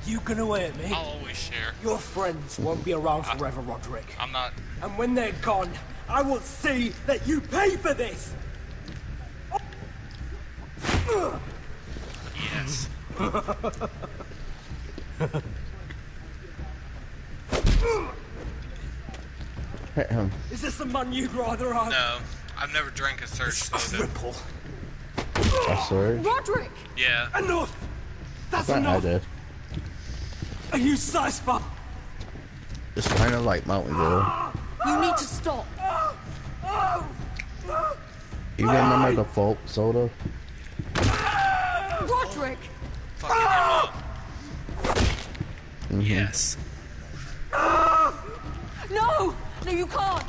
S7: You can hear me.
S2: I'll always share.
S7: Your friends won't be around forever, Roderick.
S2: I'm not.
S7: And when they're gone, I will see that you pay for this.
S2: Yes.
S16: Hit him.
S7: Is this the man you'd rather have?
S2: No, I've never drank a surge soda.
S7: Cripple.
S16: I swear.
S11: Roderick!
S2: Yeah.
S7: Enough! That's
S16: I
S7: enough!
S16: did.
S7: Are you satisfied?
S16: It's kind of like Mountain Dew.
S11: You need to stop.
S16: You remember the folk soda?
S11: Roderick!
S2: Fucking him up.
S16: Mhm.
S2: Yes.
S11: No! No, you can't!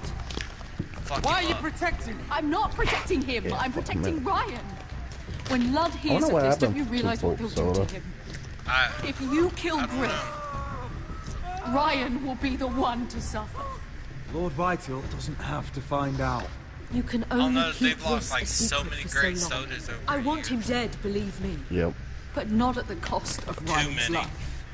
S2: Fuck
S7: Why are
S2: him
S7: you
S2: up.
S7: protecting him?
S11: I'm not protecting him.
S16: Yeah,
S11: I'm
S16: fuck
S11: protecting
S16: him.
S11: Ryan. When Ludd hears
S16: wonder
S11: of
S16: what
S11: this, don't
S16: happened
S11: you
S16: to
S11: realize what they'll
S16: Folk
S11: do to
S16: Soda.
S11: him?
S2: I
S11: If you kill
S2: don't
S11: Griff,
S2: know.
S11: Ryan will be the one to suffer.
S5: Lord Vital doesn't have to find out.
S8: You can
S2: Oh
S8: only
S2: no,
S8: keep
S2: they've lost
S8: this
S2: like
S8: a
S2: so
S8: secret
S2: many
S8: for
S2: great
S8: so long.
S2: sodas over
S8: I
S2: the
S8: want him
S2: years.
S8: dead, believe me.
S16: Yep.
S11: But not at the cost of
S2: Too
S11: Ryan's
S2: many.
S11: life.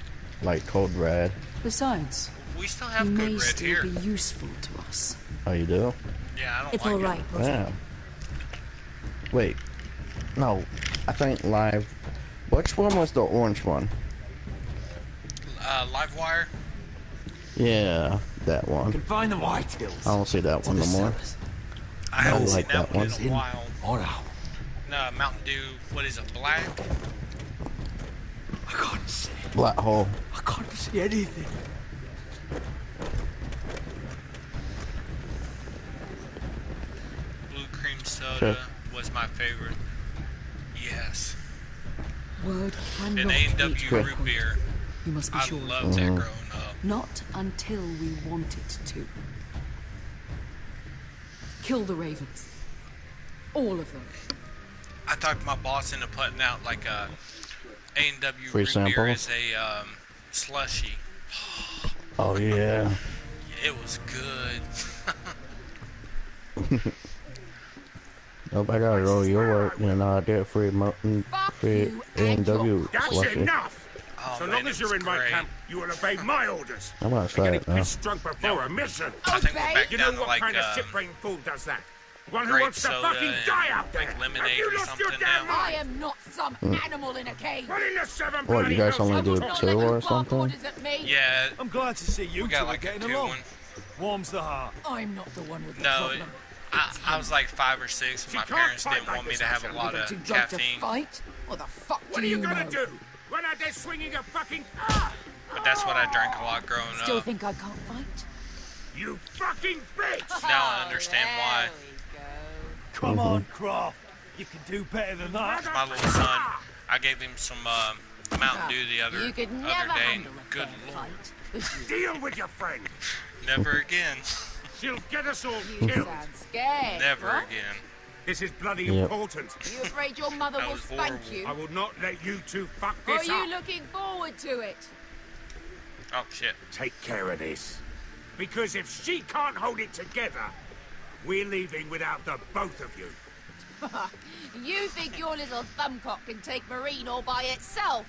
S16: Like Cold Red.
S11: Besides,
S2: We still
S11: he
S2: have
S11: may
S2: good red
S11: still
S2: here.
S11: be useful to us.
S16: Oh, you do?
S2: Yeah, I don't
S8: It's
S2: like
S8: all
S2: it.
S8: right, Roderick.
S16: Yeah. Wait. No. I think live. Which one was the orange one?
S2: Livewire.
S16: Yeah, that
S7: You
S16: one.
S7: can find the whitetails.
S16: I don't see that one no more.
S2: I haven't seen
S16: like
S2: that
S16: that
S2: one
S16: one.
S2: in a while.
S7: Or out.
S2: No, Mountain Dew. What is it? Black.
S7: I can't see.
S16: Black hole.
S7: I can't see anything.
S2: Blue cream soda
S16: Sure.
S2: was my favorite. Yes.
S11: Word
S2: And
S11: cannot
S2: A&W
S11: beat
S2: root
S11: record.
S2: beer.
S11: You must be
S2: I
S11: sure. of
S2: loved
S11: it.
S2: that
S16: Mhm.
S2: growing up.
S11: Not until we want it to. Kill the ravens. All of them.
S2: I talked my boss into putting out like a A&W
S16: Free
S2: root beer
S16: samples?
S2: as a slushy.
S16: Oh, yeah.
S2: It was good.
S16: Nope, I gotta roll your work and get free mountain, free A&W
S23: That's
S16: slushy.
S23: enough!
S2: Oh,
S23: so
S2: man,
S23: long
S2: it
S23: as you're
S2: was
S23: in my
S2: great.
S23: camp, you will obey my orders.
S16: I'm gonna try
S23: Getting
S16: it now.
S23: pissed drunk before a mission.
S2: I think we're back
S23: You
S2: down
S23: know
S2: to
S23: what
S2: like
S23: kind of shit-brain fool does that? One who
S2: grape
S23: wants to
S2: soda
S23: fucking
S2: and,
S23: die out there!
S2: like lemonade
S23: Have you
S2: or
S23: lost your
S2: something
S23: damn
S2: now.
S11: I
S23: mind?
S11: am not some animal in a cage.
S23: What in the seven
S16: What, you guys only do
S11: Not
S16: two
S11: let you
S16: or
S11: bark
S16: something?
S11: orders at me.
S2: Yeah,
S5: I'm glad to see you
S2: we
S5: two
S2: got
S5: are
S2: like a
S5: getting
S2: 2
S5: along.
S2: one.
S6: Warms the heart.
S15: I'm not the one with the
S2: No,
S15: problem.
S2: I was like 5 or 6 when my parents didn't want me to have a lot of
S15: Too drunk to
S2: caffeine.
S15: fight? What the fuck
S23: What
S15: do
S23: are you
S15: know?
S23: gonna do? Run out there swinging a fucking...
S2: But that's what I drank a lot growing
S15: Still
S2: up.
S15: think I can't fight?
S23: You fucking bitch!
S2: Now I understand why.
S6: Come on, Croft. You can do better than that.
S2: My little son, I gave him some Mountain Dew the other
S15: You could never
S2: day.
S15: handle a
S2: Good
S15: fair
S2: lord.
S15: fight.
S23: Deal with your friend.
S2: Never again.
S23: She'll get us all
S15: You
S23: killed.
S15: sound scared.
S2: Never
S15: what?
S2: again.
S23: This is bloody
S16: Yep.
S23: important.
S15: Are you afraid your mother
S2: That
S15: will
S2: was
S15: spank
S2: horrible.
S15: you?
S23: I will not let you two fuck
S15: Or are
S23: this
S15: you
S23: up.
S15: looking forward to it?
S2: Oh shit.
S23: Take care of this. Because if she can't hold it together, we're leaving without the both of you.
S15: You think your little thumbcock can take Marine all by itself?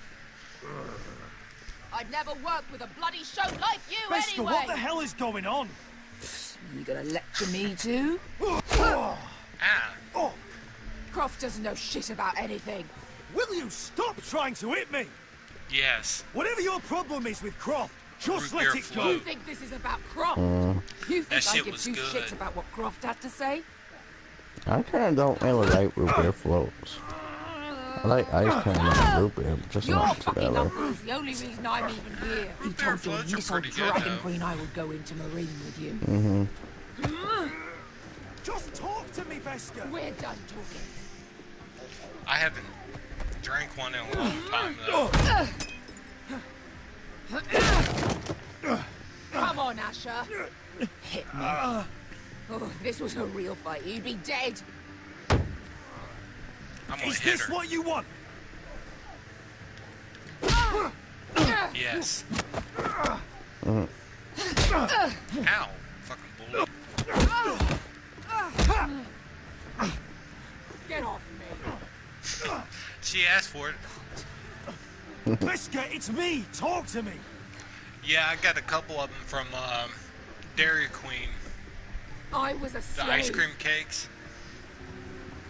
S15: I'd never work with a bloody show like you
S6: Beskha,
S15: anyway!
S6: what the hell is going on?
S15: You gonna lecture me too?
S2: Ah.
S15: Croft doesn't know shit about anything.
S6: Will you stop trying to hit me?
S2: Yes.
S6: Whatever your problem is with Croft, just
S2: Root
S6: let
S2: beer
S6: it go.
S15: You think this is about Croft? You
S2: That
S15: think I
S2: shit
S15: give
S2: was
S15: two
S2: good.
S15: shits about what Croft has to say?
S16: I kinda don't really like root beer floats. I like ice cream and root beer, but just
S15: Your
S16: not
S15: fucking
S16: together.
S15: uncle is the only reason I'm even here. You told your
S2: floats are
S15: little
S2: pretty good,
S15: dragon
S2: though.
S15: queen I would go into Marine with you.
S16: Mm-hmm.
S6: Just talk to me, Beskha.
S15: We're done talking.
S2: I haven't drank one in a long time though.
S15: Come on, Asher. Hit me. Oh, if this was a real fight, you'd be dead.
S2: I'm gonna
S6: Is
S2: hit
S6: this
S2: her.
S6: what you want?
S2: Yes.
S16: Mm.
S2: Ow. Fucking bully.
S15: Get off me.
S2: She asked for it.
S6: Beskha, it's me. Talk to me.
S2: Yeah, I got a couple of them from Dairy Queen.
S15: I was a
S2: The
S15: slave
S2: ice cream cakes.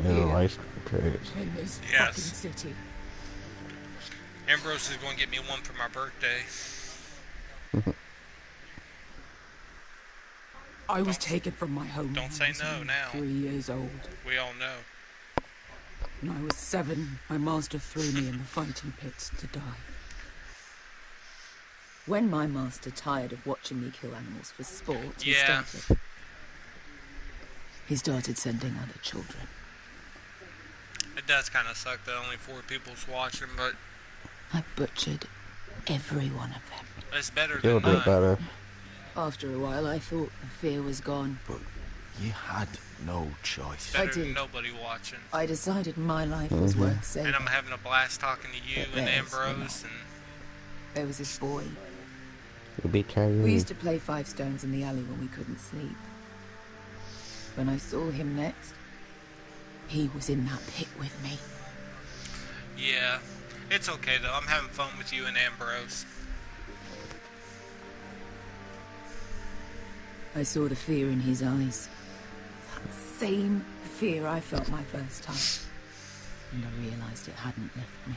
S16: Ew, ice cream cakes.
S15: in this
S2: Yes.
S15: fucking city.
S2: Ambrose is going to get me one for my birthday.
S15: I was taken from my home.
S2: Don't say no now.
S15: 3 years old.
S2: We all know.
S15: When I was 7, my master threw me in the fighting pits to die. When my master tired of watching me kill animals for sport,
S2: Yeah.
S15: he started sending other children.
S2: It does kind of suck that only 4 people's watching, but
S15: I butchered every one of them.
S2: it's better
S16: You'll
S2: than
S16: do
S2: mine.
S16: better.
S15: After a while, I thought the fear was gone.
S20: But you had no choice.
S2: Better
S15: I
S2: than
S15: did.
S2: nobody watching.
S15: I decided my life was worth saving.
S2: And I'm having a blast talking to you
S15: But
S2: and
S15: there's,
S2: Ambrose and
S15: There was this boy.
S16: You'll be carrying.
S15: We used to play 5 stones in the alley when we couldn't sleep. When I saw him next, he was in that pit with me.
S2: yeah. It's okay though. I'm having fun with you and Ambrose.
S15: I saw the fear in his eyes. That same fear I felt my first time. And I realized it hadn't left me.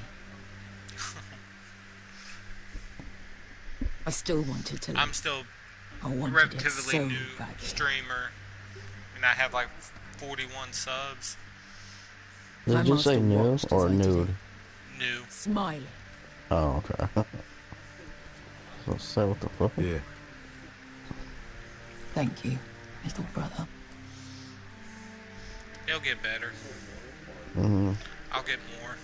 S15: I still wanted to live.
S2: I'm still
S15: I wanted it
S2: relatively
S15: so
S2: new
S15: badly.
S2: streamer, and I have like 41 subs.
S16: Did you say new or nude?
S2: New.
S15: Smiling.
S16: Oh, okay. So say what the fuck?
S20: Yeah.
S15: Thank you, little brother.
S2: It'll get better.
S16: Mm-hmm.
S2: I'll get more.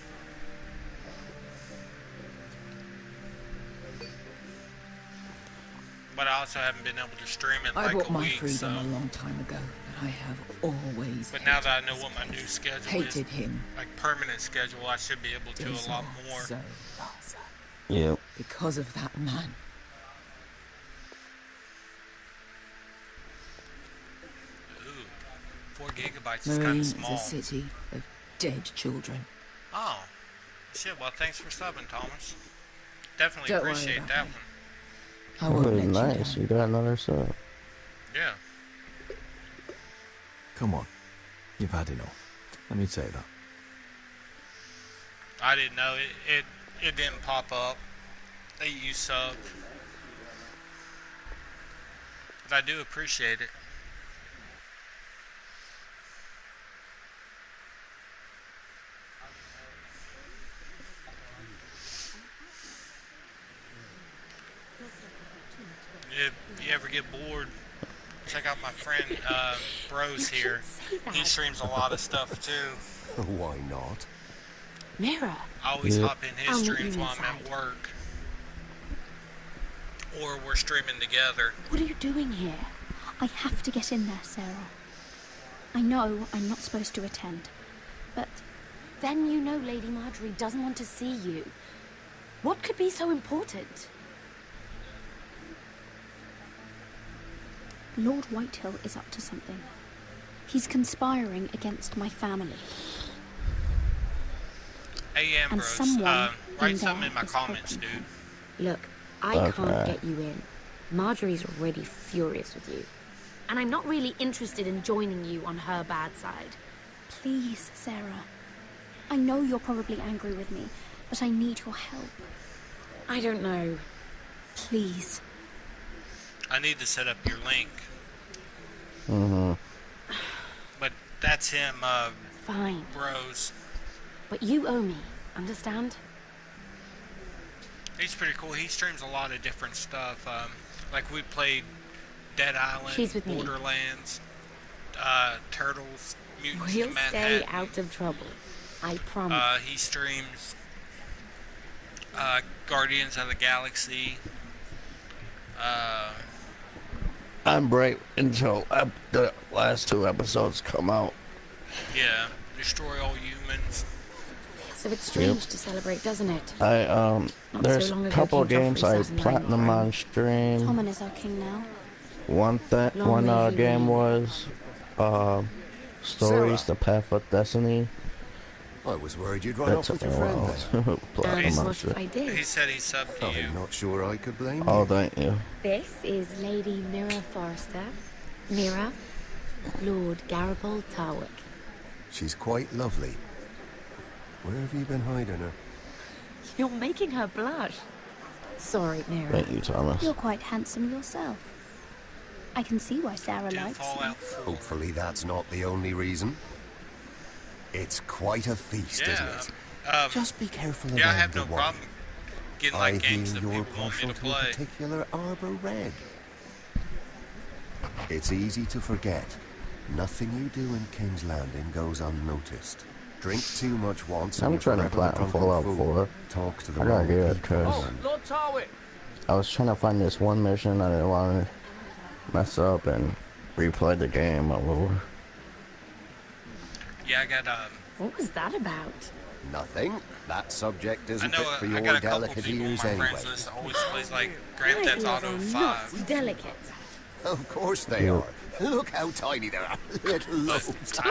S2: But I also haven't been able to stream in
S15: I
S2: like
S15: bought
S2: a
S15: my
S2: week,
S15: freedom
S2: so.
S15: a long time ago, but I have always
S2: But now that I know what my new schedule
S15: hated
S2: is,
S15: him.
S2: like permanent schedule, I should be able to a lot more.
S15: So Raza.
S16: Yep.
S15: Because of that man.
S2: Ooh, 4 gigabytes is kind
S15: Marine
S2: of
S15: is
S2: small.
S15: a city of dead children.
S2: Oh, shit. Well, thanks for subbing, Thomas. Definitely
S15: Don't worry
S2: appreciate
S15: about
S2: that
S15: me.
S2: one.
S15: I won't let you
S16: Nice.
S15: down.
S16: You got another sub.
S2: Yeah.
S20: Come on. You've had enough. Let me say that.
S2: I didn't know it didn't pop up that you subbed. But I do appreciate it. If you ever get bored, check out my friend Bros here. He streams a lot of stuff too.
S18: Why not?
S4: Mira.
S2: I always hop in his streams while I'm at work. Or we're streaming together.
S10: What are you doing here? I have to get in there, Sarah. I know I'm not supposed to attend, but...
S4: Then you know Lady Marjorie doesn't want to see you. What could be so important?
S10: Lord Whitehill is up to something. He's conspiring against my family.
S2: Hey, Ambrose, write something in my comments, dude.
S4: Look, I can't get you in. Marjorie's already furious with you. And I'm not really interested in joining you on her bad side.
S10: Please, Sarah. I know you're probably angry with me, but I need your help.
S4: I don't know.
S10: Please.
S2: I need to set up your link.
S16: Mm-hmm.
S2: But that's him,
S4: Fine.
S2: Bros.
S4: But you owe me, understand?
S2: He's pretty cool. He streams a lot of different stuff. Like we played Dead Island,
S4: She's with me.
S2: Borderlands, Turtles, Mutants
S4: We'll
S2: in Manhattan.
S4: stay out of trouble. I promise.
S2: He streams Guardians of the Galaxy.
S16: I'm right until the last 2 episodes come out.
S2: Yeah, Destroy All Humans.
S4: So it's strange to celebrate, doesn't it?
S16: There's a couple of games I platinum on stream.
S10: Tommen is our king now.
S16: One game was Stories, The Path of Destiny.
S18: I was worried you'd run off with your friend there.
S16: Platinum on stream.
S2: He said he subbed to you.
S18: I'm not sure I could blame you.
S16: Oh, thank you.
S4: This is Lady Mira Forrester. Mira, Lord Garibaldi Tarwick.
S18: She's quite lovely. Where have you been hiding her?
S4: You're making her blush. Sorry, Mira.
S16: Thank you, Thomas.
S10: You're quite handsome yourself. I can see why Sarah likes you.
S18: Hopefully that's not the only reason. It's quite a feast, isn't it?
S2: Just
S18: be careful
S2: yeah, I
S18: around
S2: have no
S18: the wine.
S2: problem getting like games that
S18: you're
S2: people want me
S18: partial
S2: to
S18: to
S2: play.
S18: a particular Arbor Red. It's easy to forget. Nothing you do in King's Landing goes unnoticed. Drink too much once and
S16: I'm
S18: you're
S16: trying to
S18: forever the
S16: platinum
S18: drunken
S16: Fallout
S18: fool.
S16: 4.
S18: Talk to the
S16: I gotta
S18: wrong
S16: get it
S18: people.
S16: because
S7: Lord Tarwick!
S16: I was trying to find this one mission. I didn't want to mess up and replay the game all over.
S2: Yeah, I got
S4: What was that about?
S18: Nothing. That subject isn't
S2: I know
S18: fit for
S2: I
S18: your
S2: got a couple
S18: delicate
S2: people on
S18: ears
S2: my
S18: anyway.
S2: friends list that always plays like Grand
S4: My
S2: Theft
S4: ears
S2: Auto
S4: are
S2: 5.
S4: not delicate.
S18: Of course they are. Look how tiny they are. Little loaves.
S2: I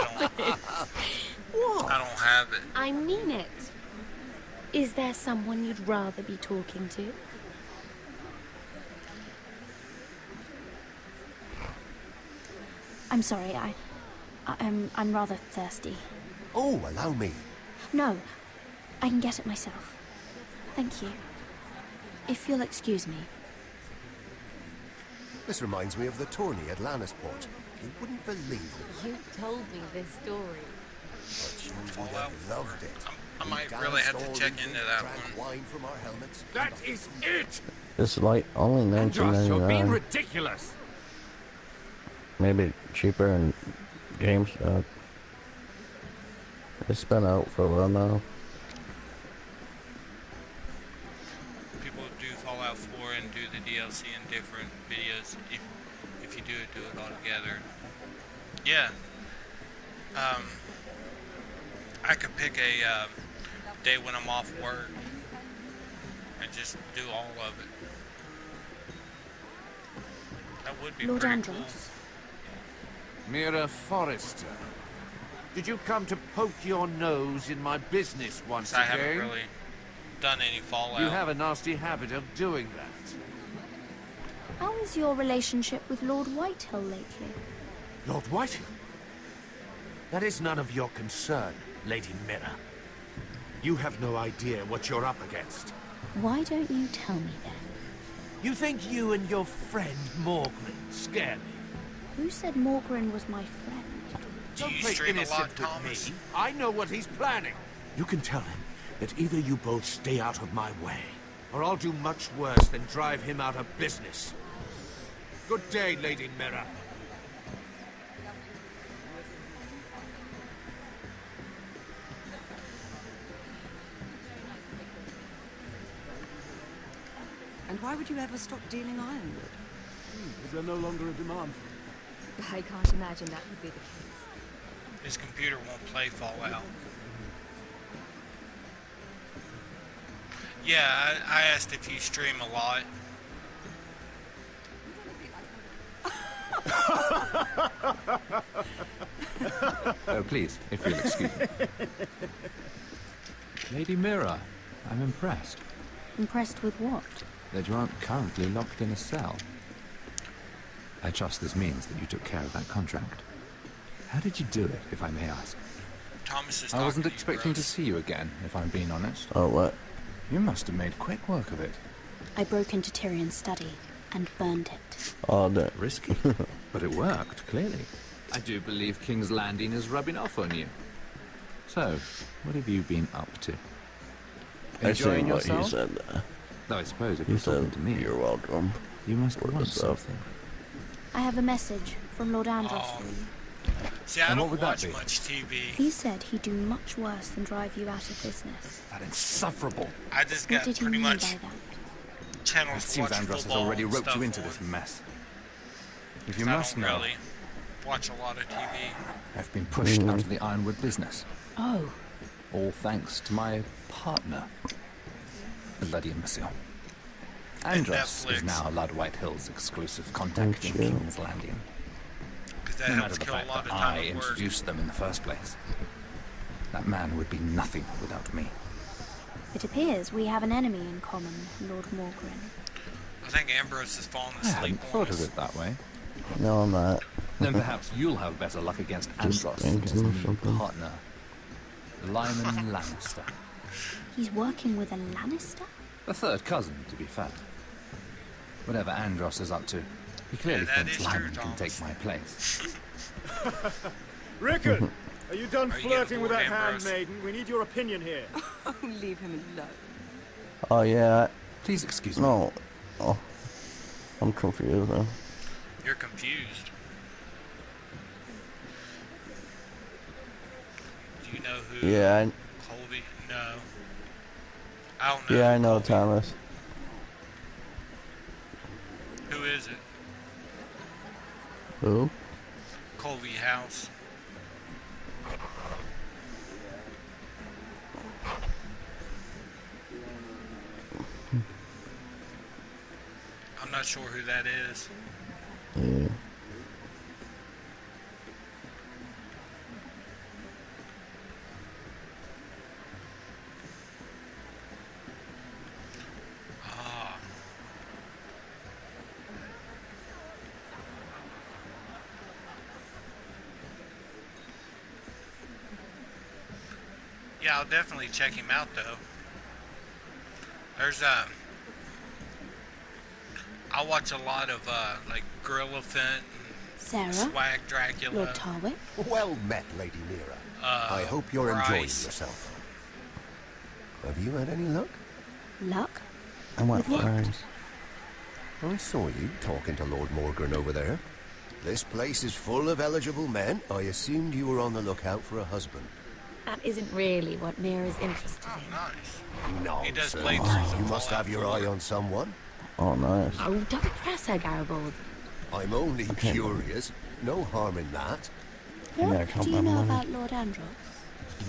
S2: don't have it.
S4: I mean it. Is there someone you'd rather be talking to?
S10: I'm sorry, I'm rather thirsty.
S18: Oh, allow me.
S10: No, I can get it myself. Thank you. If you'll excuse me.
S18: This reminds me of the tourney at Lannisport. You wouldn't believe it.
S4: You told me this story.
S18: But you would have loved it.
S2: I might really have to check into that one.
S18: Wine from our helmets.
S23: That is it!
S16: It's like only
S23: Andros, you're being
S16: $19.99.
S23: ridiculous.
S16: Maybe cheaper in GameStop. It's been out for a while now.
S2: People do Fallout 4 and do the DLC in different videos. If you do it all together. Yeah. I could pick a day when I'm off work and just do all of it. That would be
S10: Lord
S2: pretty
S10: Andros.
S19: Mira Forrester, did you come to poke your nose in my business once
S2: cool. I
S19: again?
S2: haven't really done any Fallout.
S19: You have a nasty habit of doing that.
S10: How is your relationship with Lord Whitehill lately?
S19: Lord Whitehill? That is none of your concern, Lady Mira. You have no idea what you're up against.
S10: Why don't you tell me then?
S19: You think you and your friend Morgren scare me?
S10: Who said Morgren was my friend?
S19: Don't
S2: you
S19: play
S2: stream a
S19: innocent
S2: lot,
S19: with
S2: Thomas?
S19: me. I know what he's planning.
S21: You can tell him that either you both stay out of my way.
S19: Or I'll do much worse than drive him out of business. Good day, Lady Mira.
S1: And why would you ever stop dealing ironwood?
S6: Is there no longer a demand for it?
S8: I can't imagine that would be the case.
S2: His computer won't play Fallout. Yeah, I asked if you stream a lot.
S12: Oh, please, if you'll excuse me. Lady Mira, I'm impressed
S10: Impressed with what?
S12: that you aren't currently locked in a cell. I trust this means that you took care of that contract. How did you do it, if I may ask?
S2: Thomas is
S12: I wasn't
S2: talking to you,
S12: expecting to
S2: Rose.
S12: see you again, if I'm being honest.
S16: Oh, what?
S12: You must have made quick work of it.
S10: I broke into Tyrion's study and burned it.
S16: Oh, that.
S12: Risky, but it worked, clearly. I do believe King's Landing is rubbing off on you. So, what have you been up to?
S16: I
S12: Enjoying
S16: see what
S12: yourself?
S16: you said there.
S12: Though I suppose if
S16: You
S12: you're talking
S16: said,
S12: to me,
S16: you're welcome.
S12: you must
S16: For
S12: want
S16: the stuff.
S12: something.
S10: I have a message from Lord Andros for you.
S2: See, I
S12: And what
S2: don't
S12: would that
S2: watch
S12: be?
S2: much TV.
S10: He said he'd do much worse than drive you out of business.
S12: That insufferable.
S2: I just
S10: What
S2: got
S10: did he
S2: pretty
S10: mean
S2: much
S10: by that?
S2: channels
S12: It
S2: to
S12: seems
S2: watch
S12: Andros has
S2: football
S12: already
S2: and
S12: roped
S2: stuff
S12: you into
S2: on.
S12: this mess. If you
S2: I
S12: must
S2: don't
S12: know,
S2: really watch a lot of TV.
S12: I've been pushed out of the ironwood business.
S10: Oh.
S12: All thanks to my partner, Bloody Imbecile. Andros is
S2: Netflix.
S12: now Lud Whitehill's exclusive contact in
S16: yeah.
S12: King's Landing.
S2: 'Cause that
S12: No
S2: helps
S12: matter the
S2: kill a
S12: fact
S2: lot
S12: that
S2: of time
S12: I
S2: at work.
S12: introduced them in the first place. That man would be nothing without me.
S10: It appears we have an enemy in common, Lord Morgren.
S2: I think Ambrose has fallen
S12: I
S2: asleep
S12: hadn't
S2: on
S12: thought
S2: us.
S12: of it that way.
S16: No, I'm not.
S12: Then perhaps you'll have better luck against
S16: Just
S12: Andros than his
S16: thinking of
S12: new
S16: something.
S12: partner, Lyman Lannister.
S10: He's working with a Lannister?
S12: A third cousin, to be fair. Whatever Andros is up to, he clearly
S2: that
S12: thinks
S2: is true,
S12: Lyman can
S2: Thomas.
S12: take my place.
S6: Rickard! Are you done
S2: Are you
S6: flirting with that
S2: getting bored, Ambrose?
S6: handmaiden? We need your opinion here.
S1: Oh, leave him alone.
S16: Oh, yeah.
S12: Please excuse me.
S16: No. Oh. I'm confused now.
S2: You're confused. Do you know who?
S16: Yeah,
S2: Colby? No. I don't know.
S16: yeah, I know Thomas.
S2: Who is it?
S16: Who?
S2: Colby House. I'm not sure who that is.
S16: Yeah.
S2: Ah. Yeah, I'll definitely check him out though. There's I watch a lot of like Grilliphant
S10: Sarah?
S2: and Swag Dracula.
S10: Lord Tarwick?
S18: Well met, Lady Mira. I hope you're
S2: Bryce.
S18: enjoying yourself. Have you had any luck?
S10: Luck?
S16: I want
S10: With what?
S16: friends.
S18: I saw you talking to Lord Morgren over there. This place is full of eligible men. I assumed you were on the lookout for a husband.
S8: That isn't really what Mira's interested in.
S2: Nice. He does
S18: Nonsense.
S2: playthroughs of
S18: You must have your eye on someone.
S16: Oh, nice.
S8: Oh, don't press her, Garibaldi.
S18: I'm only curious. No harm in that.
S10: What do you know about Lord Andros?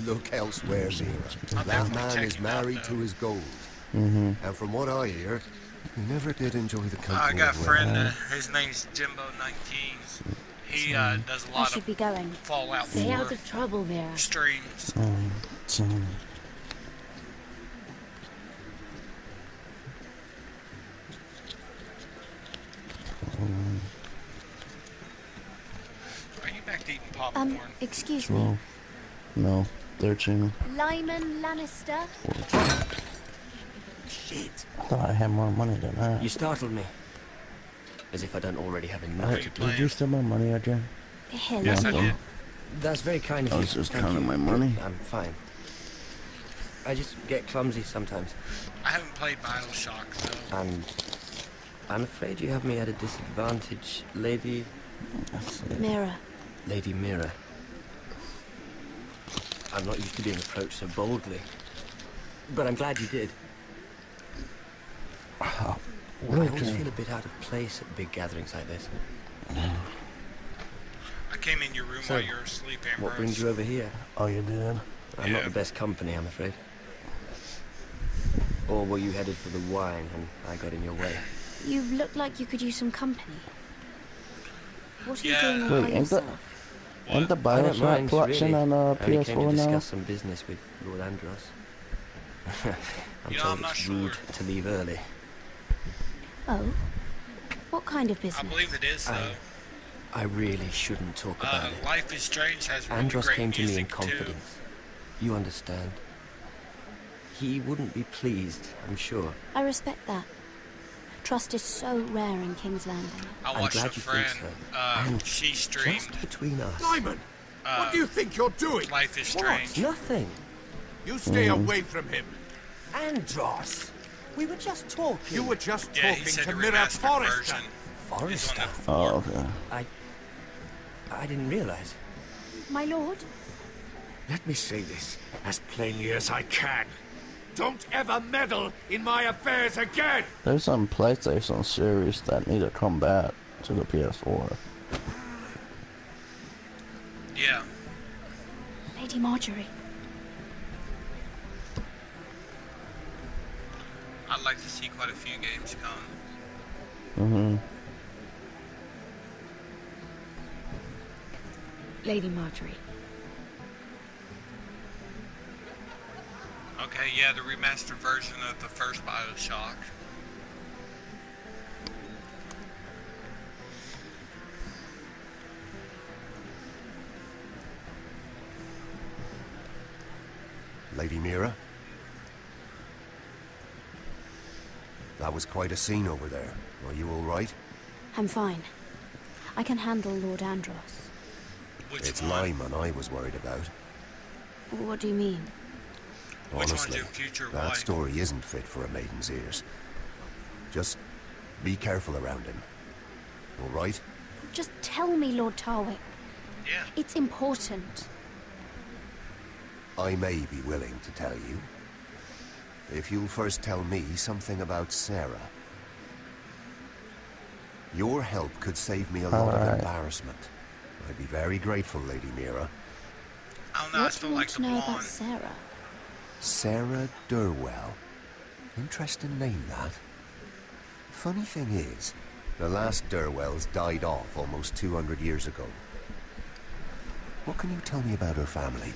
S18: Look elsewhere, Mira.
S2: I'll
S18: That
S2: definitely
S18: man
S2: check
S18: is
S2: him out,
S18: married
S2: though.
S18: to his gold.
S16: Mm-hmm.
S18: And from what I hear, he never did enjoy the
S2: I
S18: company
S2: got a
S18: of
S2: friend,
S18: women.
S2: his name's Jimbo19. He does a
S10: I
S2: lot
S10: should
S2: of
S10: be going.
S2: Fallout
S8: Stay
S2: 4
S8: out of trouble, Mira.
S2: streams. Are you back to eating popcorn?
S10: Excuse me.
S16: 12. No. 13.
S10: Lyman Lannister?
S21: shit.
S16: I thought I had more money than that.
S17: You startled me. As if I don't already have enough to do.
S16: Did you steal my money again?
S3: Here,
S2: Yes, I did.
S17: That's very kind of
S16: I
S17: you.
S16: was just
S17: Thank
S16: counting
S17: you.
S16: my money.
S17: I'm fine. I just get clumsy sometimes.
S2: I haven't played Bioshock, though.
S17: And I'm afraid you have me at a disadvantage, Lady...
S3: Mira.
S17: Lady Mira. I'm not used to being approached so boldly. But I'm glad you did. I always feel a bit out of place at big gatherings like this.
S2: I came in your room
S17: So,
S2: while you were asleep, Ambrose.
S17: what brings you over here?
S16: Oh, you did?
S17: I'm not the best company, I'm afraid. Or were you headed for the wine and I got in your way?
S3: You look like you could use some company. What are you
S2: Yeah.
S3: doing all
S16: Wait,
S3: by
S16: ain't
S3: yourself?
S16: the
S17: I don't
S16: Bioshock
S17: mind,
S16: collection
S17: really.
S16: on
S17: I only came to
S16: PS4 now?
S17: discuss some business with Lord Andros. I'm
S2: You know,
S17: told
S2: I'm not
S17: it's
S2: sure.
S17: rude to leave early.
S3: Oh? What kind of business?
S2: I believe it is, though.
S17: I really shouldn't talk about it.
S2: Life is Strange has really
S17: Andros
S2: great
S17: came to me in
S2: music, too.
S17: confidence. You understand. He wouldn't be pleased, I'm sure.
S3: I respect that. Trust is so rare in King's Landing.
S2: I
S17: I'm
S2: watched
S17: glad
S2: a
S17: you
S2: friend,
S17: think so. And
S2: she streamed
S17: just between us.
S23: Simon! What do you think you're doing?
S2: Life is Strange.
S17: Nothing.
S23: You stay away from him.
S17: Andros! We were just talking.
S23: You were just
S2: Yeah, he
S23: talking
S2: said
S23: to
S2: the
S23: Mira
S2: remastered
S23: Forrester.
S2: version.
S17: Forrester?
S16: Oh, okay.
S17: I didn't realize.
S3: My lord?
S23: Let me say this as plainly as I can. Don't ever meddle in my affairs again!
S16: There's some PlayStation series that need to come back to the PS4.
S2: Yeah.
S3: Lady Marjorie.
S2: I'd like to see quite a few games come.
S16: Mm-hmm.
S4: Lady Marjorie.
S2: Okay, yeah, the remastered version of the first Bioshock.
S18: Lady Mira? That was quite a scene over there. Are you all right?
S3: I'm fine. I can handle Lord Andros.
S18: It's Lyman I was worried about.
S3: What do you mean?
S18: Honestly, that story isn't fit for a maiden's ears. Just be careful around him. All right?
S3: Just tell me, Lord Tarwick.
S2: Yeah.
S3: It's important.
S18: I may be willing to tell you. If you'll first tell me something about Sarah. Your help could save me a lot of embarrassment. I'd be very grateful, Lady Mira.
S2: I don't know, I
S3: What do
S2: still
S3: you want
S2: like
S3: to
S2: the
S3: know
S2: blonde.
S3: about Sarah?
S18: Sarah Durwell. Interesting name, that. Funny thing is, the last Durwells died off almost 200 years ago. What can you tell me about her family?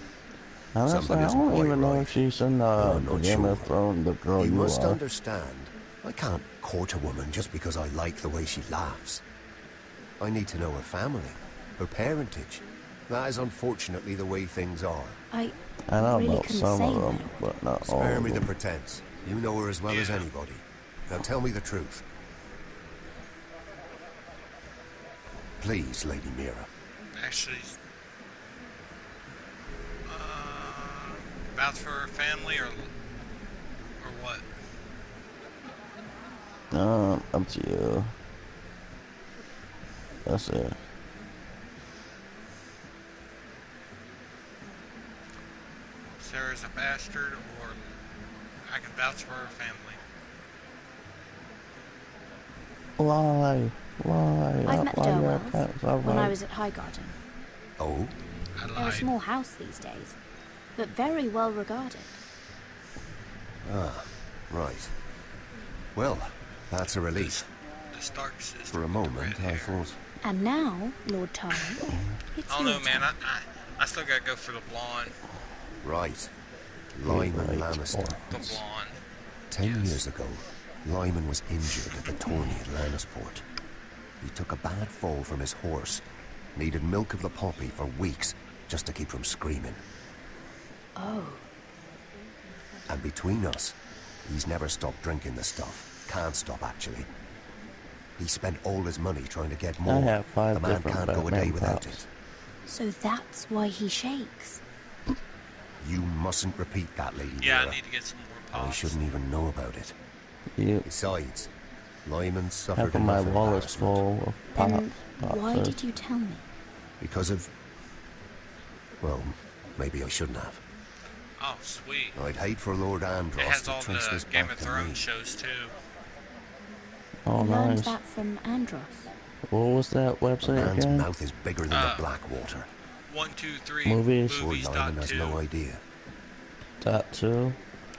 S16: Honestly, I don't even know if she's in the Game of Thrones, the girl
S18: You
S16: you
S18: must
S16: are.
S18: understand, I can't court a woman just because I like the way she laughs. I need to know her family, her parentage. That is unfortunately the way things are.
S3: I
S16: know
S3: really
S16: about
S3: couldn't
S16: some
S3: say,
S16: of
S3: my
S16: them,
S3: lord.
S16: but not all
S18: Spare
S16: of
S18: me the
S16: them.
S18: pretense. You know her as well as anybody. Now tell me the truth. Please, Lady Mira.
S2: Actually, about for her family or what?
S16: Up to you. That's it.
S2: Sarah's a bastard, or I can vouch for her family.
S16: Lie.
S3: I've met
S16: Lie,
S3: Durwell when I was at Highgarden.
S18: Oh?
S3: They're a small house these days, but very well regarded.
S18: Ah, right. Well, that's a relief.
S2: The Stark sister.
S18: For a moment, I thought...
S3: And now, Lord Tarwick, it's
S2: I don't
S3: your
S2: know, man.
S3: turn.
S2: I still gotta go for the blonde.
S18: Right. Lyman Lannister.
S2: The blonde.
S18: 10 years ago, Lyman was injured at the tourney at Lannisport. He took a bad fall from his horse. Needed milk of the poppy for weeks just to keep from screaming.
S3: Oh.
S18: And between us, He's never stopped drinking the stuff. Can't stop, actually. He spent all his money trying to get more.
S16: I have 5
S18: the man
S16: different
S18: can't go a day
S16: Batman
S18: without
S16: props.
S18: it.
S3: So that's why he shakes.
S18: You mustn't repeat that, Lady
S2: Yeah,
S18: Mira.
S2: I need to get some more
S18: I
S2: pops.
S18: shouldn't even know about it.
S16: You
S18: Besides, Lyman suffered
S16: half of my
S18: enough
S16: wall is
S18: embarrassment.
S16: full of pops.
S3: Then why
S16: boxes.
S3: did you tell me?
S18: Because of... Well, maybe I shouldn't have.
S2: Oh, sweet.
S18: I'd hate for Lord
S2: It
S18: Andros
S2: has
S18: to
S2: all
S18: trace
S2: the
S18: this
S2: Game
S18: back
S2: of
S18: to me.
S2: Thrones shows too.
S16: Oh,
S3: You learned
S16: nice.
S3: that from Andros.
S16: What was that
S18: The
S16: website
S18: man's
S16: again?
S18: mouth is bigger than the Blackwater.
S2: 123
S16: Movies.
S18: Poor Lyman has no idea.
S16: .2.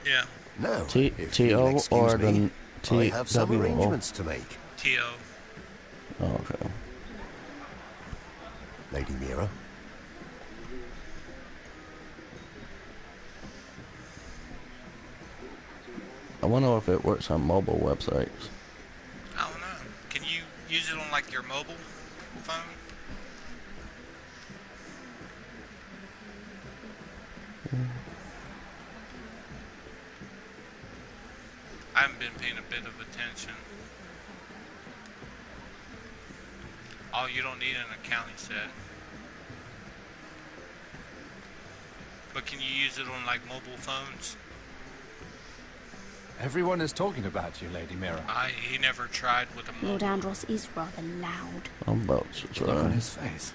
S2: Yeah.
S18: No,
S16: T
S18: if
S16: T
S18: you'll
S16: O
S18: excuse
S16: or
S18: me,
S16: the
S18: I have some
S16: TWO.
S18: arrangements to make.
S2: T.O.
S16: Oh, okay.
S18: Lady Mira.
S16: I wonder if it works on mobile websites.
S2: I don't know. Can you use it on like your mobile phone? I haven't been paying a bit of attention. Oh, you don't need an account, he said. But can you use it on like mobile phones?
S12: Everyone is talking about you, Lady Mira.
S2: He never tried with a mobile.
S3: Lord Andros is rather loud.
S16: I'm about to
S12: Look on
S16: try.
S12: his face.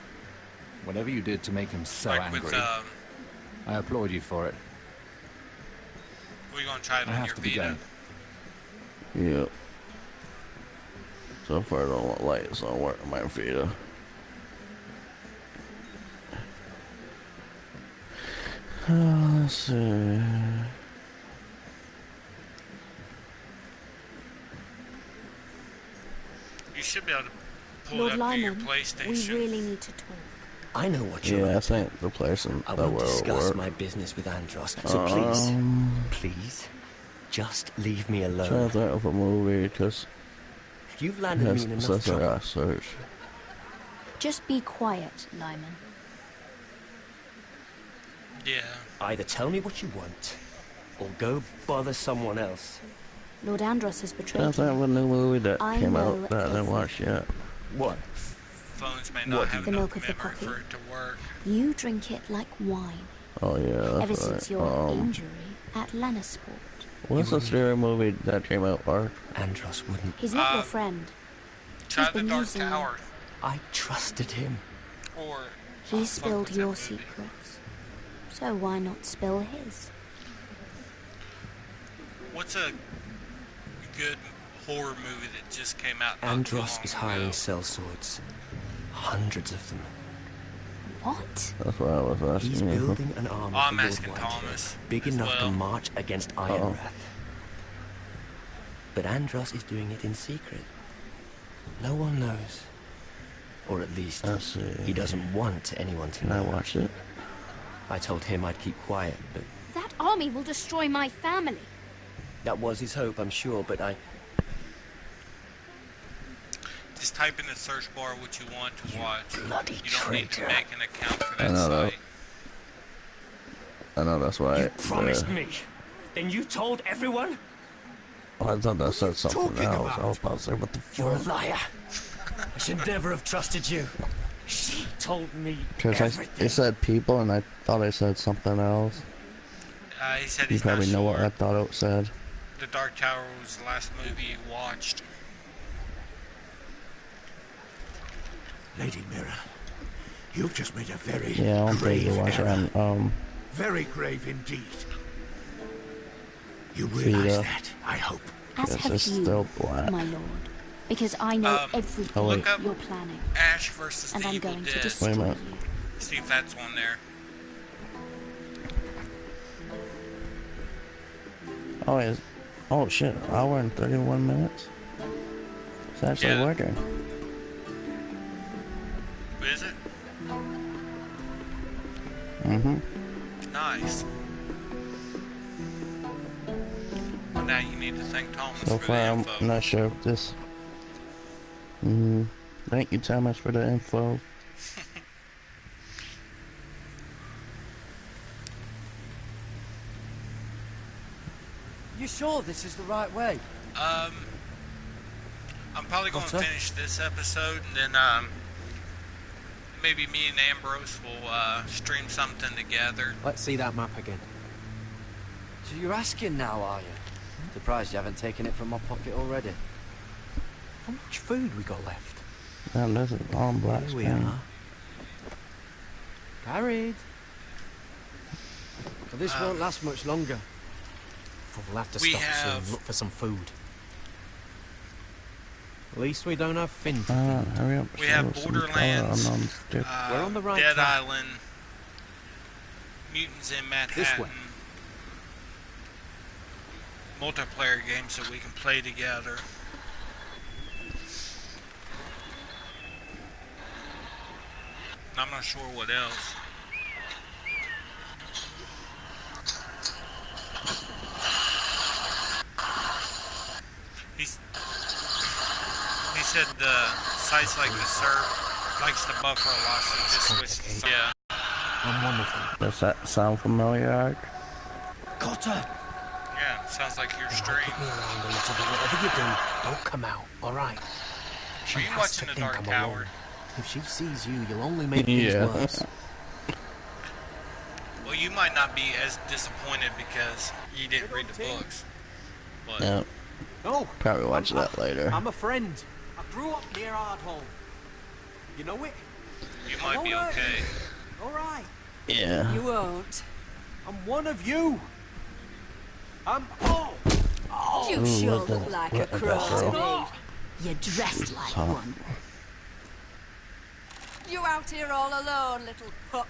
S12: Whatever you did to make him so
S2: Like
S12: angry,
S2: with,
S12: I applaud you for it.
S2: we're gonna try it
S12: I
S2: on
S12: have
S2: your
S12: to be
S2: Vita.
S12: going.
S16: Yep. So far, I don't want lights on work on my Vita. Let's see.
S2: You should be able to pull
S3: Lord
S2: it up to your
S3: Lyman,
S2: PlayStation.
S3: we really need to talk.
S9: I know what you're
S16: Yeah, I
S9: up to.
S16: think the place in
S9: I
S16: that
S9: won't
S16: will
S9: discuss
S16: work.
S9: my business with Andros, so please, please, just leave me
S16: I'm trying
S9: alone.
S16: to think of a movie because
S9: You've
S16: it
S9: landed me
S16: has
S9: in enough
S16: such
S9: trouble.
S16: a search.
S3: Just be quiet, Lyman.
S2: Yeah.
S9: Either tell me what you want, or go bother someone else.
S3: Lord Andros has
S16: I
S3: betrayed
S16: think of
S3: you.
S16: a new movie that
S3: I
S16: came
S3: know
S16: out that I didn't watch yet.
S9: What?
S2: Phones may not
S9: What?
S2: have
S3: The
S2: enough
S3: milk of the
S2: memory
S3: poppy.
S2: for it to work.
S3: You drink it like wine.
S16: Oh yeah, that's
S3: Ever
S16: right.
S3: since your injury at Lannisport.
S16: What's the scary movie that came out, Mark?
S9: Andros wouldn't.
S3: He's not your friend.
S2: Try
S3: He's
S2: the
S3: been
S2: Dark
S3: using you.
S2: Tower.
S9: I trusted him.
S2: Or
S3: He spilled your secrets. So why not spill his?
S2: what's a good horror movie that just came out? not too
S9: Andros
S2: long
S9: is
S2: ago?
S9: hiring sellswords. Hundreds of them.
S3: What?
S16: That's what I was asking.
S9: He's
S16: you.
S9: building an army
S2: Oh, I'm
S9: for Lord
S2: asking
S9: Whitehill,
S2: Thomas
S9: big
S2: as
S9: enough to
S2: well.
S9: march against Ironrath. But Andros is doing it in secret. No one knows. Or at least, he doesn't want anyone to
S16: Can
S9: know.
S16: I watch it?
S9: I told him I'd keep quiet, but
S10: That army will destroy my family.
S9: that was his hope, I'm sure, but I...
S2: Just type in the search bar what you want to watch.
S9: Bloody
S2: you don't need to
S9: traitor.
S2: make an account for
S16: I
S2: that
S16: know that.
S2: site.
S16: I know that's why.
S9: You promised me. Then you told everyone?
S16: Oh, I thought that said something
S9: talking
S16: else.
S9: about?
S16: I was about to say, what the
S9: You're a
S16: fuck?
S9: liar. I should never have trusted you. She told me
S16: Because
S9: everything.
S16: it said people, and I thought it said something else.
S2: He said
S16: You
S2: he's not
S16: probably know what
S2: sure.
S16: I thought it said.
S2: The Dark Tower was the last movie he watched.
S20: Lady Mira, you've just made a very
S16: Yeah, I don't think
S20: grave
S16: you watch it
S20: error.
S16: on,
S20: Very grave indeed. You
S16: Vita.
S20: realize that, I hope.
S3: As
S16: Yes,
S3: have
S16: it's
S3: you,
S16: still black.
S3: my lord. Because I know everything
S16: Oh, wait.
S3: you're planning.
S2: Ash versus
S3: And
S2: the
S3: I'm
S2: Evil
S3: going to
S2: Dead.
S3: destroy
S16: Wait a minute.
S3: you.
S2: See if that's on there.
S16: Oh, oh shit, hour and 31 minutes? It's actually
S2: Yeah.
S16: working.
S2: Is it?
S16: Mm-hmm.
S2: Nice. Well, now you need to thank Thomas
S16: So
S2: for
S16: far,
S2: the
S16: I'm
S2: info.
S16: not sure if this... Thank you, Thomas, for the info.
S17: You sure this is the right way?
S2: I'm probably going to finish this episode, and then maybe me and Ambrose will stream something together.
S17: Let's see that map again. So you're asking now, are you? Surprised you haven't taken it from my pocket already. How much food we got left?
S16: Now there's a long black
S17: Here we
S16: screen.
S17: are. Carried. But this won't last much longer. We'll have to stop soon and look for some food. At least we don't have Finn to feed.
S16: Hurry up.
S2: We have Borderlands,
S17: We're on the right
S2: Dead
S17: track.
S2: Island, Mutants in Manhattan.
S17: This way.
S2: Multiplayer games that we can play together. I'm not sure what else. He said sites like the Surf likes the buffer a lot, so just switch. Yeah.
S17: I'm one of them.
S16: Does that sound familiar?
S17: Cotter!
S2: Yeah, sounds like your stream.
S21: Keep me around a little bit. Whatever you do, don't come out, alright? She
S2: Are you
S21: has
S2: watching
S21: to
S2: The
S21: think
S2: Dark
S21: I'm
S2: Tower?
S21: alone. If she sees you, you'll only make things worse.
S2: Well, you might not be as disappointed because you didn't read the books. But
S16: Yeah.
S17: No.
S16: Probably watch that later.
S17: I'm a friend. I grew up near Ardhall. You know it?
S2: you might be okay.
S17: Alright.
S16: Yeah.
S1: You won't.
S17: I'm one of you. I'm... Oh!
S1: You
S16: Ooh,
S1: sure
S16: look at-
S1: look like
S16: look
S1: a
S16: at
S1: crow
S16: that
S1: to
S16: girl.
S1: me. You're dressed like
S16: Huh.
S1: one. You out here all alone, little pup?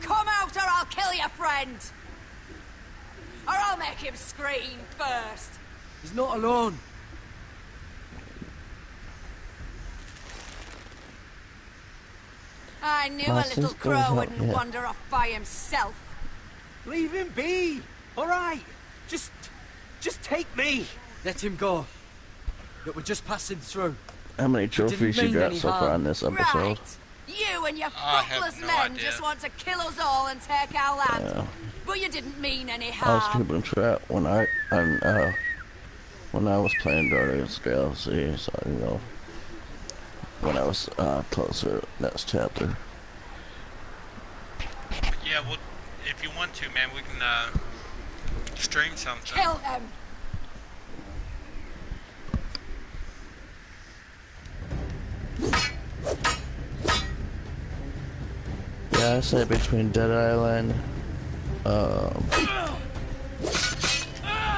S1: Come out or I'll kill your friend! Or I'll make him scream first!
S17: He's not alone.
S1: I knew
S16: My
S1: a little
S16: sister's
S1: crow
S16: not
S1: wouldn't
S16: yet.
S1: wander off by himself.
S17: Leave him be. Alright. Just take me. Let him go. That we're just passing through.
S16: How many trophies you
S17: mean
S16: got
S17: any
S16: so far
S17: harm.
S16: in this episode?
S1: Right. You and your
S2: I have
S1: footless
S2: no
S1: men
S2: idea.
S1: just want to kill us all and take our land.
S16: Yeah.
S1: But you didn't mean any
S16: I was
S1: harm.
S16: keeping track when I was playing Guardians DLC, so you know when I was closer to next chapter.
S2: Yeah, well, if you want to, man, we can stream something.
S1: Kill him!
S16: Yeah, I say between Dead Island,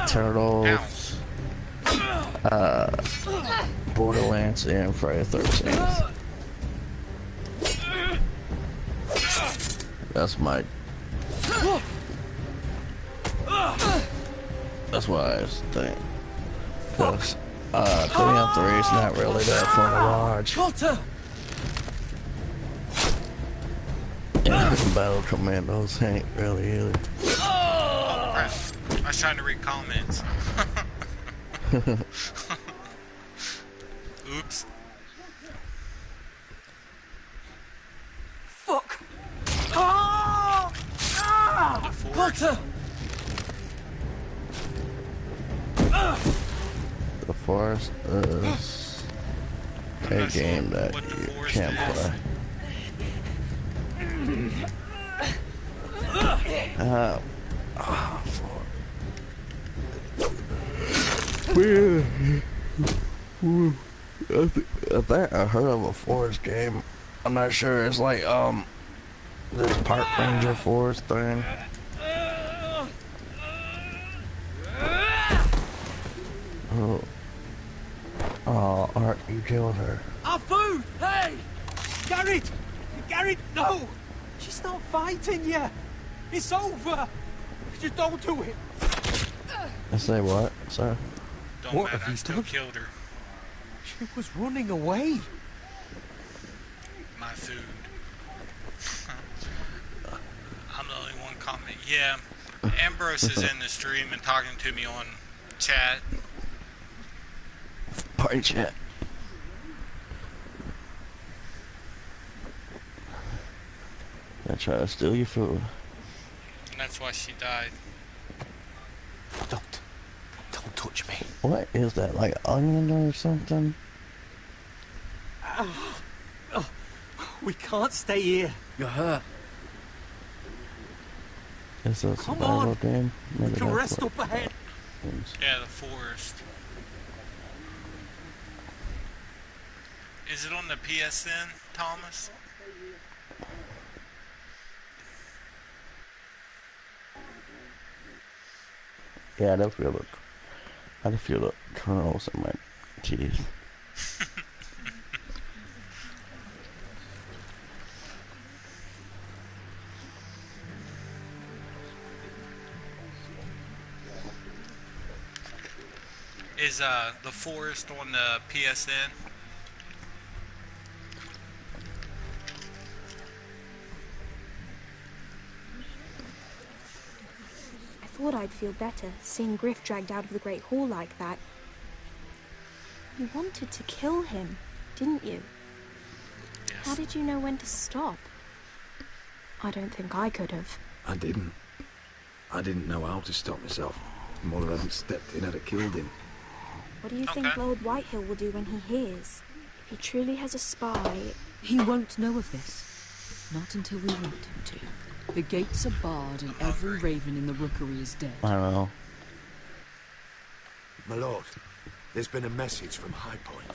S16: Turtles, Borderlands, and Friday the 13th. That's my. That's what I think. Cause 3-on-3 is not really that fun to watch.
S17: Cotter!
S16: And Battle Commandos ain't really either.
S2: Oh, crap. I was trying to read comments. Oops.
S1: Fuck!
S17: Oh! Ah! Cotter!
S16: The Forest is a game that you can't play. I think I heard of a Forest game. I'm not sure. It's like this Park Ranger Forest thing. Oh, Art, you killed her.
S17: Our food! Hey! Garrett! Garrett, no! She's not fighting you! It's over! Just don't do it!
S16: I say what, sir?
S2: Don't
S17: What
S2: matter,
S17: have
S2: I
S17: you
S2: still
S17: done?
S2: killed her.
S17: She was running away.
S2: My food. I'm the only one comment. Yeah, Ambrose is in the stream and talking to me on chat.
S16: Party chat. I try to steal your food.
S2: And that's why she died.
S9: Teach me.
S16: What is that? Like onion or something?
S6: We can't stay here.
S17: You're hurt.
S16: Is it a survival game? Maybe
S6: We can
S16: that's
S6: rest
S16: what
S6: up ahead.
S16: it is.
S2: Yeah, the forest. Is it on the PSN, Thomas?
S16: Yeah, I feel the kernels in my teeth.
S2: Is the forest on the PSN?
S3: I thought I'd feel better seeing Griff dragged out of the Great Hall like that. You wanted to kill him, didn't you?
S2: Yes.
S3: How did you know when to stop? I don't think I could have.
S12: I didn't. I didn't know how to stop myself. Mother hadn't stepped in, I'd have killed him.
S3: What do you think Lord Whitehill will do when he hears? If he truly has a spy...
S15: He won't know of this. Not until we want him to. The gates are barred and every raven in the rookery is dead.
S16: I don't know.
S20: My lord, there's been a message from High Point.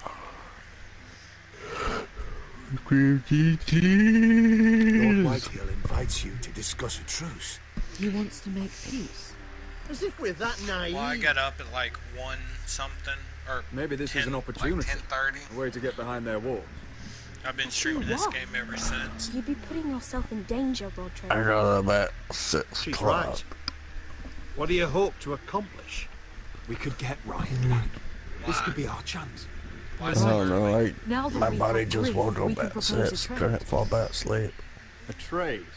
S20: Lord Whitehill invites you to discuss a truce.
S15: He wants to make peace.
S21: As if we're that naive.
S2: Well, I got up at like 1 something, or
S5: maybe this is an opportunity.
S2: Like 10:30.
S5: A way to get behind their walls.
S2: I've been streaming this game ever since.
S3: You'd be putting yourself in danger, Roderick.
S16: I got up at 6
S21: She's
S16: o'clock.
S21: right. What do you hope to accomplish?
S20: We could get Ryan back. This could be our chance.
S16: I don't know,
S15: Now that
S16: my
S15: we
S16: body
S15: have
S16: just
S15: Griff,
S16: woke
S15: we
S16: up
S15: can
S16: at
S15: propose
S16: 6,
S15: a trade.
S16: couldn't fall back asleep.
S5: A trade.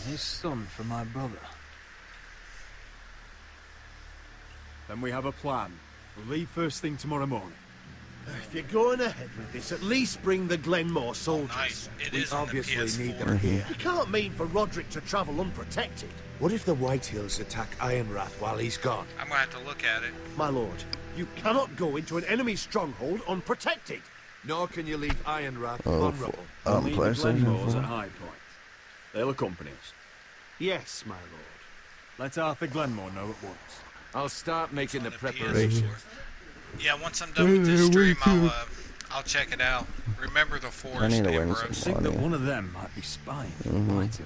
S5: His son for my brother. Then we have a plan. We'll leave first thing tomorrow morning.
S21: If you're going ahead with this, at least bring the Glenmore soldiers.
S2: Nice. It
S20: We
S2: is on the
S20: obviously
S2: PS4.
S20: need them here.
S21: You can't mean for Roderick to travel unprotected.
S20: What if the Whitehills attack Ironrath while he's gone?
S2: I'm gonna have to look at it.
S21: My lord, you cannot go into an enemy stronghold unprotected.
S20: Nor can you leave Ironrath
S16: Oh,
S20: vulnerable.
S5: We'll meet the
S16: PlayStation
S5: Glenmores
S16: 4.
S5: at High Point. They'll accompany us.
S21: Yes, my lord.
S5: Let Arthur Glenmore know at once.
S19: I'll start making the
S2: PS4.
S19: preparations.
S2: Yeah, once I'm done with this stream, I'll check it out. Remember the forest,
S16: I need to win
S2: Ambrose.
S5: I
S16: some
S5: think that
S16: money.
S5: one of them might be spying for Whitehills.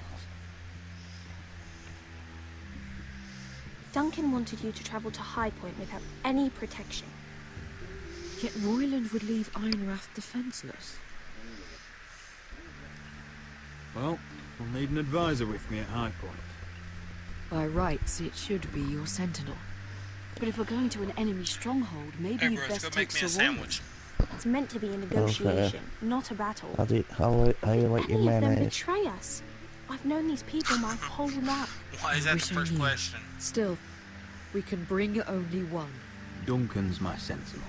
S3: Duncan wanted you to travel to High Point without any protection.
S15: Yet Royland would leave Ironrath defenseless.
S5: Well, we'll need an advisor with me at High Point.
S15: By rights, it should be your sentinel. But if we're going to an enemy stronghold, maybe you'd
S2: Ambrose,
S15: best
S2: go
S15: take
S2: make me a
S15: Sir Roland.
S2: sandwich.
S3: It's meant to be a negotiation, not a battle.
S16: How you like your
S3: Any of them
S16: mayonnaise?
S3: betray us. I've known these people my whole life.
S2: Why is that
S15: Wish
S2: the
S15: I
S2: first
S15: knew.
S2: question?
S15: Still, we can bring only one.
S12: Duncan's my sentinel.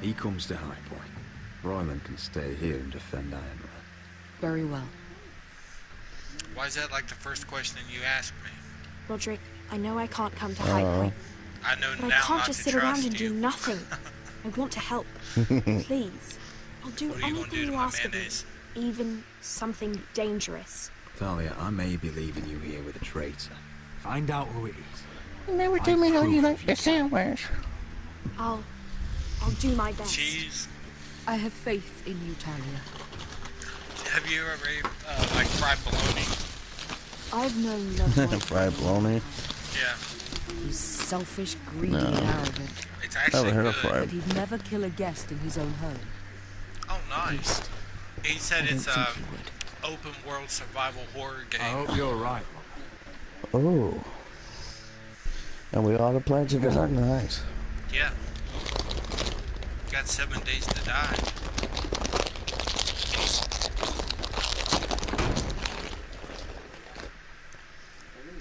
S12: He comes to High Point. Royland can stay here and defend Ironrath.
S15: Very well.
S2: Why is that like the first question you asked me?
S3: Roderick, I know I can't come to High Point,
S2: I know
S3: but I
S2: now
S3: can't
S2: not
S3: just
S2: to
S3: sit around
S2: trust
S3: and
S2: you.
S3: do nothing. I want to help. Please. I'll do
S2: What are you gonna
S3: anything
S2: do to
S3: you
S2: my
S3: ask of me.
S2: mayonnaise?
S3: Even something dangerous.
S12: Talia, I may be leaving you here with a traitor. Find out who it is.
S16: You never tell me how you like your sandwich.
S3: I'll do my best.
S2: Cheese.
S15: I have faith in you, Talia.
S2: Have you ever like fried bologna?
S15: I've known no
S16: Fried bologna.
S2: Yeah.
S15: He's selfish, greedy,
S16: No.
S15: and arrogant.
S2: It's actually
S16: Never heard of
S2: good.
S16: fried.
S15: But he'd never kill a guest in his own home.
S2: Oh, nice. He said
S15: I
S2: it's
S15: don't
S2: a
S15: think he would.
S2: open world survival horror game.
S5: I hope you're right.
S16: Oh. And we ought to pledge it to nice.
S2: Yeah. Got 7 days to die.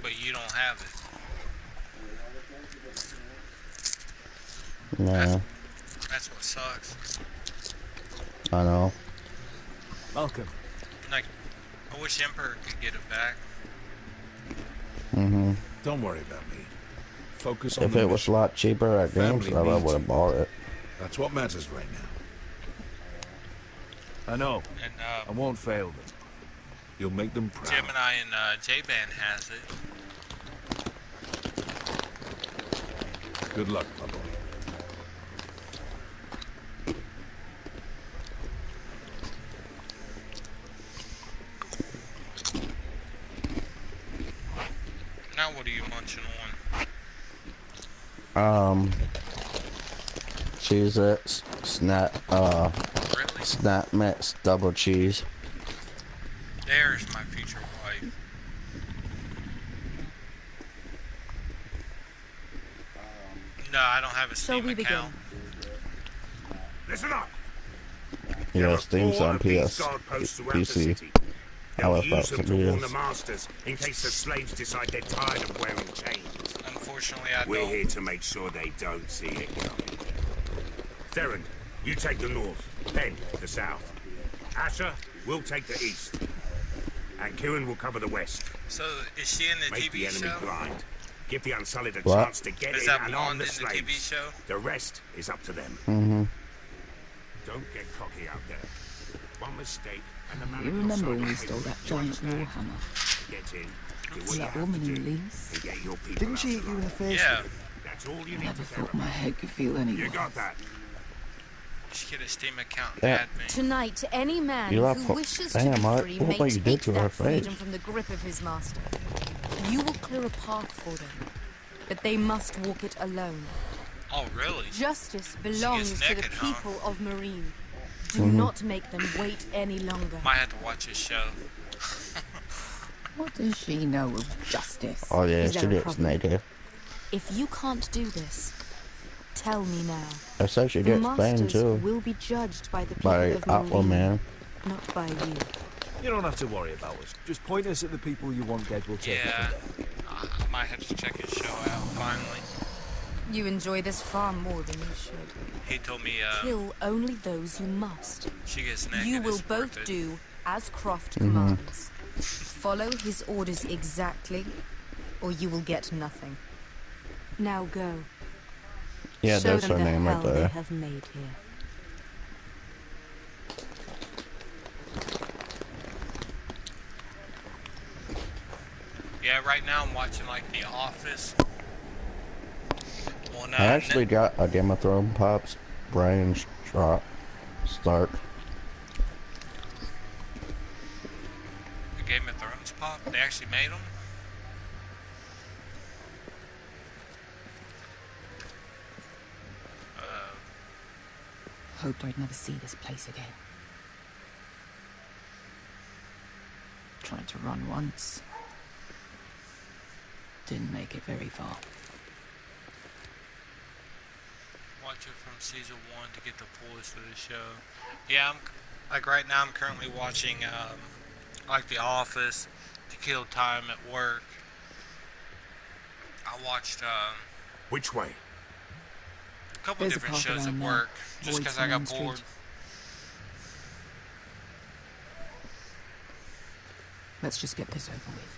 S2: But you don't have it.
S16: No,
S2: That's what sucks.
S16: I know.
S5: Malcolm.
S2: Like, I wish Emperor could get it back.
S16: Mm-hmm.
S20: Don't worry about me. Focus on
S16: If
S20: the
S16: it was a
S20: mission.
S16: lot cheaper at
S20: Family
S16: GameStop, I
S20: needs
S16: would have
S20: you.
S16: bought it.
S20: That's what matters right now.
S5: I know.
S2: And
S5: I won't fail them.
S20: You'll make them proud.
S2: Gemini and J-Ban has it.
S20: Good luck, my boy.
S2: Now what are you munching on?
S16: Cheez-Its, Snap Mix, double cheese.
S2: There's my future wife. No, I don't have a Steam account.
S23: Listen up.
S16: Yeah, Steam's on PS, PC. I would
S23: Use them to warn the
S16: PS.
S23: masters in case the slaves decide they're tired of wearing chains.
S2: Unfortunately, I
S23: We're
S2: don't.
S23: here to make sure they don't see it coming. Theron, you take the north, Ben the south. Asher, we'll take the east. And Kieran will cover the west.
S2: So, is she in the
S23: Make the
S2: TV
S23: enemy
S2: show?
S23: blind. Give the Unsullied a
S16: What?
S23: chance to get
S2: Is
S23: in
S2: that
S23: and arm
S2: blonde
S23: the
S2: in the TV
S23: slaves.
S2: show?
S23: The rest is up to them.
S16: Mm-hmm.
S23: Don't get cocky out there. One mistake and the man
S15: You
S23: at your
S15: remember
S23: side
S15: when
S23: will
S15: we
S23: pay
S15: stole
S23: you.
S15: that
S23: You
S15: giant
S23: understand?
S15: warhammer?
S23: Get in. Do what
S15: Was
S23: you
S15: that
S23: have
S15: woman
S23: to
S15: in
S23: do
S15: Leeds?
S23: and get your people
S21: Didn't she
S23: out
S21: hit you in the
S23: alive.
S21: face?
S2: Yeah.
S23: That's all you need
S15: Never
S23: to care
S15: thought my
S23: about.
S15: head could feel any
S23: You
S15: worse.
S23: got that?
S2: She get a Steam account and
S16: Yeah.
S2: add me.
S1: Tonight, any man
S16: You
S1: who
S16: left
S1: wishes to
S16: damn,
S1: be
S16: Mark,
S1: free
S16: look
S1: may
S16: what you did
S1: take
S16: to her
S1: that freedom
S16: face.
S1: from the grip of his master. You will clear a path for them, but they must walk it alone.
S2: Oh, really?
S1: Justice belongs to the
S2: naked, huh?
S1: people of Marine. Do
S16: Mhm.
S1: not make them wait any longer.
S2: Might have to watch this show.
S15: What does she know of justice?
S16: Oh yeah,
S1: Is
S16: she
S1: there a
S16: did
S1: problem?
S16: native.
S1: If you can't do this, tell me now.
S16: I said she
S1: The
S16: did Spain
S1: masters
S16: too.
S1: will be judged by the people
S16: By
S1: of Marine,
S16: Aquaman.
S1: not by you.
S5: You don't have to worry about us. Just point us at the people you want dead. We'll take
S2: Yeah.
S5: it from there.
S2: I might have to check his show out finally.
S1: You enjoy this far more than you should.
S2: He told me
S1: Kill only those you must.
S2: she gets naked.
S1: You will
S2: it's
S1: both
S2: worth it.
S1: do as Croft
S16: Mhm.
S1: commands. Follow his orders exactly, or you will get nothing. Now go.
S16: Yeah,
S1: Show
S16: that's
S1: them
S16: her
S1: the
S16: name right
S1: hell they
S16: there.
S1: have made here.
S2: Yeah, right now I'm watching like The Office. On,
S16: I actually got a Game of Thrones Pops, Brian Stark.
S2: the Game of Thrones pop. They actually made them.
S15: Hoped I'd never see this place again. Tried to run once. Didn't make it very far.
S2: Watch it from season 1 to get the fullest of the show. Yeah, like right now I'm currently watching like The Office to kill time at work. I watched
S23: Which way?
S2: a couple
S15: There's a
S2: different
S15: path
S2: shows at
S15: around there.
S2: work just
S15: Avoid
S2: because I got
S15: Main
S2: bored.
S15: Street. Let's just get this over with.